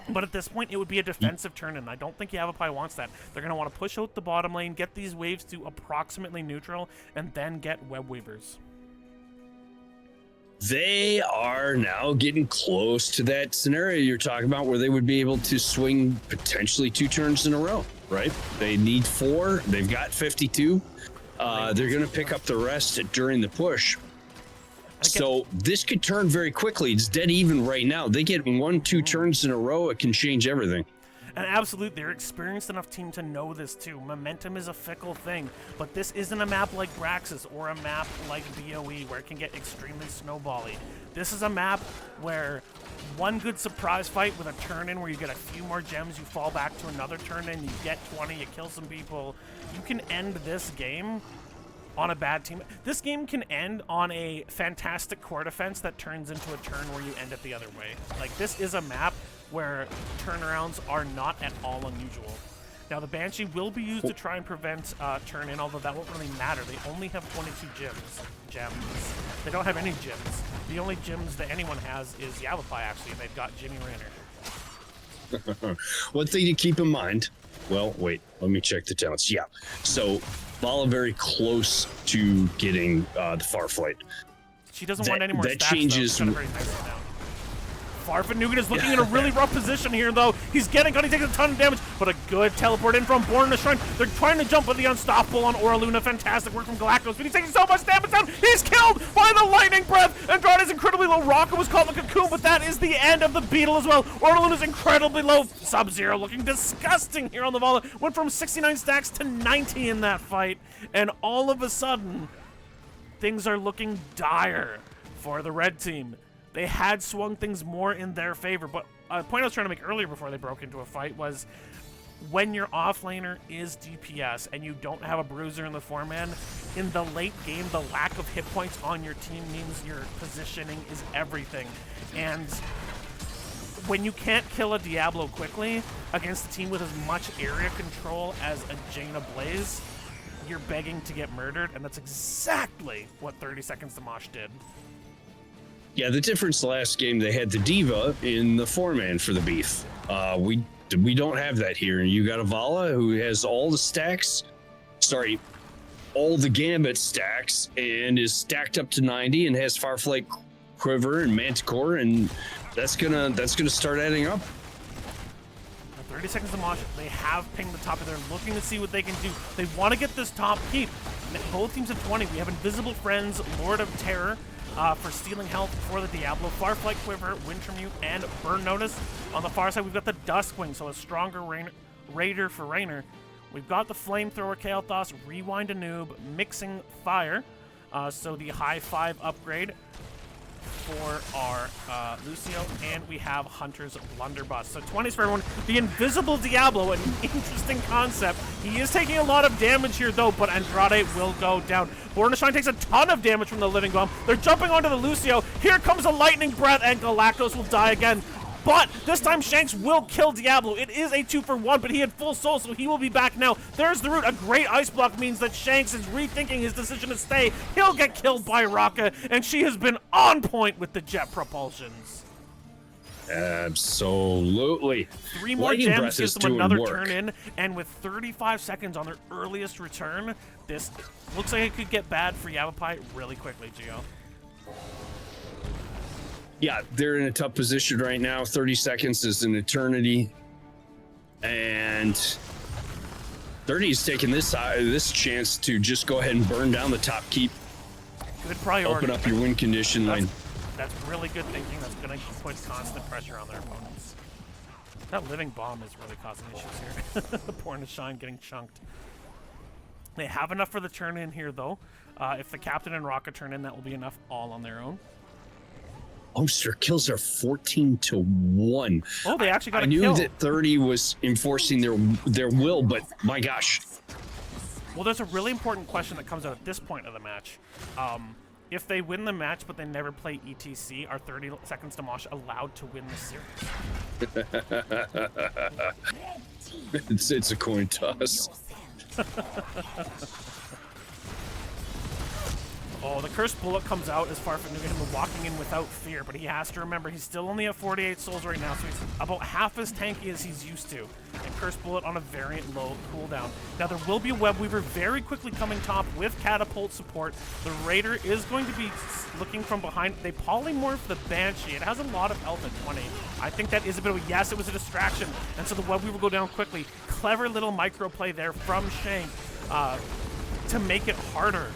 But at this point, it would be a defensive turn-in. I don't think Yavapai wants that. They're going to want to push out the bottom lane, get these waves to approximately neutral, and then get Web Weavers. They are now getting close to that scenario you're talking about where they would be able to swing potentially 2 turns in a row, right? They need 4. They've got 52. They're going to pick up the rest during the push. So this could turn very quickly. It's dead even right now. They get 1-2 turns in a row, it can change everything. And absolutely, they're experienced enough team to know this too. Momentum is a fickle thing, but this isn't a map like Braxis or a map like BOE where it can get extremely snowbally. This is a map where one good surprise fight with a turn-in where you get a few more gems, you fall back to another turn-in, you get 20, you kill some people. You can end this game on a bad team. This game can end on a fantastic core defense that turns into a turn where you end it the other way. Like, this is a map where turnarounds are not at all unusual. Now, the Banshee will be used to try and prevent turn-in, although that won't really matter. They only have 22 gems. They don't have any gems. The only gems that anyone has is Yavapai, actually, and they've got Jimmy Renner. One thing to keep in mind, well, wait, let me check the talents. Yeah, so Vala very close to getting the Farflight. She doesn't want any more that stats, changes. though. It's very nice now. Farfanugan is looking in a really rough position here, though. He's getting cut. He takes a ton of damage, but a good teleport in from Born in the Shrine. They're trying to jump with the Unstoppable on Oraluna. Fantastic work from Galacticos, but he's taking so much damage down. He's killed by the Lightning Breath. Andrade is incredibly low. Rocka was caught in the cocoon, but that is the end of the Beetle as well. Oraluna's incredibly low. Sub-Zero looking disgusting here on the Vala. Went from 69 stacks to 90 in that fight, and all of a sudden, things are looking dire for the red team. They had swung things more in their favor, but a point I was trying to make earlier before they broke into a fight was when your offlaner is DPS and you don't have a bruiser in the 4-man, in the late game, the lack of hit points on your team means your positioning is everything. And when you can't kill a Diablo quickly against a team with as much area control as a Jaina Blaze, you're begging to get murdered, and that's exactly what 30 Seconds to Mosh did. Yeah, the difference last game, they had the Diva in the 4-man for the beef. We don't have that here. And you got a Vala who has all the stacks, all the Gambit stacks, and is stacked up to 90 and has Farflight Quiver and Manticore, and that's gonna start adding up. 30 Seconds to Mosh, they have pinged the top, and they're looking to see what they can do. They want to get this top keep. Both teams have 20. We have Invisible Friends, Lord of Terror, for stealing health for the Diablo, Farflight Quiver, Wintermute, and Burn Notice. On the far side, we've got the Duskwing, so a stronger Raider for Raynor. We've got the Flamethrower, Kael'thas, Rewind a Noob, Mixing Fire, so the high 5 upgrade for our Lucio, and we have Hunter's Blunderbuss. So 20s for everyone. The Invisible Diablo, an interesting concept. He is taking a lot of damage here, though, but Andrade will go down. Born to Shine takes a ton of damage from the Living Bomb. They're jumping onto the Lucio. Here comes a Lightning Breath, and Galacticos will die again. But this time Shanks will kill Diablo. It is a 2-for-1, but he had full soul, so he will be back now. There's the root. A great ice block means that Shanks is rethinking his decision to stay. He'll get killed by Rocka, and she has been on point with the jet propulsions. Absolutely. 3 more gems gives them another turn in, and with 35 seconds on their earliest return, this looks like it could get bad for Yavapai really quickly, Gio. Yeah, they're in a tough position right now. 30 seconds is an eternity. And 30 is taking this chance to just go ahead and burn down the top keep. Good priority. Open up your win condition line. That's really good thinking. That's going to put constant pressure on their opponents. That Living Bomb is really causing issues here. Born to Shine getting chunked. They have enough for the turn in here, though. If the Captain and Rocka turn in, that will be enough all on their own. Oh, their kills are 14-1. Oh, they actually got I knew that 30 was enforcing their will, but my gosh. Well, there's a really important question that comes out at this point of the match. If they win the match but they never play ETC, are 30 Seconds to Mosh allowed to win the It's series? a coin toss. Oh, the Cursed Bullet comes out as Farfanugan walking in without fear, but he has to remember he's still only at 48 souls right now, so he's about half as tanky as he's used to. And Cursed Bullet on a very low cooldown. Now, there will be a Web Weaver very quickly coming top with Catapult support. The Raider is going to be looking from behind. They polymorph the Banshee. It has a lot of health at 20. I think that is a bit of a yes, it was a distraction, and so the Web Weaver will go down quickly. Clever little micro play there from Shank to make it harder.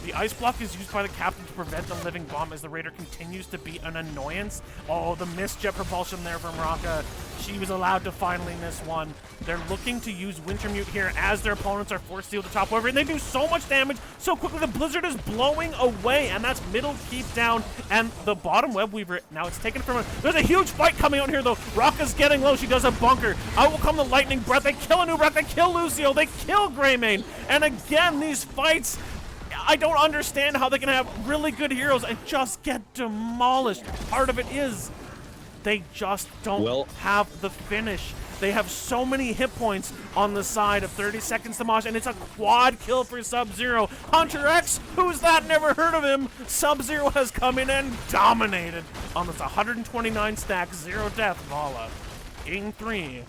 The ice block is used by the Captain to prevent the Living Bomb as the Raider continues to be an annoyance. Oh, the missed jet propulsion there from Rocka. She was allowed to finally miss one. They're looking to use Wintermute here as their opponents are forced to deal the top web, and they do so much damage so quickly. The Blizzard is blowing away, and that's middle keep down, and the bottom Web Weaver, now it's taken from her. There's a huge fight coming out here, though. Rocka's getting low. She does a bunker. Out will come the Lightning Breath. They kill Anubrak. They kill Lucio. They kill Greymane. And again, these fights, I don't understand how they can have really good heroes and just get demolished. Part of it is they just don't have the finish. They have so many hit points on the side of 30 Seconds to Mosh, and it's a quad kill for Sub-Zero. Hunter X, who's that? Never heard of him. Sub-Zero has come in and dominated on this 129 stack, 0 death Vala. Game 3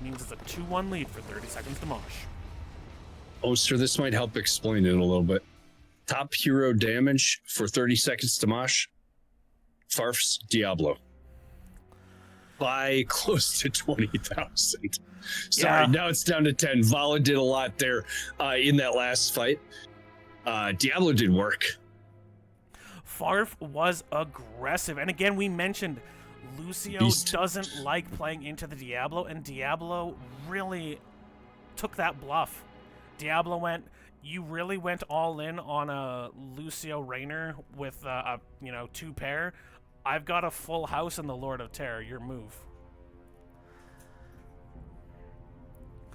means it's a 2-1 lead for 30 Seconds to Mosh. Oh, sir, this might help explain it a little bit. Top hero damage for 30 Seconds to Mosh, Farf's Diablo. by close to 20,000. Sorry, Yeah. now it's down to 10. Vala did a lot there in that last fight. Diablo did work. Farf was aggressive. And again, we mentioned Lucio Beast. doesn't like playing into the Diablo, and Diablo really took that bluff. Diablo you really went all in on a Lucio Rainer with a 2 pair. I've got a full house in the Lord of Terror. Your move.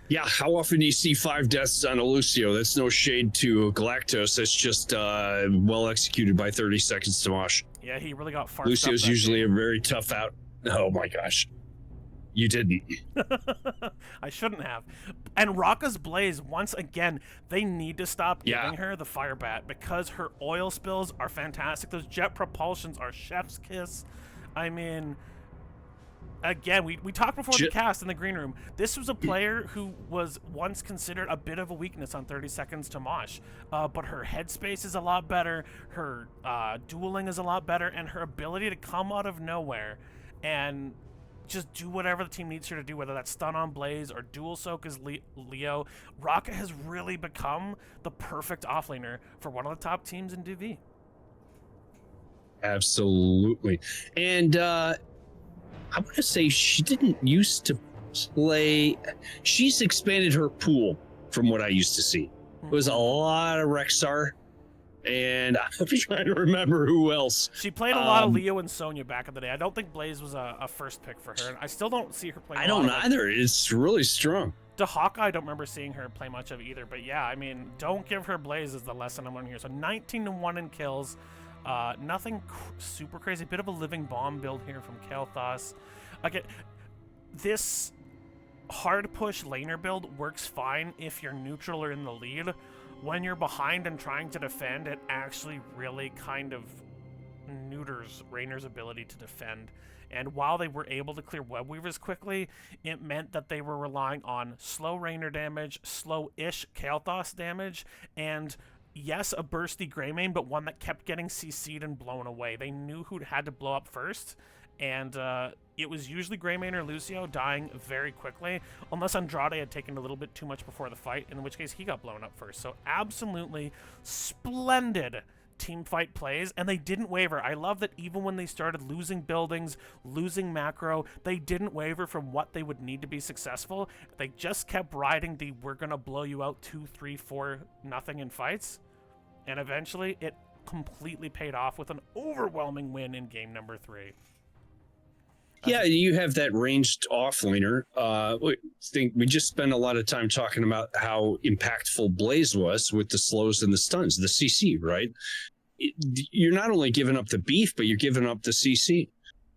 Yeah, how often do you see 5 deaths on a Lucio? That's no shade to Galactos. That's just well executed by 30 seconds to Mosh. Yeah, he really got farfed Lucio's up usually a very tough out. Oh my gosh. You didn't. I shouldn't have. And Raka's Blaze, once again, they need to stop giving her the Fire Bat because her oil spills are fantastic. Those jet propulsions are chef's kiss. I mean, again, we talked before the cast in the green room. This was a player who was once considered a bit of a weakness on 30 seconds to Mosh. But her headspace is a lot better, her dueling is a lot better, and her ability to come out of nowhere and just do whatever the team needs her to do, whether that's stun on Blaze or dual soak as Leo. Raka has really become the perfect offlaner for one of the top teams in DV. Absolutely. And I want to say she didn't used to play. She's expanded her pool from what I used to see. It was a lot of Rexar, and I'm trying to remember who else. She played a lot of Leo and Sonya back in the day. I don't think Blaze was a first pick for her. And I still don't see her playing. I don't either. It's really strong. Dahaka, I don't remember seeing her play much of either. But yeah, I mean, don't give her Blaze is the lesson I'm learning here. So 19-1 in kills. Nothing super crazy. Bit of a living bomb build here from Kael'thas. Again, this hard push laner build works fine if you're neutral or in the lead. When you're behind and trying to defend, it actually really kind of neuters Rainer's ability to defend. And while they were able to clear web weavers quickly, it meant that they were relying on slow Rainer damage, slow-ish Kael'thas damage, and yes, a bursty Greymane, but one that kept getting CC'd and blown away. They knew who had to blow up first, and it was usually Greymane or Lucio dying very quickly, unless Andrade had taken a little bit too much before the fight, in which case he got blown up first. So absolutely splendid team fight plays, and they didn't waver. I love that even when they started losing buildings, losing macro, they didn't waver from what they would need to be successful. They just kept riding the we're gonna blow you out 2, 3, 4 nothing in fights, and eventually it completely paid off with an overwhelming win in game number 3. Yeah, you have that ranged offlaner. We just spent a lot of time talking about how impactful Blaze was with the slows and the stuns, the CC, right? You're not only giving up the beef, but you're giving up the CC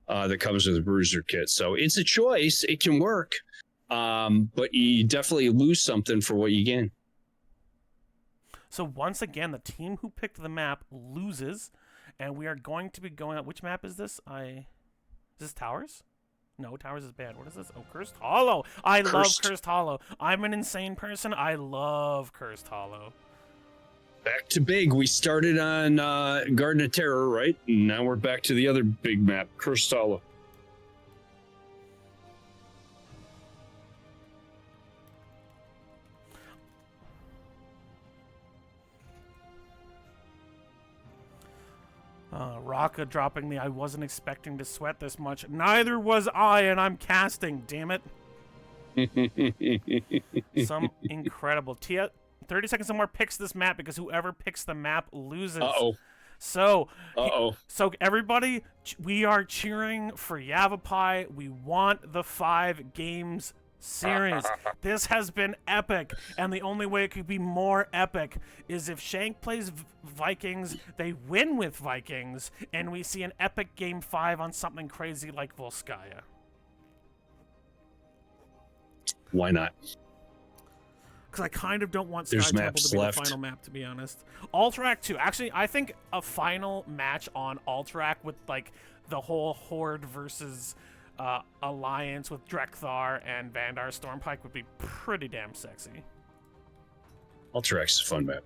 that comes with the bruiser kit. So it's a choice. It can work, but you definitely lose something for what you gain. So once again, the team who picked the map loses, and we are going to be going out. Which map is this? Is this Towers? No, Towers is bad. What is this? Oh, Cursed Hollow. I love Cursed Hollow. I'm an insane person. I love Cursed Hollow. Back to big. We started on Garden of Terror, right? And now we're back to the other big map, Cursed Hollow. Raka dropping the I wasn't expecting to sweat this much. Neither was I, and I'm casting, damn it. Some incredible. 30 seconds and more picks this map because whoever picks the map loses. So everybody, we are cheering for Yavapai. We want the 5 games series. This has been epic, and the only way it could be more epic is if Shank plays Vikings, they win with Vikings, and we see an epic game 5 on something crazy like Volskaya. Why not? Because I kind of don't want Sky Temple to be the final map, to be honest. Alterac 2. Actually, I think a final match on Alterac with like the whole Horde versus alliance with Drekthar and Vandar Stormpike would be pretty damn sexy. Alterac's a fun map.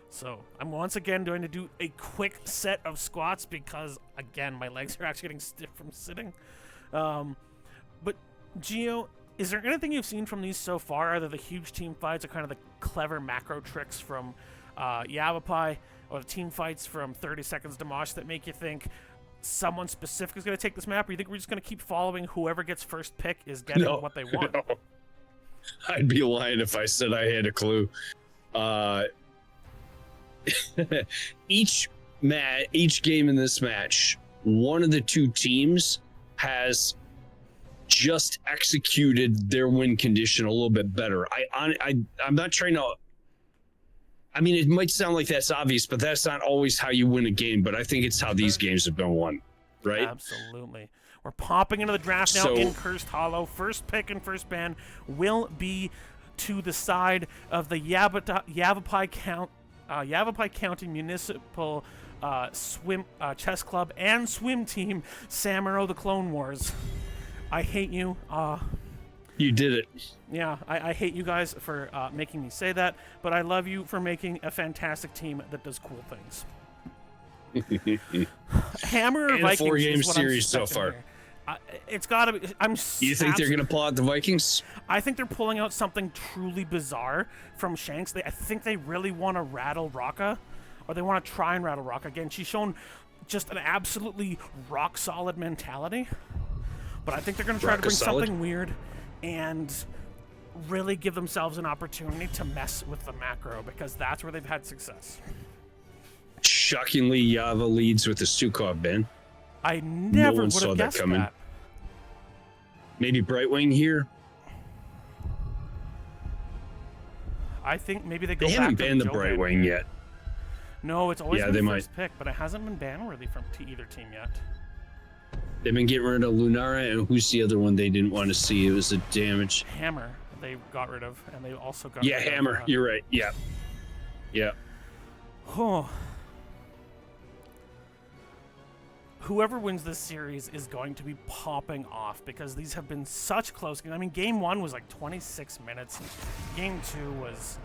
So I'm once again going to do a quick set of squats because, again, my legs are actually getting stiff from sitting. But Gio, is there anything you've seen from these so far, either the huge team fights or kind of the clever macro tricks from Yavapai, or the team fights from 30 Seconds to Mosh that make you think someone specific is going to take this map, or you think we're just going to keep following whoever gets first pick is getting what they want? No. I'd be lying if I said I had a clue. Each game in this match, one of the two teams has just executed their win condition a little bit better. I'm not trying to. I mean, it might sound like that's obvious, but that's not always how you win a game. But I think it's how these games have been won, right? Absolutely. We're popping into the draft now in Cursed Hollow. First pick and first ban will be to the side of the Yavapai County Municipal Chess Club and Swim Team, Samuro the Clone Wars. I hate you. You did it. Yeah, I hate you guys for making me say that, but I love you for making a fantastic team that does cool things. Hammer or and Vikings? A 4-game is what series I'm so far. here. It's got to be. You think they're going to pull out the Vikings? I think they're pulling out something truly bizarre from Shanks. I think they really want to rattle Rocka, or they want to try and rattle Rocka again. She's shown just an absolutely rock solid mentality, but I think they're going to try to bring something weird and really give themselves an opportunity to mess with the macro, because that's where they've had success. Shockingly, Yava leads with the Stukov ban. I never would have guessed that. Maybe Brightwing here. I think maybe they go They back haven't to banned the Joe Brightwing yet. No, it's always Yeah, been they first pick, but it hasn't been ban worthy from either team yet. They've been getting rid of Lunara, and who's the other one they didn't want to see? It was a damage. Hammer, they got rid of, and they also got rid Hammer. Hammer. You're right. Yeah. Yeah. Oh. Whoever wins this series is going to be popping off, because these have been such close games. I mean, game 1 was like 26 minutes. Game 2 was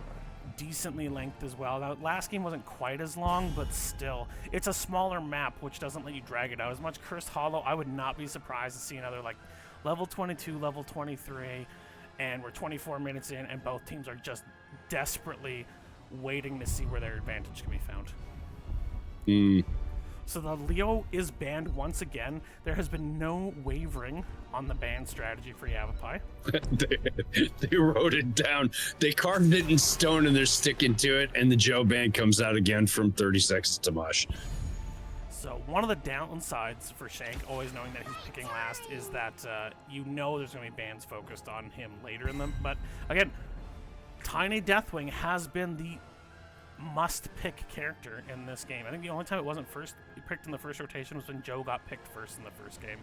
decently length as well. Now, last game wasn't quite as long, but still, it's a smaller map, which doesn't let you drag it out as much. Cursed Hollow, I would not be surprised to see another like level 22, level 23, and we're 24 minutes in, and both teams are just desperately waiting to see where their advantage can be found. So the Leo is banned once again. There has been no wavering on the ban strategy for Yavapai. They wrote it down. They carved it in stone, and they're sticking to it. And the Joe ban comes out again from 30 Seconds to Mosh. So one of the downsides for Shank, always knowing that he's picking last, is that you know there's going to be bans focused on him later in them. But again, Tiny Deathwing has been the must-pick character in this game. I think the only time it wasn't picked in the first rotation was when Joe got picked first in the first game.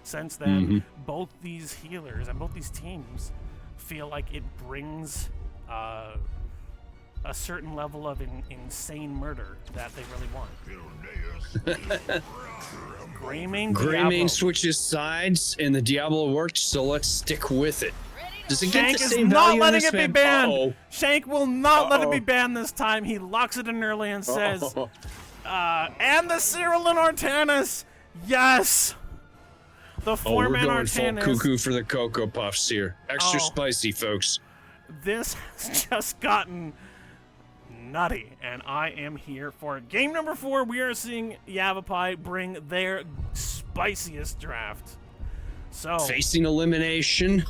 Since then, both these healers and both these teams feel like it brings a certain level of insane murder that they really want. Greymane switches sides, and the Diablo worked, so let's stick with it. Does it Shank get the is same not value letting in this it be man? banned. Shank will not let it be banned this time. He locks it in early and says, and the Cyril and Artanis, yes. The four-man we're going Artanis. full cuckoo for the Cocoa Puffs here. Extra spicy, folks. This has just gotten nutty, and I am here for it. Game number 4, we are seeing Yavapai bring their spiciest draft. So facing elimination.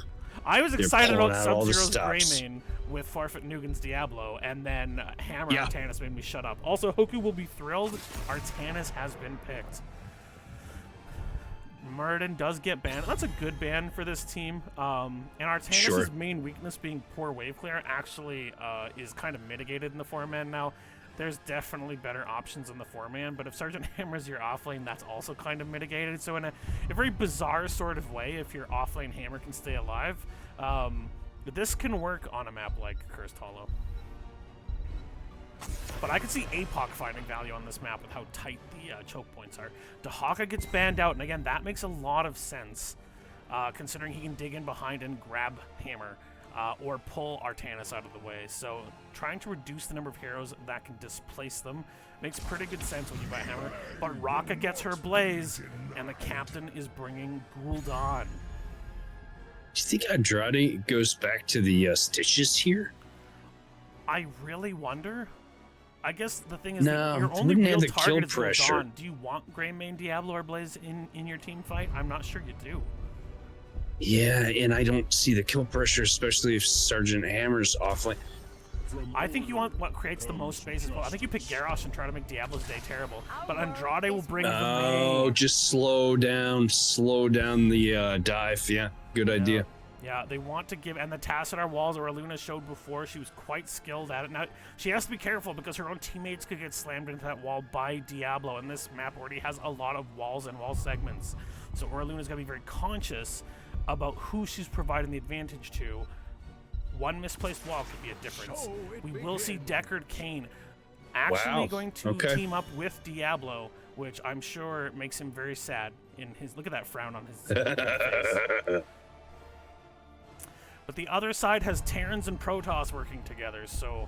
I was excited about Sub-Zero's stops. Greymane with Farfet Nugan's Diablo, and then Hammer Artanis made me shut up. Also, Hoku will be thrilled. Artanis has been picked. Murden does get banned. That's a good ban for this team. And Artanis' main weakness, being poor wave clear, actually is kind of mitigated in the 4-man now. There's definitely better options in the 4-man, but if Sergeant Hammer's your offlane, that's also kind of mitigated. So in a very bizarre sort of way, if your offlane Hammer can stay alive, this can work on a map like Cursed Hollow. But I could see APOC finding value on this map with how tight the choke points are. Dahaka gets banned out, and again, that makes a lot of sense, considering he can dig in behind and grab Hammer. or pull Artanis out of the way. So trying to reduce the number of heroes that can displace them makes pretty good sense when you buy Hammer. But Raka gets her Blaze, and the captain is bringing Gul'dan. Do you think Andrade goes back to the Stitches here? I really wonder. I guess the thing is No, that your only wouldn't real have the kill target is pressure. Gul'dan. Do you want Greymane, Diablo, or Blaze in your team fight? I'm not sure you do. Yeah, and I don't see the kill pressure, especially if Sergeant Hammer's offline. I think you want what creates the most space as well. I think you pick Garrosh and try to make Diablo's day terrible. But Andrade will bring the Oh, main. just slow down the dive. Yeah, good idea. Yeah, they want to give, and the Tassadar walls, or Luna showed before, she was quite skilled at it. Now, she has to be careful because her own teammates could get slammed into that wall by Diablo, and this map already has a lot of walls and wall segments. So Oraluna's got to be very conscious about who she's providing the advantage to. One misplaced wall could be a difference. We will see Deckard Cain actually going to team up with Diablo, which I'm sure makes him very sad. In his look at that frown on his face. But the other side has Terrans and Protoss working together, so...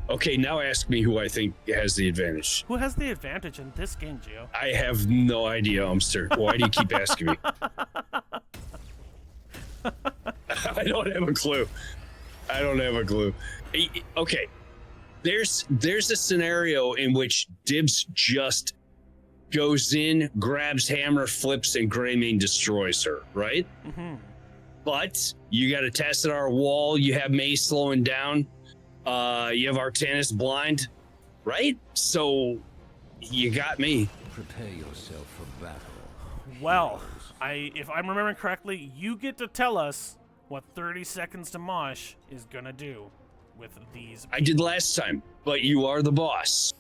Okay, now ask me who I think has the advantage. Who has the advantage in this game, Gio? I have no idea, Umster. Why do you keep asking me? I don't have a clue. Okay, there's a scenario in which Dibs just goes in, grabs Hammer, flips, and Greymane destroys her, right? Mm-hmm. But you got a Tassadar wall, you have May slowing down, you have Artanis blind, right? So you got me. Prepare yourself for battle. Well, if I'm remembering correctly, you get to tell us what 30 seconds to Mosh is gonna do with these. I did last time, but you are the boss.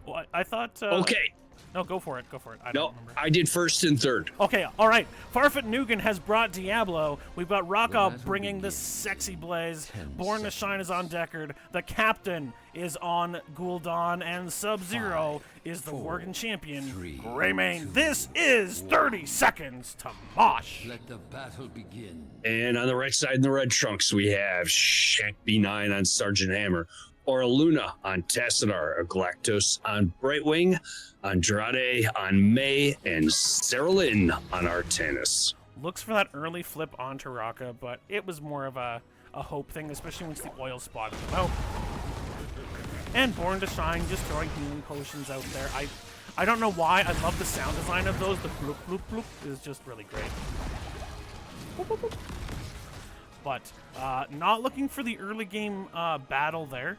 Well, I thought. Okay. No, go for it. I don't remember. I did first and third. Okay, all right. Farfet Nugan has brought Diablo. We've got Raka bringing this sexy Blaze. Born to Shine is on Deckard. The captain is on Gul'dan, and Sub-Zero is the Worgen champion, Greymane. This is 30 seconds to Mosh. Let the battle begin. And on the right side in the red trunks, we have Shank B9 on Sergeant Hammer, Oraluna on Tassadar, Galactos on Brightwing, Andrade on May, and Sarah Lynn on Artanis. Looks for that early flip onto Raka, but it was more of a hope thing, especially once the oil spotted them out. And Born to Shine just throwing healing potions out there. I don't know why. I love the sound design of those. The bloop bloop bloop is just really great. Boop, boop, boop. But not looking for the early game battle there.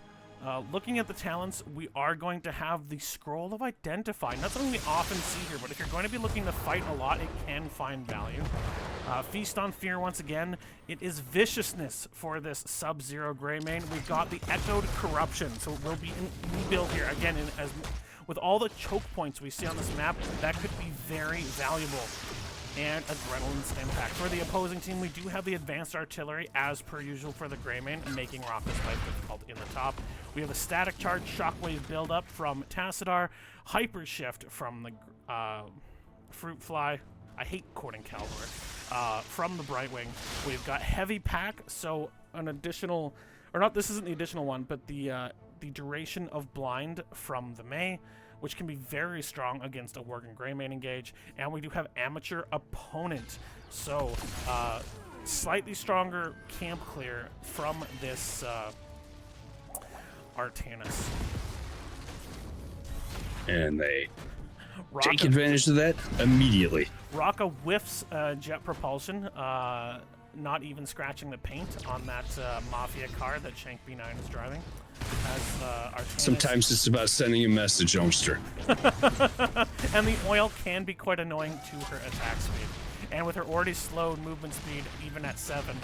Looking at the talents, we are going to have the Scroll of Identify. Not something we often see here, but if you're going to be looking to fight a lot, it can find value. Feast on Fear once again. It is Viciousness for this Sub-Zero Greymane. We've got the Echoed Corruption, so it will be in rebuild here. Again, with all the choke points we see on this map, that could be very valuable. And Adrenaline's Impact. For the opposing team, we do have the Advanced Artillery, as per usual for the Greymane, making Raka's life difficult in the top. We have a Static Charge Shockwave build-up from Tassadar, Hyper Shift from the Fruit Fly. I hate quoting Caldor. From the Brightwing. We've got Heavy Pack, so an additional, or not, this isn't the additional one, but the Duration of Blind from the May, which can be very strong against a Worgen Greymane engage. And we do have Amateur Opponent. So, slightly stronger camp clear from this Artanis. And they Raka, take advantage of that immediately. Raka whiffs jet propulsion, not even scratching the paint on that Mafia car that Shank B9 is driving. Sometimes it's about sending a message, Omster. And the oil can be quite annoying to her attack speed. And with her already slowed movement speed, even at 7,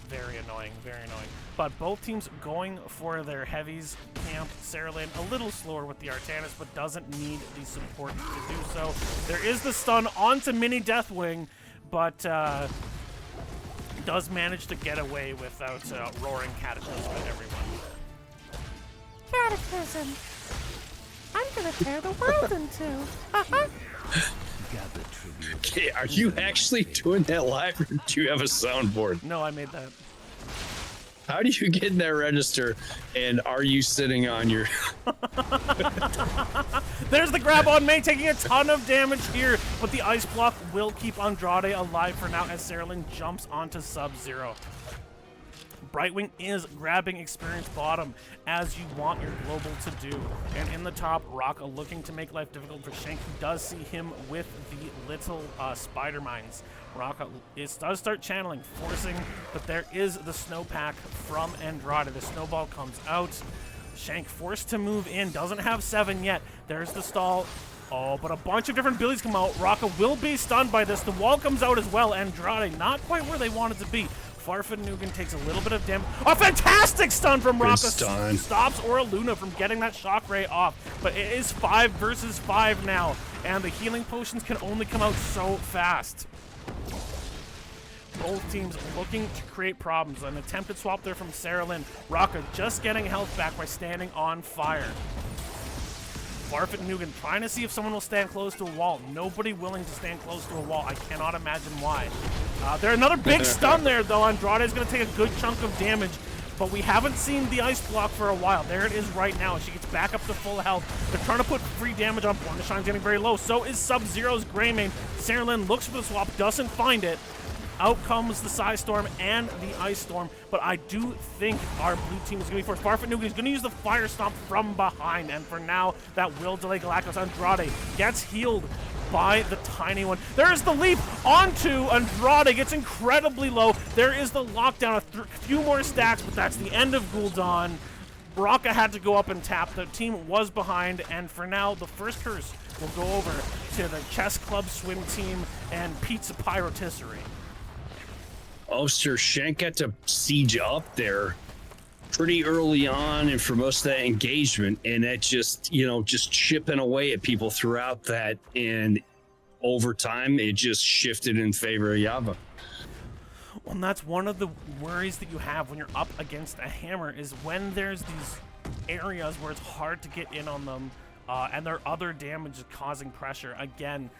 very annoying, very annoying. But both teams going for their heavies. Camp, Sarah Lynn a little slower with the Artanis, but doesn't need the support to do so. There is the stun onto Mini Deathwing, but does manage to get away without roaring Cataclysm at everyone. Cataclysm! I'm gonna tear the world in two! Gather tribute. Okay, are you actually doing that live, or do you have a soundboard? No, I made that. How do you get in that register, and are you sitting on your... There's the grab on May, taking a ton of damage here, but the ice block will keep Andrade alive for now as Saralin jumps onto Sub-Zero. Brightwing is grabbing experience bottom, as you want your global to do. And in the top, Rocka looking to make life difficult for Shank. He does see him with the little spider mines. Rocka does start channeling, forcing, but there is the snowpack from Andrade. The snowball comes out. Shank forced to move in, doesn't have 7 yet. There's the stall. Oh, but a bunch of different abilities come out. Rocka will be stunned by this. The wall comes out as well. Andrade not quite where they wanted to be. Farfanugan takes a little bit of damage. A fantastic stun from Rocka. Stops Aura Luna from getting that shock ray off. But it is 5 versus 5 now. And the healing potions can only come out so fast. Both teams looking to create problems. An attempted swap there from Saralin. Rocka just getting health back by standing on fire. Farfanugan trying to see if someone will stand close to a wall. Nobody willing to stand close to a wall. I cannot imagine why. There's another big stun there, though. Andrade is going to take a good chunk of damage, but we haven't seen the ice block for a while. There it is right now. She gets back up to full health. They're trying to put free damage on Born to Shine's getting very low. So is Sub-Zero's Greymane. Saralin looks for the swap, doesn't find it. Out comes the Psy Storm and the Ice Storm, but I do think our blue team is going to be forced. Farfanugan is going to use the Fire Stomp from behind, and for now, that will delay Galactus. Andrade gets healed by the tiny one. There's the leap onto Andrade, gets incredibly low. There is the lockdown, a few more stacks, but that's the end of Gul'dan. Rocka had to go up and tap. The team was behind, and for now, the first curse will go over to the Chess Club swim team and Pizza Pyrotisserie. Oh, Sir Shank got to siege up there pretty early on and for most of that engagement, and that just, just chipping away at people throughout that, and over time, it just shifted in favor of Yava. Well, and that's one of the worries that you have when you're up against a hammer, is when there's these areas where it's hard to get in on them, and their other damage is causing pressure. Again,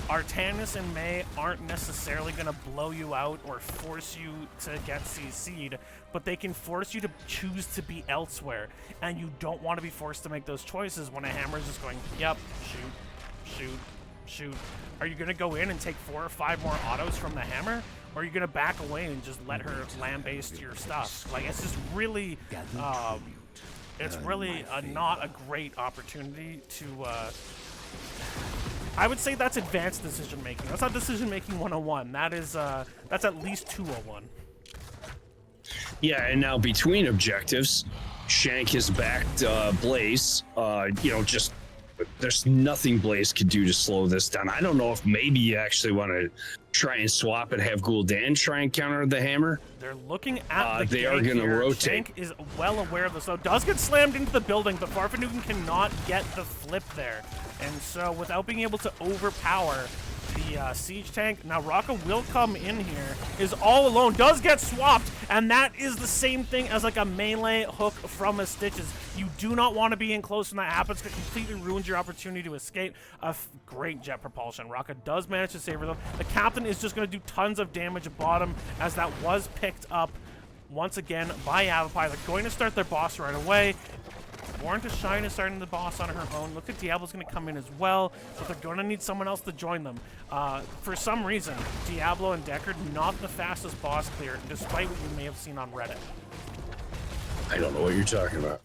Artanis and May aren't necessarily going to blow you out or force you to get CC'd, but they can force you to choose to be elsewhere, and you don't want to be forced to make those choices when a hammer is just going, yep, shoot, shoot, shoot. Are you going to go in and take 4 or 5 more autos from the hammer, or are you going to back away and just let her land-based your stuff? Like, it's just really, it's really not a great opportunity to, I would say that's advanced decision making. That's not decision making 101. That is that's at least 201. Yeah, and now between objectives, Shank has backed Blaze. Just there's nothing Blaze could do to slow this down. I don't know if maybe you actually want to try and swap and have Gul'dan try and counter the hammer. They're looking at the they are going to rotate. Shank is well aware of this, so does get slammed into the building, but Farfanugan cannot get the flip there. And so without being able to overpower the siege tank, now Rocka will come in here, is all alone, does get swapped, and that is the same thing as like a melee hook from a Stitches. You do not want to be in close when that happens. It completely ruins your opportunity to escape. Great jet propulsion. Rocka does manage to save her though. The captain is just going to do tons of damage at bottom, as that was picked up once again by Yavapai. They're going to start their boss right away. Born to Shine is starting the boss on her own. Look at Diablo's going to come in as well, but they're going to need someone else to join them. For some reason, Diablo and Deckard not the fastest boss clear, despite what you may have seen on Reddit. I don't know what you're talking about.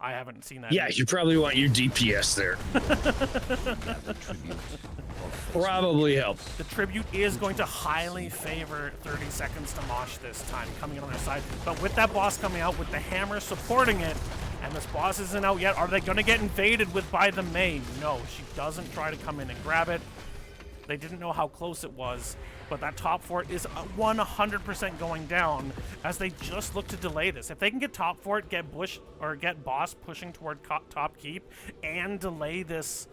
I haven't seen that. Yeah, you probably want your DPS there. Probably helps. The tribute is going to highly favor 30 seconds to Mosh this time, coming in on their side. But with that boss coming out, with the hammer supporting it, and this boss isn't out yet, are they going to get invaded by the May? No, she doesn't try to come in and grab it. They didn't know how close it was, but that top fort is 100% going down, as they just look to delay this. If they can get top fort, get boss pushing toward top keep, and delay this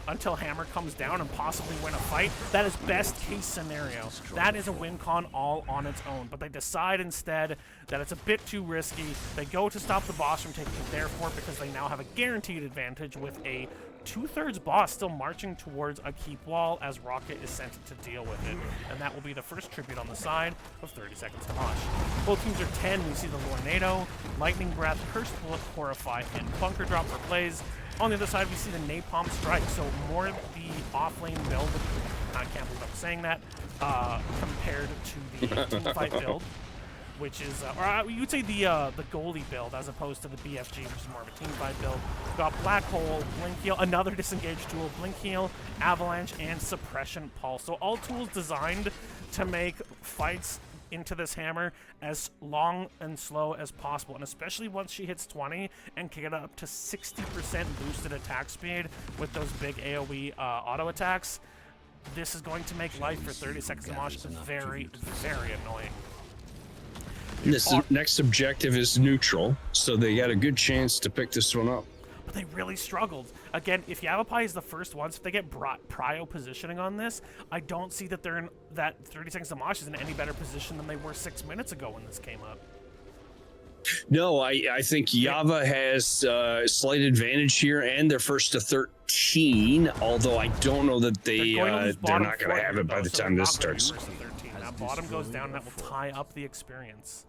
until hammer comes down and possibly win a fight, that is best case scenario. That is a win con all on its own, but they decide instead that it's a bit too risky. They go to stop the boss from taking their fort because they now have a guaranteed advantage with a 2/3 boss still marching towards a keep wall as Rocket is sent to deal with it. And that will be the first tribute on the side of 30 seconds to Mosh. Both teams are 10. We see the Lornado, Lightning Breath, Cursed Bullet, Horrify, and Bunker Drop for plays. On the other side, we see the Napalm Strike, so more the off-lane build. I can't believe I'm saying that, compared to the teamfight build, which is, or you would say the goalie build as opposed to the BFG, which is more of a teamfight build. We've got Black Hole, Blink Heal, another disengaged tool, Blink Heal, Avalanche, and Suppression Pulse. So all tools designed to make fights into this hammer as long and slow as possible, and especially once she hits 20 and can get up to 60% boosted attack speed with those big AoE auto attacks. This is going to make life for 30 seconds to Mosh very, very annoying. This next objective is neutral, so they got a good chance to pick this one up. But they really struggled. Again, if Yavapai is the first ones, if they get prio positioning on this, I don't see that they're in that 30 seconds to Mosh is in any better position than they were 6 minutes ago when this came up. No, I think Yava has slight advantage here, and they're first to 13. Although I don't know that they're not going to have it by the time this starts. That bottom goes down, and that will tie up the experience.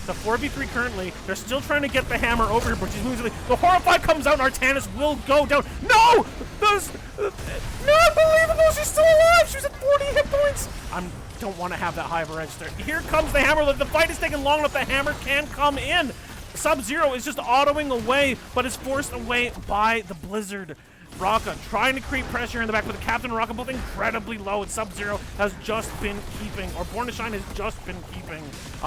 The 4v3 currently, they're still trying to get the hammer over here, but she's moving. The Horrify comes out, and Artanis will go down. No! Those, not believable, she's still alive! She's at 40 hit points! I don't want to have that high of a register. Here comes the hammer. The fight is taking long enough, the hammer can come in. Sub-Zero is just autoing away, but is forced away by the Blizzard. Raka trying to create pressure in the back, but the Captain and Raka both incredibly low, and Sub-Zero has just been keeping, or Born to Shine has just been keeping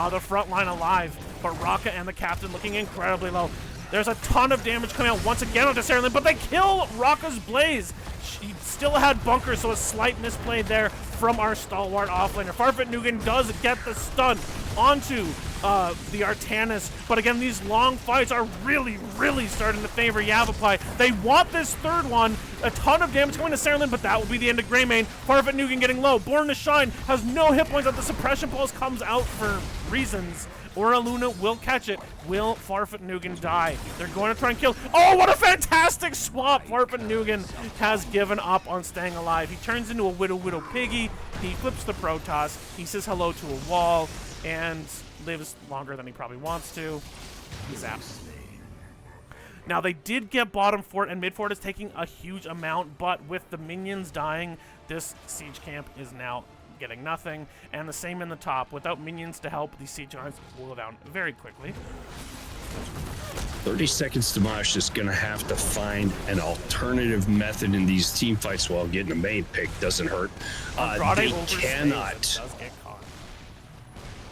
the front line alive, but Raka and the Captain looking incredibly low. There's a ton of damage coming out once again onto Sarah Lynn, but they kill Raka's Blaze. She still had Bunker, so a slight misplay there from our stalwart offlaner. Farfetch'd Nugan does get the stun onto the Artanis, but again, these long fights are really, really starting to favor Yavapai. They want this third one. A ton of damage going to Sarah Lynn, but that will be the end of Greymane. Farfetch'd Nugan getting low. Born to Shine has no hit points, the Suppression Pulse comes out for reasons. Aura Luna will catch it. Will Farfetch'd Nugan die? They're going to try and kill. Oh, what a fantastic swap! Farfetch'd Nugan has given up on staying alive. He turns into a Widow Piggy. He flips the Protoss. He says hello to a wall and lives longer than he probably wants to. He's out. Now, they did get bottom fort, and mid fort is taking a huge amount, but with the minions dying, this siege camp is now getting nothing, and the same in the top. Without minions to help, these siege arms will go down very quickly. 30 seconds to Mosh is going to have to find an alternative method in these team fights while getting a main pick doesn't hurt.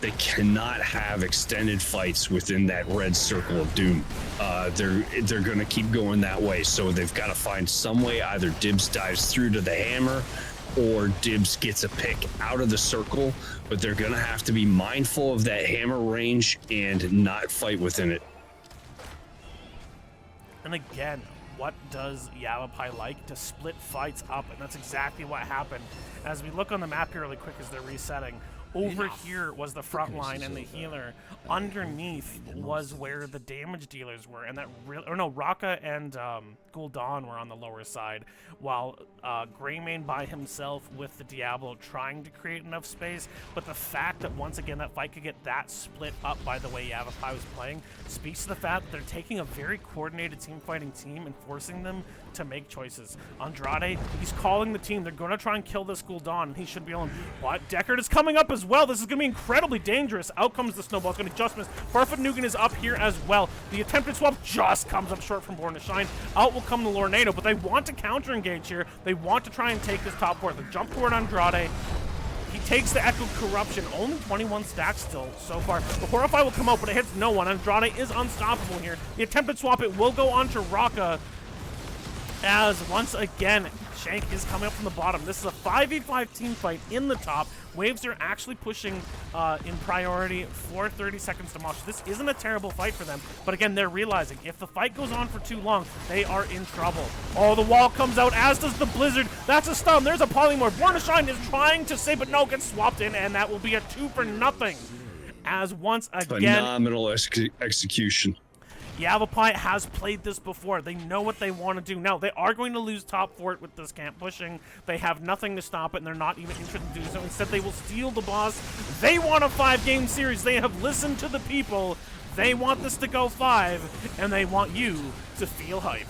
They cannot have extended fights within that red circle of doom. They're going to keep going that way, so they've got to find some way. Either Dibs dives through to the hammer, or Dibs gets a pick out of the circle, but they're going to have to be mindful of that hammer range and not fight within it. And again, what does Yavapai like? To split fights up, and that's exactly what happened. As we look on the map here really quick as they're resetting, over here was the front line and the healer. Underneath was where the damage dealers were, and that Raka and Gul'dan were on the lower side, while Greymane by himself with the Diablo trying to create enough space. But the fact that once again that fight could get that split up by the way Yavapai was playing speaks to the fact that they're taking a very coordinated team fighting team and forcing them to make choices. Andrade, he's calling the team. They're going to try and kill this Gul'dan, and he should be alone. But Deckard is coming up as well. This is going to be incredibly dangerous. Out comes the snowball. It's going to just miss. Farfetch'd Nugan is up here as well. The attempted swap just comes up short from Born to Shine. Out will come the Lornado, but they want to counter engage here. They want to try and take this top fort. They jump toward Andrade. He takes the Echo Corruption. Only 21 stacks still so far. The Horrify will come out, but it hits no one. Andrade is unstoppable here. The attempted swap, it will go on to Raka, as once again, Shank is coming up from the bottom. This is a 5v5 team fight in the top. Waves are actually pushing in priority for 30 seconds to Mosh. This isn't a terrible fight for them, but again, they're realizing if the fight goes on for too long, they are in trouble. Oh, the wall comes out, as does the Blizzard. That's a stun. There's a Polymorph. Born to Shine is trying to save, but no, gets swapped in, and that will be a 2-for-0. As once again... Phenomenal execution. Yavapai has played this before. They know what they want to do. Now, they are going to lose top fort with this camp pushing. They have nothing to stop it, and they're not even interested in doing so. Instead, they will steal the boss. They want a 5-game series. They have listened to the people. They want this to go 5, and they want you to feel hype.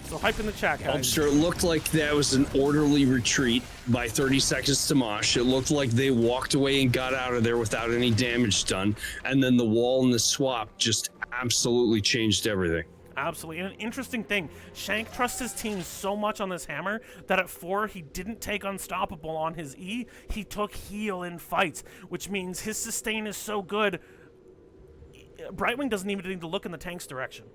So hype in the chat, guys. I'm sure it looked like that was an orderly retreat by 30 seconds to Mosh. It looked like they walked away and got out of there without any damage done. And then the wall and the swap just absolutely changed everything. Absolutely. And an interesting thing, Shank trusts his team so much on this hammer that at 4, he didn't take Unstoppable on his E. He took heal in fights, which means his sustain is so good, Brightwing doesn't even need to look in the tank's direction.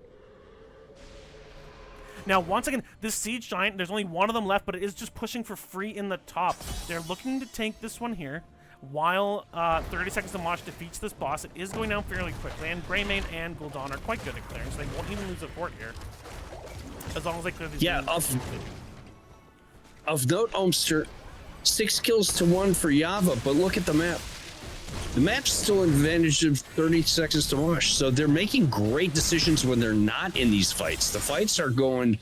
Now, once again, this Siege Giant, there's only one of them left, but it is just pushing for free in the top. They're looking to tank this one here while 30 seconds to Mosh defeats this boss. It is going down fairly quickly, and Greymane and Gul'dan are quite good at clearing, so they won't even lose a fort here. As long as they clear these. Yeah, of note, Omster, 6 kills to 1 for Yava, but look at the map. The map's still an advantage of 30 seconds to Mosh, so they're making great decisions when they're not in these fights. The fights are going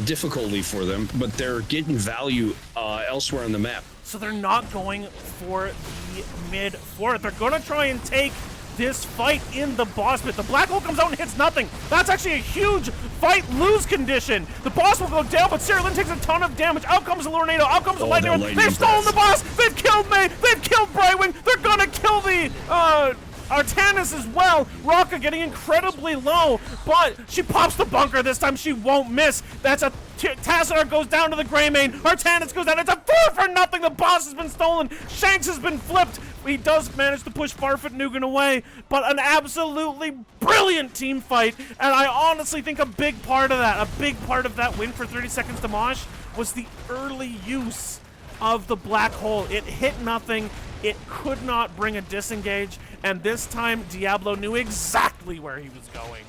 difficultly for them, but they're getting value elsewhere on the map. So they're not going for the mid fort. They're going to try and take this fight in the boss pit. The black hole comes out and hits nothing. That's actually a huge fight-lose condition. The boss will go down, but Sarah Lynn takes a ton of damage. Out comes the Lornado. Out comes the Lightning. They've stolen the boss. They've killed May. They've killed Brightwing. They're going to kill the Artanis as well. Rocka getting incredibly low, but she pops the bunker this time. She won't miss. That's a Tassadar goes down to the Greymane. Artanis goes down. It's a 4-for-0. The boss has been stolen. Shanks has been flipped. He does manage to push Farfet Nugan away, but an absolutely brilliant team fight. And I honestly think a big part of that win for 30 seconds to Mosh was the early use of the black hole. It hit nothing. It could not bring a disengage. And this time, Diablo knew exactly where he was going.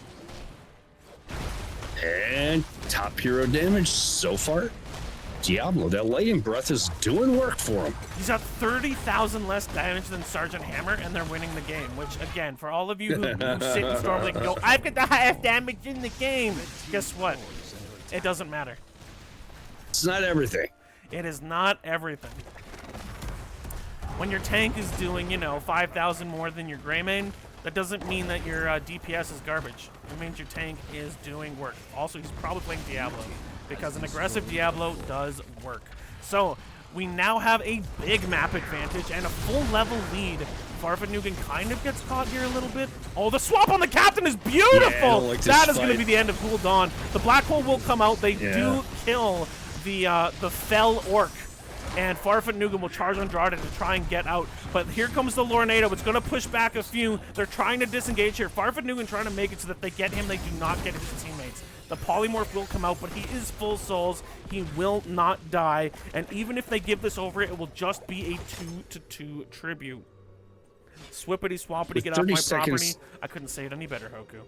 And top hero damage so far. Diablo, that lightning breath is doing work for him. He's got 30,000 less damage than Sergeant Hammer, and they're winning the game. Which, again, for all of you who sit and Stormblade and go, I've got the highest damage in the game. Guess what? It doesn't matter. It's not everything. It is not everything. When your tank is doing, 5,000 more than your Greymane, that doesn't mean that your DPS is garbage. It means your tank is doing work. Also, he's probably playing Diablo, because an aggressive Diablo does work. So, we now have a big map advantage and a full level lead. Farfet Nugan kind of gets caught here a little bit. Oh, the swap on the captain is beautiful! Yeah, that is going to be the end of Gul'dan. The black hole will come out. They do kill the fell orc. And Farfet Nugan will charge Andrade to try and get out. But here comes the Lornado. It's going to push back a few. They're trying to disengage here. Farfet Nugan trying to make it so that they get him. They do not get his teammates. The polymorph will come out, but he is full souls. He will not die. And even if they give this over, it will just be a 2-2 tribute. Swippity swappity, get off my property. I couldn't say it any better, Hoku.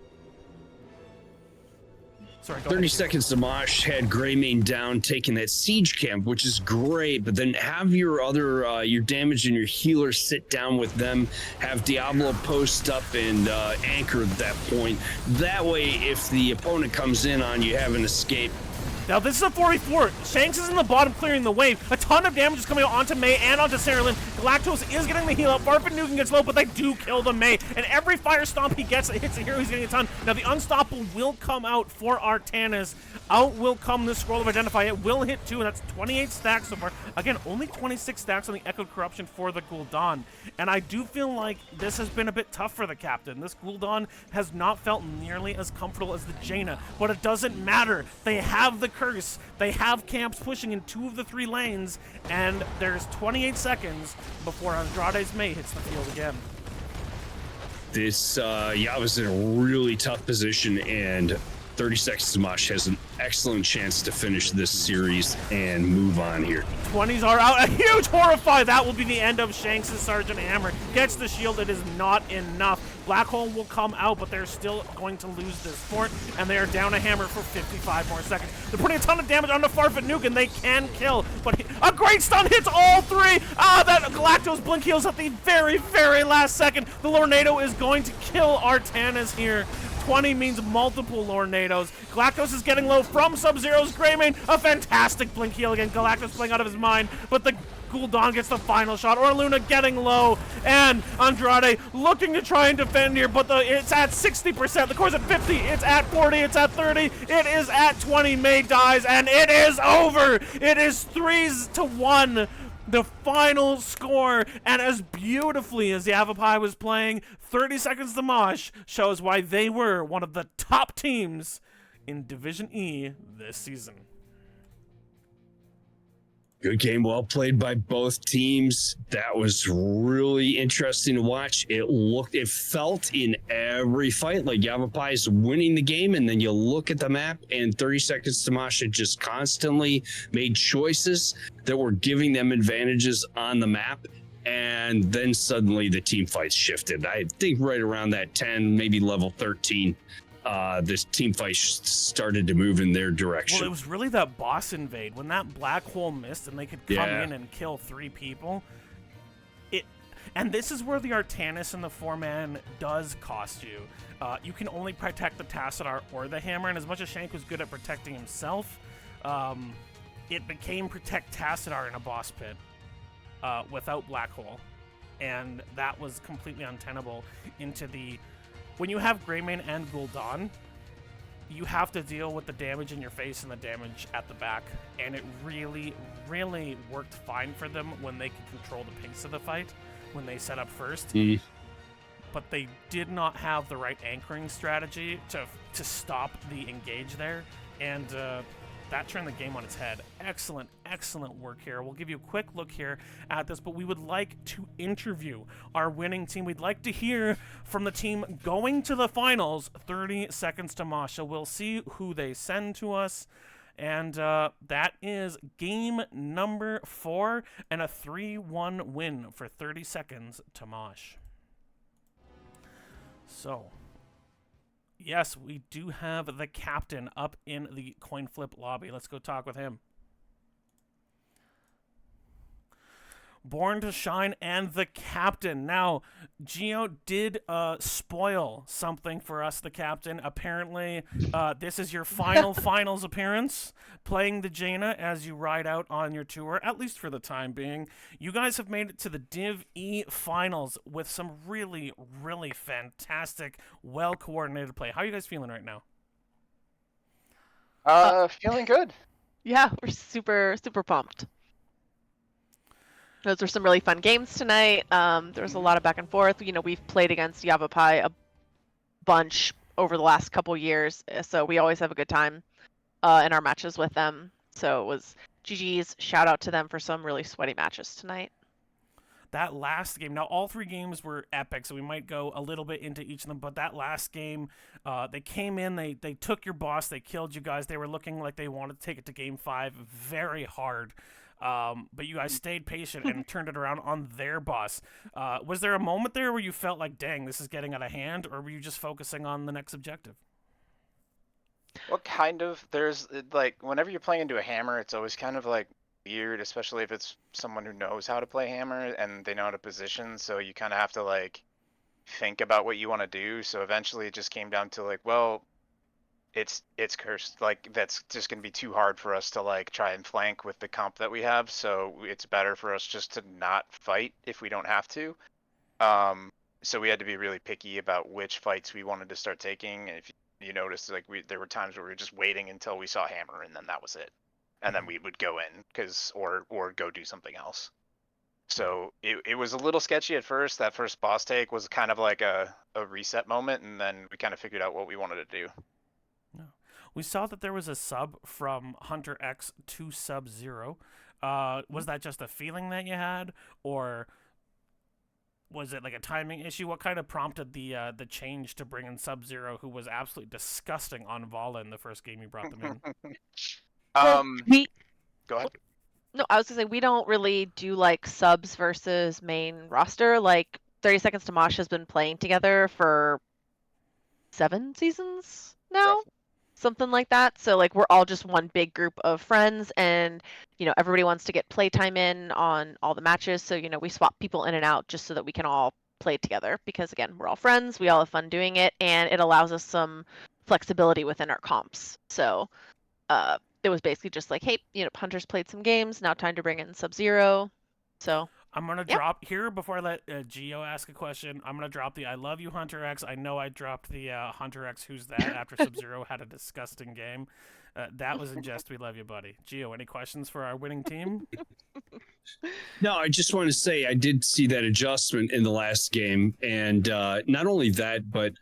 Sorry, 30 seconds to Mosh had Greymane down, taking that siege camp, which is great, but then have your other, your damage and your healer sit down with them, have Diablo post up and anchor at that point. That way, if the opponent comes in on you, have an escape. Now this is a 4v4. Shanks is in the bottom clearing the wave. A ton of damage is coming out onto May and onto Sarah Lynn. Galactos is getting the heal up. Farfet Nugan gets low, but they do kill the May. And every fire stomp he gets that hits a hero, he's getting a ton. Now the Unstoppable will come out for Artanis. Out will come the Scroll of Identify. It will hit 2, and that's 28 stacks so far. Again, only 26 stacks on the Echoed Corruption for the Gul'dan. And I do feel like this has been a bit tough for the captain. This Gul'dan has not felt nearly as comfortable as the Jaina. But it doesn't matter. They have the curse. They have camps pushing in 2 of the 3 lanes, and there's 28 seconds before Andrade's May hits the field again. This Yava's in a really tough position, and 30 seconds to Mosh has an excellent chance to finish this series and move on here. 20s are out. A huge Horrify. That will be the end of Shanks' Sergeant Hammer. Gets the shield. It is not enough. Black Hole will come out, but they're still going to lose this fort, and they are down a hammer for 55 more seconds. They're putting a ton of damage on the Farfet Nugan. They can kill, but a great stun hits all 3. That Galactos blink heals at the very, very last second. The Lornado is going to kill Artanis here. 20 means multiple Lornados. Galactus is getting low from Sub-Zero's Greymane. A fantastic blink heal again. Galactus playing out of his mind, but the Gul'dan gets the final shot. Orluna getting low, and Andrade looking to try and defend here, but it's at 60%. The core's at 50. It's at 40. It's at 30. It is at 20. May dies, and it is over. It is 3-1. The final score, and as beautifully as Yavapai was playing, 30 Seconds to Mosh shows why they were one of the top teams in Division E this season. Good game, well played by both teams. That was really interesting to watch. It felt in every fight like Yavapai is winning the game, and then you look at the map, and 30 Seconds to Mosh had just constantly made choices that were giving them advantages on the map, and then suddenly the team fights shifted. I think right around that 10, maybe level 13, this team fight started to move in their direction. Well, it was really that boss invade. When that black hole missed and they could come in and kill 3 people, and this is where the Artanis and the 4-man does cost you. You can only protect the Tassadar or the Hammer, and as much as Shank was good at protecting himself, it became protect Tassadar in a boss pit without black hole, and that was completely untenable into the... When you have Greymane and Gul'dan, you have to deal with the damage in your face and the damage at the back, and it really, really worked fine for them when they could control the pace of the fight, when they set up first. But they did not have the right anchoring strategy to stop the engage there, and that turned the game on its head. Excellent, excellent work here. We'll give you a quick look here at this, but we would like to interview our winning team. We'd like to hear from the team going to the finals, 30 Seconds to Mosh. So we'll see who they send to us. And that is game number 4 and a 3-1 win for 30 Seconds to Mosh. So... yes, we do have the captain up in the coin flip lobby. Let's go talk with him. Born to Shine and the captain. Now, Gio did spoil something for us, the captain. Apparently, this is your final finals appearance, playing the Jaina as you ride out on your tour, at least for the time being. You guys have made it to the Div E finals with some really, really fantastic, well-coordinated play. How are you guys feeling right now? Feeling good. Yeah, we're super, super pumped. Those were some really fun games tonight. There was a lot of back and forth. You know, we've played against Yavapai a bunch over the last couple years, so we always have a good time in our matches with them. So it was GG's. Shout out to them for some really sweaty matches tonight. That last game, now all 3 games were epic, so we might go a little bit into each of them, but that last game, they came in, they took your boss, they killed you guys, they were looking like they wanted to take it to game 5 very hard. But you guys stayed patient and turned it around on their boss. Was there a moment there where you felt like, dang, this is getting out of hand, or were you just focusing on the next objective? Well, kind of. There's, like, whenever you're playing into a hammer, it's always kind of, like, weird, especially if it's someone who knows how to play hammer and they know how to position, so you kind of have to, like, think about what you want to do. So eventually it just came down to, like, well, it's cursed. Like, that's just going to be too hard for us to, like, try and flank with the comp that we have, so it's better for us just to not fight if we don't have to. So we had to be really picky about which fights we wanted to start taking. And if you notice, like, there were times where we were just waiting until we saw hammer, and then that was it. And then we would go in, or go do something else. So it was a little sketchy at first. That first boss take was kind of like a reset moment, and then we kind of figured out what we wanted to do. We saw that there was a sub from Hunter X to Sub-Zero. Was that just a feeling that you had, or was it like a timing issue? What kind of prompted the change to bring in Sub-Zero, who was absolutely disgusting on Vala in the first game you brought them in? Go ahead. No, I was gonna say we don't really do like subs versus main roster. Like 30 Seconds to Mosh has been playing together for 7 seasons now. Roughly. Something like that. So like we're all just one big group of friends, and you know, everybody wants to get playtime in on all the matches. So, you know, we swap people in and out just so that we can all played together because again, we're all friends, we all have fun doing it, and it allows us some flexibility within our comps. So it was basically just like, hey, Hunter's played some games, now time to bring in Sub-Zero. So I'm gonna yeah. drop here before I let Gio ask a question. I'm gonna drop the "I love you, Hunter X." I know I dropped the Hunter X. Who's that? After Sub-Zero had a disgusting game. That was in jest. We love you, buddy. Gio, any questions for our winning team? No, I just want to say I did see that adjustment in the last game, and not only that, but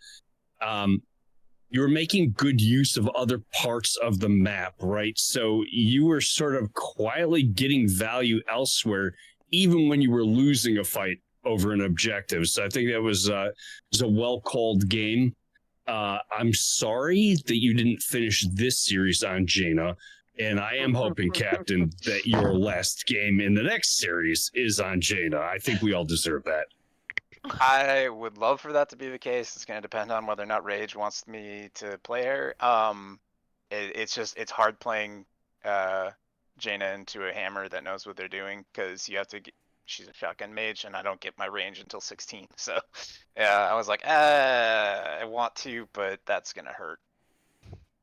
you were making good use of other parts of the map, right? So you were sort of quietly getting value elsewhere, even when you were losing a fight over an objective. So I think that was a well called game. I'm sorry that you didn't finish this series on Jaina. And I am hoping, Captain, that your last game in the next series is on Jaina. I think we all deserve that. I would love for that to be the case. It's going to depend on whether or not Rage wants me to play her. It's hard playing Jaina into a hammer that knows what they're doing because you have to. She's a shotgun mage, and I don't get my range until 16. So, I was like, I want to, but that's gonna hurt.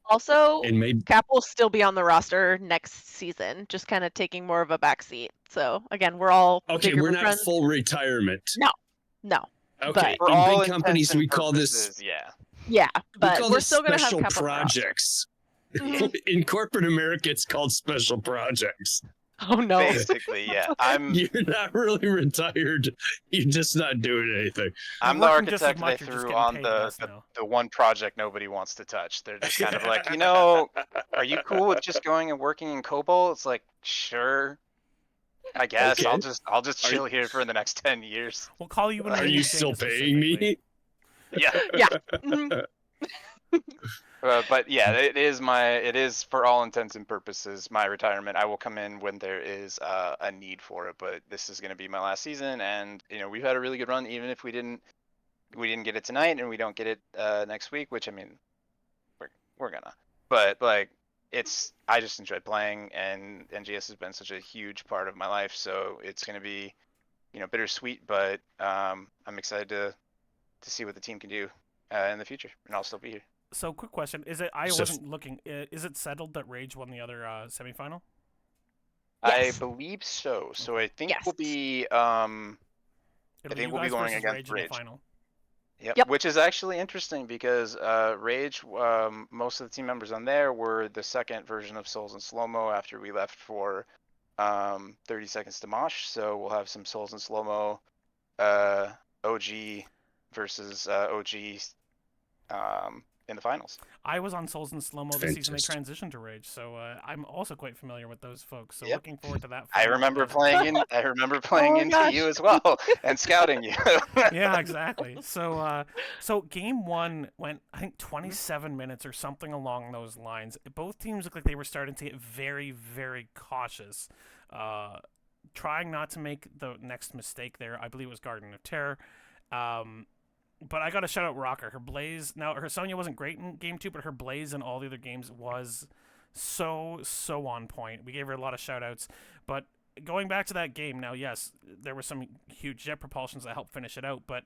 Also, And maybe Cap will still be on the roster next season, just kind of taking more of a backseat. So again, we're all okay, bigger we're not friends. full retirement. No. Okay, For in all big companies intents and we call this purposes, yeah. Yeah, but call we're this still gonna have special Cap on the roster. projects. Mhm. In corporate America, it's called special projects. Oh no. Basically, yeah. You're not really retired. You're just not doing anything. I'm the working just as architect they much, you're just threw getting on paid the less now. one project nobody wants to touch. They're just kind of like, are you cool with just going and working in COBOL? It's like, sure, I guess Okay. I'll just Are chill here for the next 10 years. We'll call you when Are we you need still Jaina paying me? specifically. Yeah. Yeah. Mhm. But yeah, it is for all intents and purposes my retirement. I will come in when there is a need for it, but this is going to be my last season, and we've had a really good run. Even if we didn't get it tonight, and we don't get it next week, which I mean, we're gonna. But like, I just enjoyed playing, and NGS has been such a huge part of my life, so it's going to be bittersweet, but I'm excited to see what the team can do in the future, and I'll still be here. So, quick question: Is it? I So- wasn't looking. Is it settled that Rage won the other semifinal? Yes. I believe so. So I think Yes. we'll be It'll I be think you we'll be guys going versus against Rage in the Rage. final. Yep. Which is actually interesting because Rage, most of the team members on there were the second version of Souls in Slow-Mo after we left for 30 Seconds to Mosh. So we'll have some Souls in Slow-Mo OG versus OG in the finals. I was on Souls in Slow-Mo the season they Fantastic. transitioned to Rage, so I'm also quite familiar with those folks. So Yep. looking forward to that. I final. remember Those- playing Oh into gosh. you as well and scouting you. Yeah, exactly. So game one went, I think, 27 minutes or something along those lines. Both teams looked like they were starting to get very, very cautious, trying not to make the next mistake there. I believe it was Garden of Terror. But I got to shout out Rocker. Her Blaze, now her Sonya wasn't great in game two, but her Blaze in all the other games was so on point. We gave her a lot of shout outs. But going back to that game, now, yes, there were some huge jet propulsions that helped finish it out, but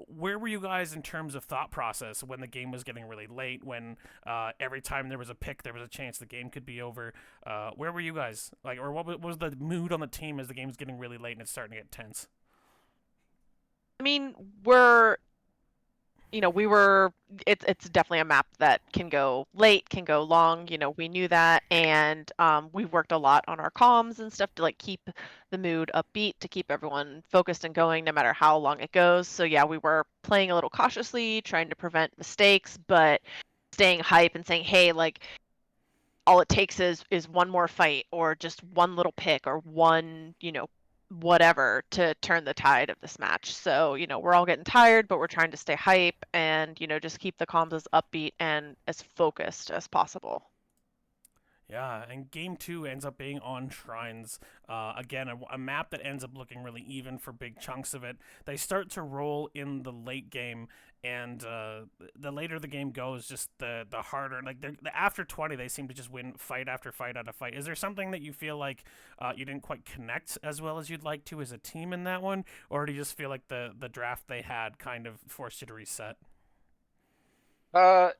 where were you guys in terms of thought process when the game was getting really late, when every time there was a pick, there was a chance the game could be over? Where were you guys? Like, or what was the mood on the team as the game was getting really late and it's starting to get tense? I mean, it's definitely a map that can go late, can go long, we knew that, and we worked a lot on our comms and stuff to like keep the mood upbeat, to keep everyone focused and going no matter how long it goes. So yeah, we were playing a little cautiously, trying to prevent mistakes, but staying hype and saying, hey, like, all it takes is one more fight or just one little pick or one, whatever to turn the tide of this match. So, we're all getting tired, but we're trying to stay hype and, just keep the comms as upbeat and as focused as possible. Yeah, and game 2 ends up being on Shrines. Again, a map that ends up looking really even for big chunks of it. They start to roll in the late game, and the later the game goes, just the harder. Like after 20, they seem to just win fight after fight after fight. Is there something that you feel like you didn't quite connect as well as you'd like to as a team in that one, or do you just feel like the draft they had kind of forced you to reset?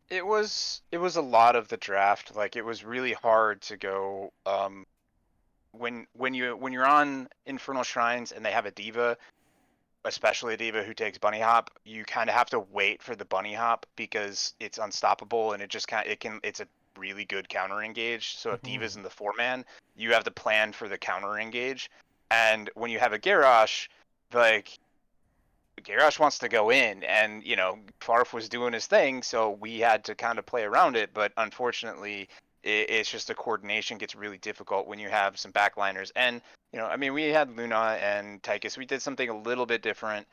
It was a lot of the draft. Like it was really hard to go when you're on Infernal Shrines and they have a diva, especially a diva who takes bunny hop, you kind of have to wait for the bunny hop because it's unstoppable and it just kind it's a really good counter engage. So if Hmm. diva's in the 4-man, you have to plan for the counter engage. And when you have a Garrosh, like Garrosh wants to go in, and Farf was doing his thing, so we had to kind of play around it. But unfortunately, it's just the coordination gets really difficult when you have some backliners. And I mean, we had Luna and Tychus. We did something a little bit different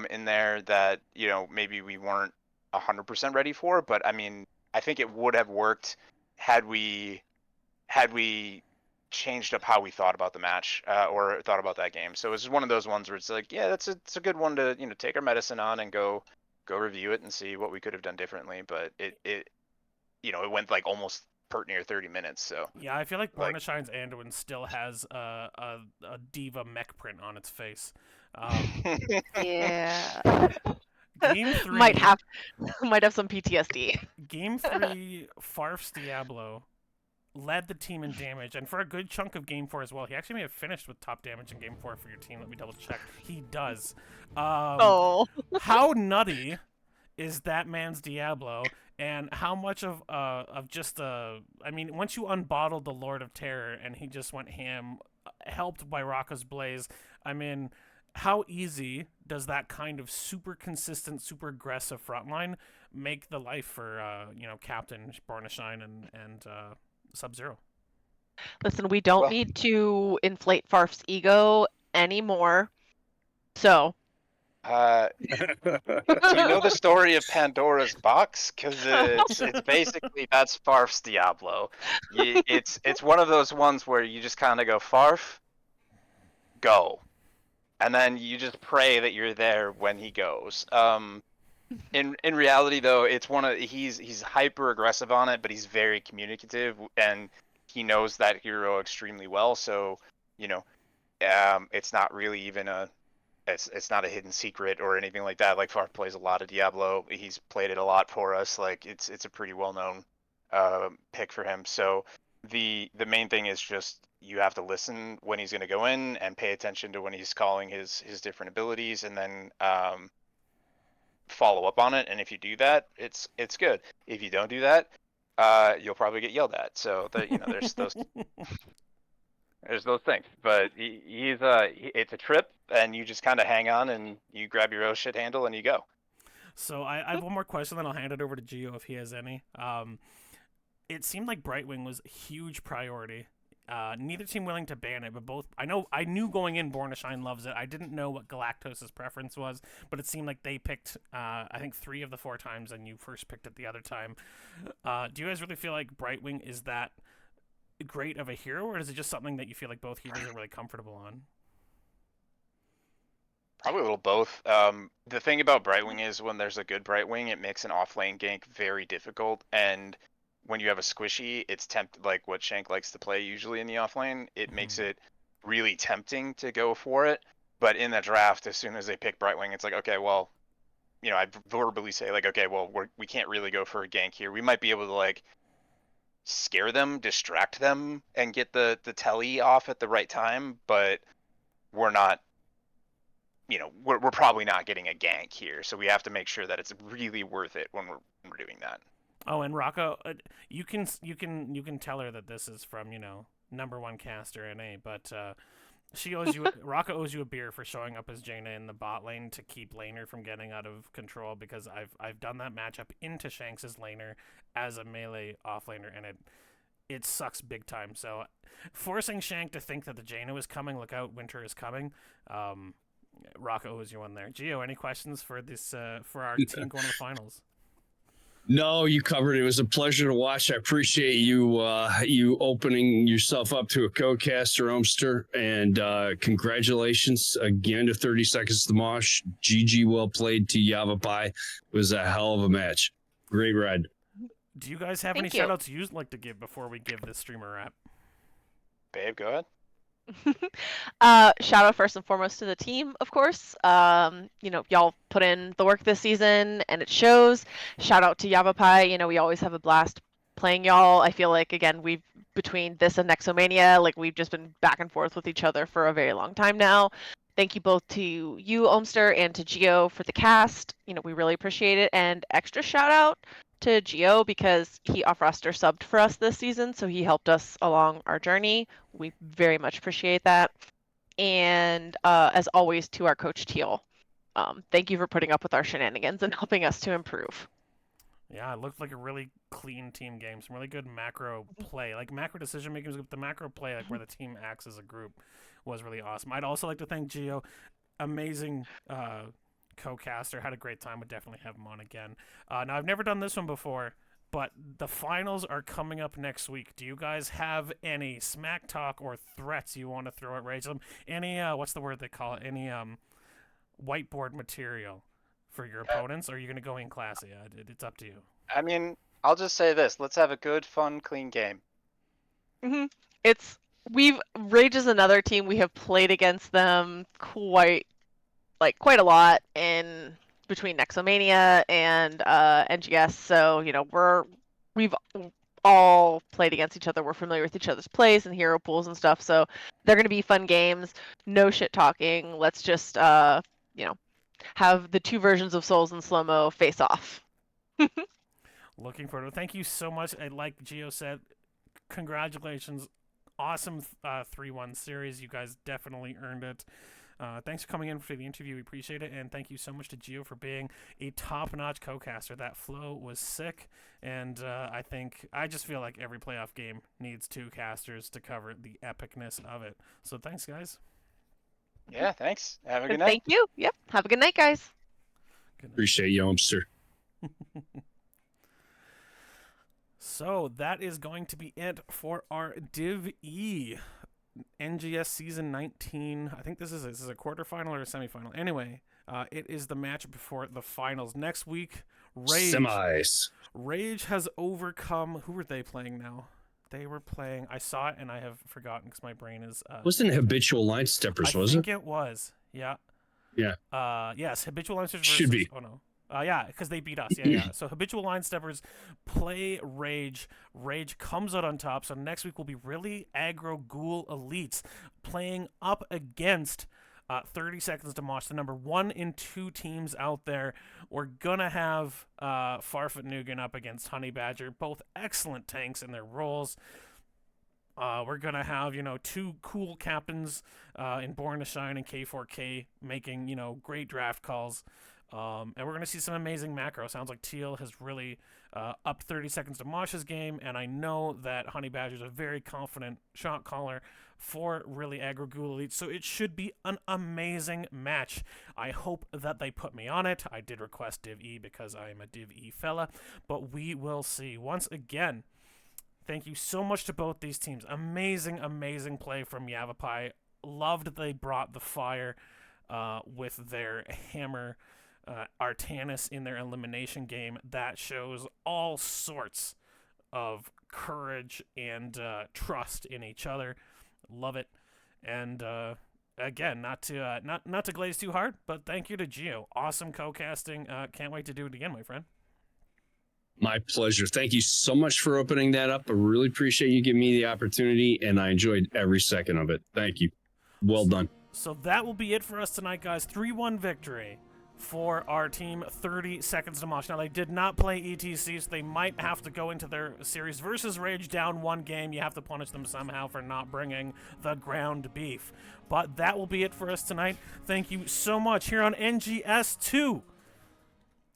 in there that maybe we weren't 100% ready for. But I mean, I think it would have worked had we changed up how we thought about the match or thought about that game. So it's one of those ones where it's like, yeah, it's a good one to take our medicine on and go review it and see what we could have done differently. But it went like almost pert near 30 minutes. So Yeah, I feel like Born like to Shine's Anduin still has a diva mech print on its face. Um, Yeah. game might 3, have might have some PTSD. game 3, Farf's Diablo led the team in damage, and for a good chunk of game 4 as well. He actually may have finished with top damage in game 4 for your team. Let me double check. He does. Oh. How nutty is that man's Diablo, and how much of just I mean, once you unbottled the Lord of Terror and he just went ham, helped by Rocco's Blaze. I mean, how easy does that kind of super consistent, super aggressive frontline make the life for Captain Born to Shine and Sub Zero? Listen, we don't well, need to inflate Farf's ego anymore. So, do you know the story of Pandora's box? Because it's basically that's Farf's Diablo. It's one of those ones where you just kind of go Farf, go, and then you just pray that you're there when he goes. In reality, though, it's he's hyper aggressive on it, but he's very communicative and he knows that hero extremely well. So you know, it's not really even it's not a hidden secret or anything like that. Like Farf plays a lot of Diablo. He's played it a lot for us. Like it's a pretty well known pick for him. So the main thing is just you have to listen when he's going to go in and pay attention to when he's calling his different abilities, and then follow up on it. And if you do that, it's good. If you don't do that, you'll probably get yelled at. So there's those things. But it's a trip, and you just kind of hang on and you grab your own shit handle and you go. So I have one more question, then I'll hand it over to Gio if he has any. It seemed like Brightwing was a huge priority. Neither team willing to ban it, but both. I knew going in, Born to Shine loves it. I didn't know what Galactos's preference was, but it seemed like they picked. I think 3 of the 4 times, and you first picked it the other time. Do you guys really feel like Brightwing is that great of a hero, or is it just something that you feel like both heroes are really comfortable on? Probably a little both. The thing about Brightwing is when there's a good Brightwing, it makes an off-lane gank very difficult, and when you have a squishy, it's like what Shank likes to play usually in the offlane. It makes it really tempting to go for it. But in the draft, as soon as they pick Brightwing, it's like, okay, well, I verbally say like, okay, well, we can't really go for a gank here. We might be able to like scare them, distract them, and get the telly off at the right time, but we're not. We're probably not getting a gank here, so we have to make sure that it's really worth it when we're doing that. Oh, and Rocco, you can tell her that this is from #1 caster NA, but she owes you Rocco owes you a beer for showing up as Jaina in the bot lane to keep laner from getting out of control, because I've done that matchup into Shanks' laner as a melee offlaner, and it sucks big time. So forcing Shank to think that the Jaina was coming, look out, winter is coming. Rocco owes you one there. Gio, any questions for this for our team going to the finals? No, you covered it. It was a pleasure to watch. I appreciate you you opening yourself up to a co-caster, Omster, and congratulations again to 30 Seconds to Mosh. GG, well played to Yavapai. It was a hell of a match. Great ride. Do you guys have Thank any you. shout-outs you'd like to give before we give this streamer a wrap? Babe, go ahead. Shout out first and foremost to the team, of course. Y'all put in the work this season and it shows. Shout out to Yavapai. We always have a blast playing y'all. I feel like, again, we've between this and Nexomania, like we've just been back and forth with each other for a very long time now. Thank you both to you, Omster, and to Gio for the cast. We really appreciate it. And extra shout out to Gio because he off-roster subbed for us this season, so he helped us along our journey. We very much appreciate that. And as always, to our coach Teal, thank you for putting up with our shenanigans and helping us to improve. Yeah, it looked like a really clean team game. Some really good macro play. Like macro decision making, but the macro play, like where the team acts as a group, was really awesome. I'd also like to thank Gio. Amazing co-caster. Had a great time. Would definitely have him on again. Now, I've never done this one before, but the finals are coming up next week. Do you guys have any smack talk or threats you want to throw at Rage? Any, what's the word they call it? Any whiteboard material for your opponents? Or are you going to go in classy? It's up to you. I mean, I'll just say this. Let's have a good, fun, clean game. Rage is another team. We have played against them quite a lot in between Nexomania and NGS. So, we've all played against each other. We're familiar with each other's plays and hero pools and stuff. So they're going to be fun games. No shit talking. Let's just, have the two versions of Souls and Slow-Mo face off. Looking forward to it. Thank you so much. Like Gio said, congratulations. Awesome 3-1 series. You guys definitely earned it. Thanks for coming in for the interview. We appreciate it. And thank you so much to Gio for being a top-notch co-caster. That flow was sick. And I just feel like every playoff game needs two casters to cover the epicness of it. So thanks, guys. Yeah, thanks. Have a good night. Thank you. Yep. Have a good night, guys. Good night. Appreciate you, Omster. So that is going to be it for our Div E NGS Season 19. I think this is a quarterfinal or a semifinal. Anyway, it is the match before the finals. Next week, Semis. Rage has overcome... Who were they playing now? They were playing... I saw it and I have forgotten because my brain is... Wasn't Habitual Line Steppers, was it? I think it was. Yeah. Yeah. Yes, Habitual Line Steppers Should be. Oh, no. Yeah, because they beat us. Yeah. So Habitual Line Steppers play Rage. Rage comes out on top. So next week will be really aggro ghoul elites playing up against 30 Seconds to Mosh, the number 1 and 2 teams out there. We're going to have Farfoot Nugan up against Honey Badger, both excellent tanks in their roles. We're going to have, two cool captains in Born to Shine and K4K making, great draft calls. And we're going to see some amazing macro. Sounds like Teal has really upped 30 Seconds to Mosh's game, and I know that Honey Badger's a very confident shot caller for really aggro ghoul elites, so it should be an amazing match. I hope that they put me on it. I did request Div E because I am a Div E fella, but we will see. Once again, thank you so much to both these teams. Amazing, amazing play from Yavapai. Loved they brought the fire with their hammer Artanis in their elimination game. That shows all sorts of courage and trust in each other. Love it. And again, not to glaze too hard, but thank you to Gio. Awesome co-casting. Can't wait to do it again, my friend. My pleasure. Thank you so much for opening that up. I really appreciate you giving me the opportunity, and I enjoyed every second of it. Thank you. Well done. So that will be it for us tonight, guys. 3-1 victory for our team, 30 Seconds to Mosh. Now, they did not play ETC, so they might have to go into their series versus Rage down 1 game. You have to punish them somehow for not bringing the ground beef. But that will be it for us tonight. Thank you so much here on NGS 2.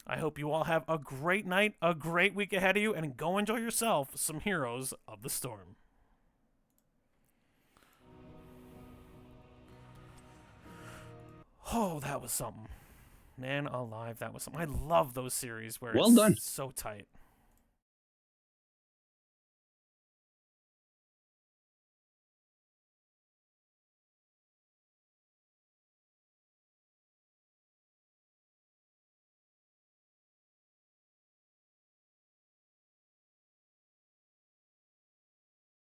I hope you all have a great night, a great week ahead of you, and go enjoy yourself some Heroes of the Storm. Oh, that was something. Man alive, that was something. I love those series where Well it's done. so tight.